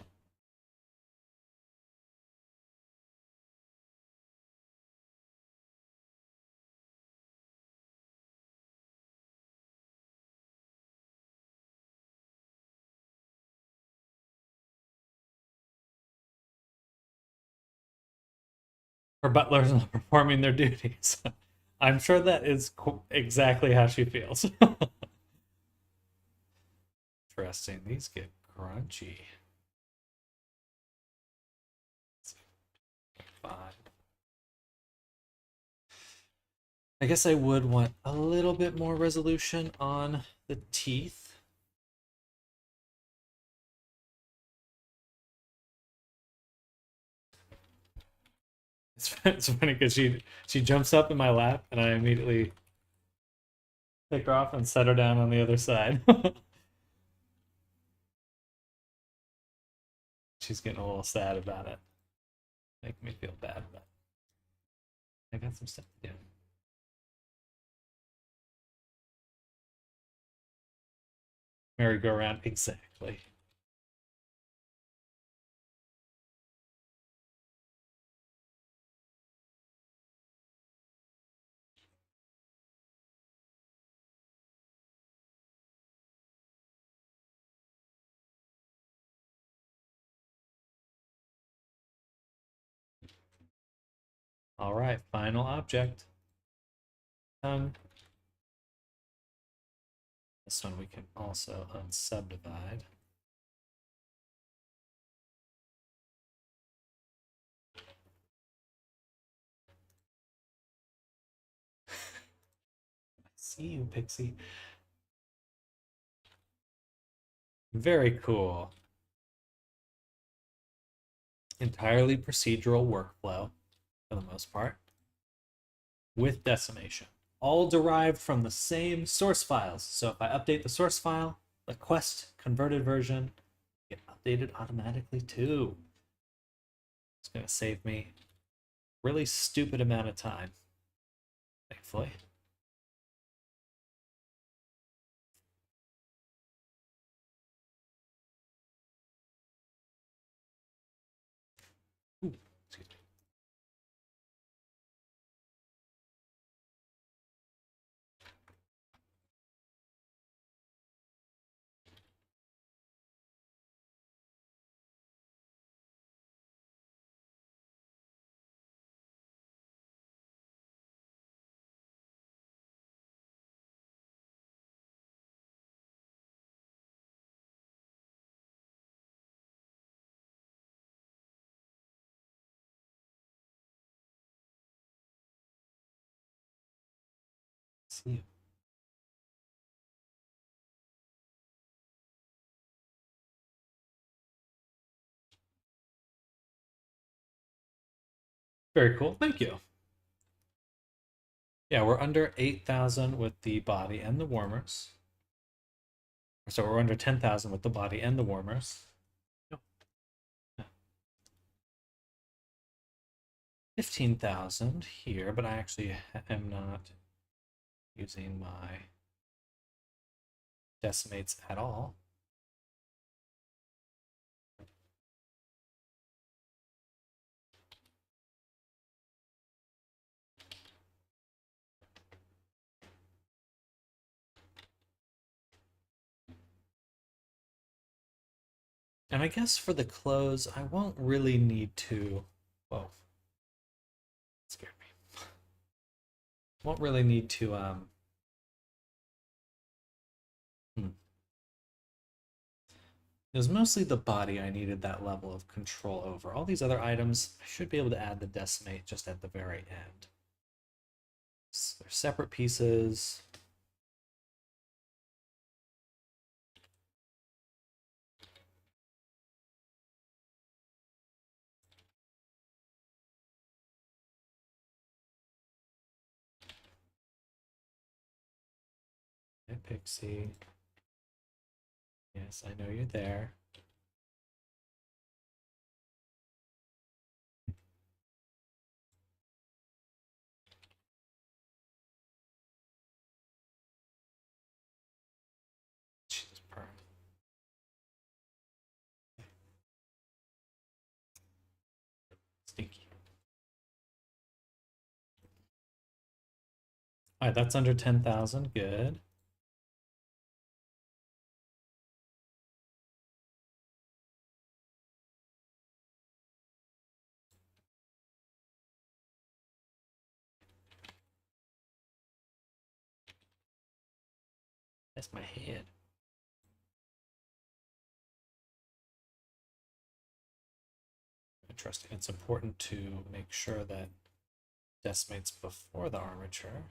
Her butlers not performing their duties. I'm sure that is exactly how she feels. Interesting. These get crunchy. 5. I guess I would want a little bit more resolution on the teeth. It's funny because she jumps up in my lap and I immediately pick her off and set her down on the other side. She's getting a little sad about it. Making me feel bad, but I got some stuff to do. Merry-go-round, exactly. All right, final object. This one we can also unsubdivide. See you, Pixie. Very cool. Entirely procedural workflow for the most part, with decimation. All derived from the same source files. So if I update the source file, the Quest converted version get updated automatically too. It's going to save me a really stupid amount of time, thankfully. Ooh, excuse me. See you. Very cool. Thank you. Yeah, we're under 8,000 with the body and the warmers. So we're under 10,000 with the body and the warmers. 15,000 here, but I actually am not using my decimates at all. And I guess for the close, I won't really need to. Whoa. That scared me. Won't really need to It was mostly the body I needed that level of control over. All these other items, I should be able to add the decimate just at the very end. So they're separate pieces. Hey, Pixie. Yes, I know you're there. Jesus, perm. Stinky. All right, that's under 10,000. Good. That's my head. Interesting. It's important to make sure that decimates before the armature.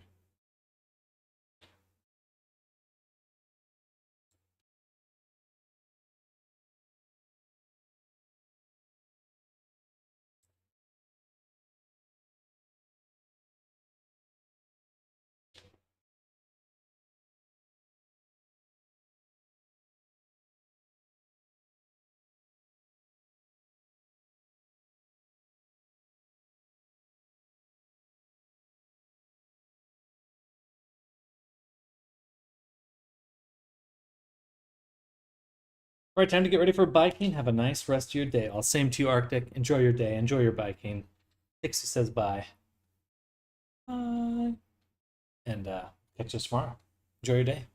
All right, time to get ready for biking. Have a nice rest of your day. All same to you, Arctic. Enjoy your day. Enjoy your biking. Pixie says bye. Bye. And catch you tomorrow. Enjoy your day.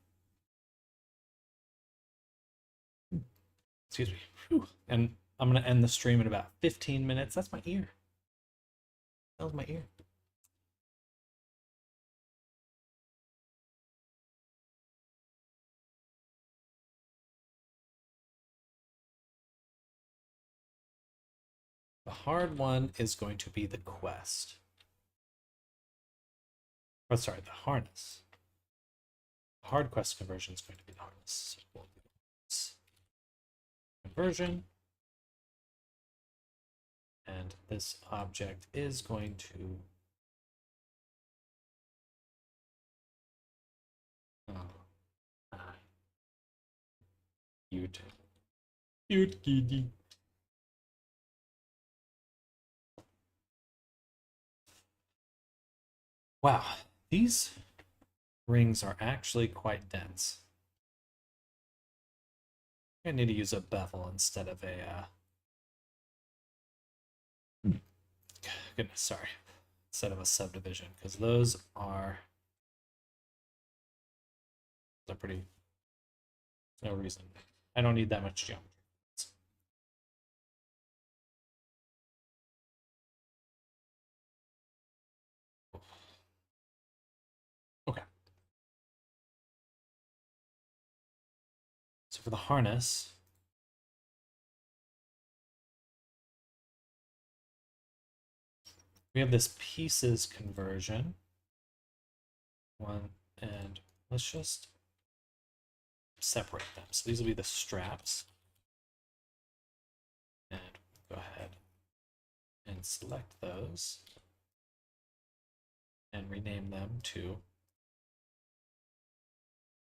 Excuse me. Whew. And I'm going to end the stream in about 15 minutes. That's my ear. That was my ear. hard one is going to be the quest. Oh, sorry, the harness. Hard quest conversion is going to be the harness. So we'll do this conversion. And this object is going to cute. Cute kitty. Wow, these rings are actually quite dense. I need to use a bevel instead of a goodness, sorry. Instead of a subdivision, because those are they're pretty no reason. I don't need that much geometry. Okay. So for the harness, we have this pieces conversion. One, and let's just separate them. So these will be the straps. And go ahead and select those and rename them to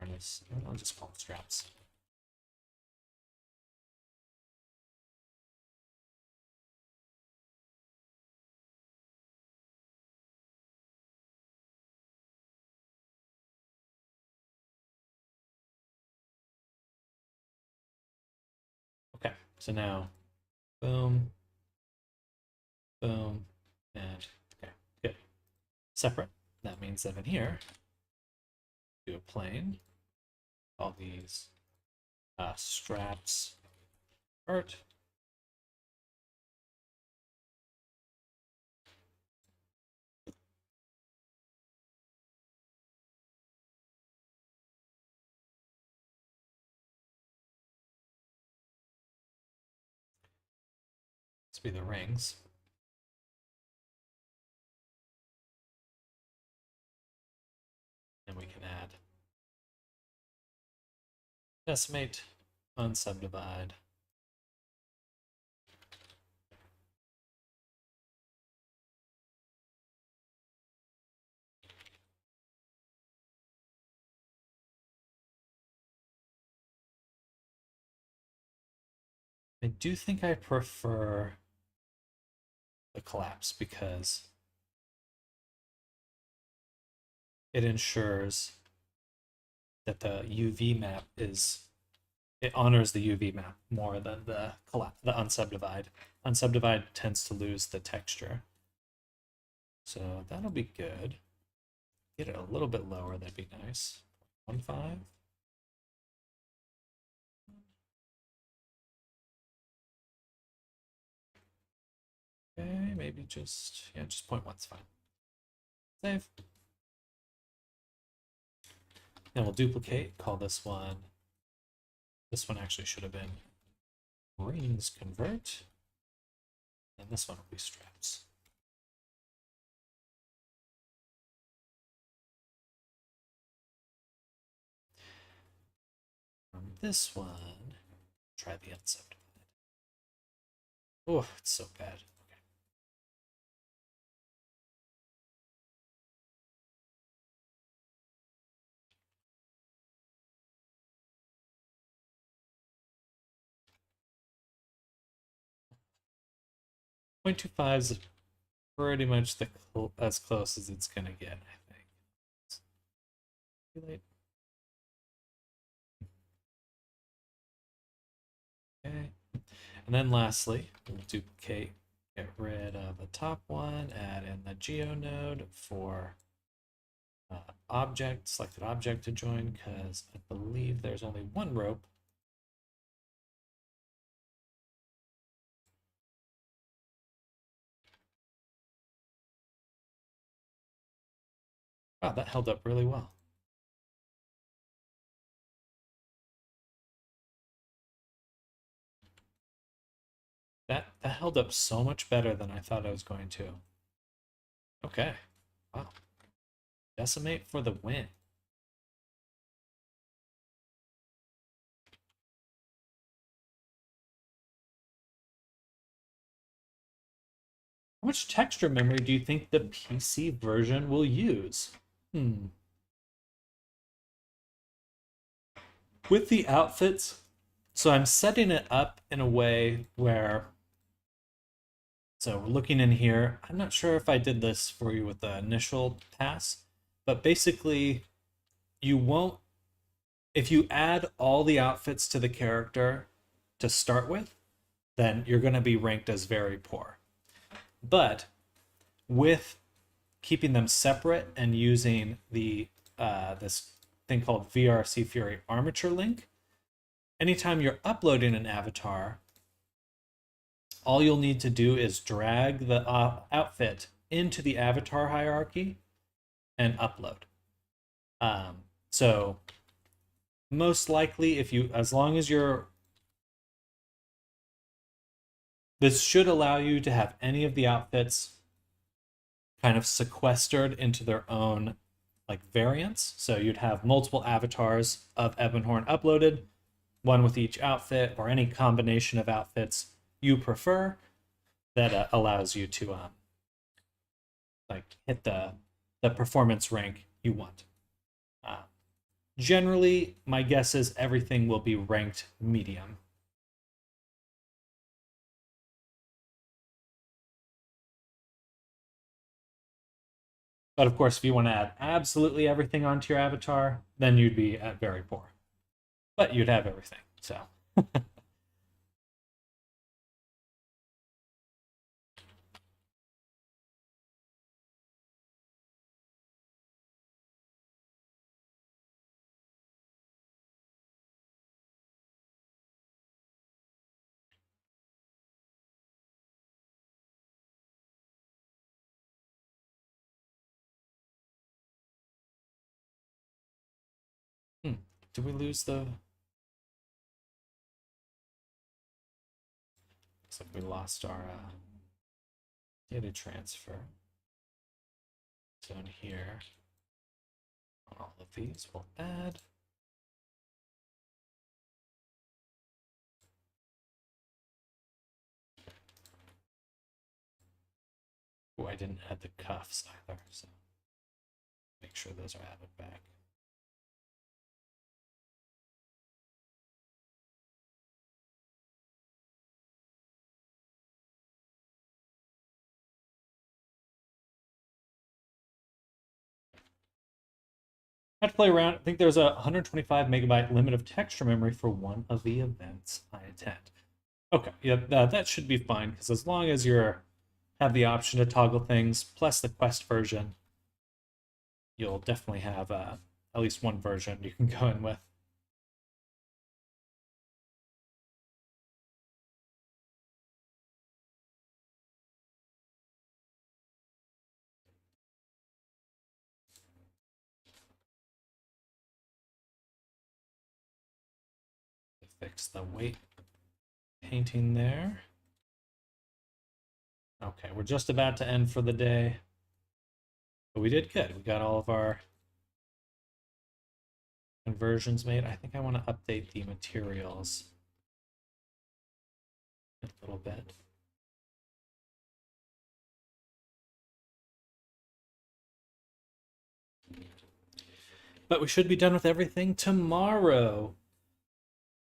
harness. I'll just call them straps. Okay, so now boom, boom, and okay, good. Separate. That means that in here, do a plane. All these straps art. Let's be the rings. And we can add decimate, unsubdivide. I do think I prefer the collapse because it ensures that the UV map it honors the UV map more than the unsubdivide. Unsubdivide tends to lose the texture. So that'll be good. Get it a little bit lower, that'd be nice. 1.5. Okay, maybe just 0.1's fine. Save. Then we'll duplicate, call this one. This one actually should have been rings convert. And this one will be straps. This one, try the unsubdivided. Oh, it's so bad. Okay. Point 0.25 is pretty much as close as it's gonna get, I think. Okay. And then lastly, we'll duplicate, get rid of the top one, add in the geo node for object, selected object to join, because I believe there's only one rope. Wow, that held up really well. That held up so much better than I thought I was going to. Okay. Wow. Decimate for the win. How much texture memory do you think the PC version will use? With the outfits, so I'm setting it up in a way where, so we're looking in here. I'm not sure if I did this for you with the initial pass, but basically you won't, if you add all the outfits to the character to start with, then you're going to be ranked as very poor. But with keeping them separate and using the this thing called VRC Fury Armature Link, anytime you're uploading an avatar, all you'll need to do is drag the outfit into the avatar hierarchy and upload. So most likely, if you, as long as you're, this should allow you to have any of the outfits kind of sequestered into their own like variants. So you'd have multiple avatars of Ebonhorn uploaded, one with each outfit or any combination of outfits you prefer that allows you to like hit the performance rank you want. Generally, my guess is everything will be ranked medium. But of course, if you want to add absolutely everything onto your avatar, then you'd be at very poor. But you'd have everything, so. Did we lose the... Looks like we lost our data transfer. So in here, on all of these, we'll add. Oh, I didn't add the cuffs either, so make sure those are added back. I had to play around. I think there's a 125 megabyte limit of texture memory for one of the events I attend. Okay, yeah, that should be fine, because as long as you have the option to toggle things, plus the quest version, you'll definitely have at least one version you can go in with. Fix the weight painting there. Okay, we're just about to end for the day. But we did good. We got all of our conversions made. I think I want to update the materials a little bit. But we should be done with everything tomorrow.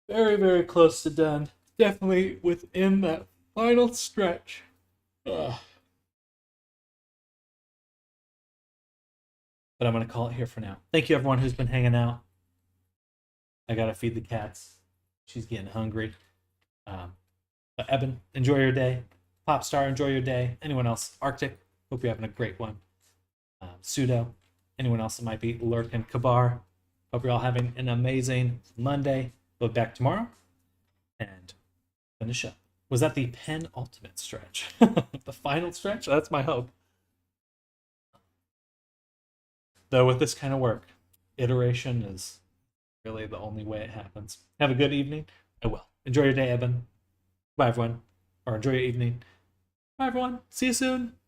Very, very close to done. Definitely within that final stretch. Ugh. But I'm going to call it here for now. Thank you, everyone who's been hanging out. I got to feed the cats. She's getting hungry. But Eben, enjoy your day. Popstar, enjoy your day. Anyone else? Arctic, hope you're having a great one. Pseudo, anyone else that might be lurking. Kabar, hope you're all having an amazing Monday. We'll be back tomorrow and finish up. Was that the penultimate stretch? The final stretch? That's my hope. Though with this kind of work, iteration is really the only way it happens. Have a good evening. I will. Enjoy your day, Eben. Bye, everyone. or enjoy your evening. Bye, everyone. See you soon.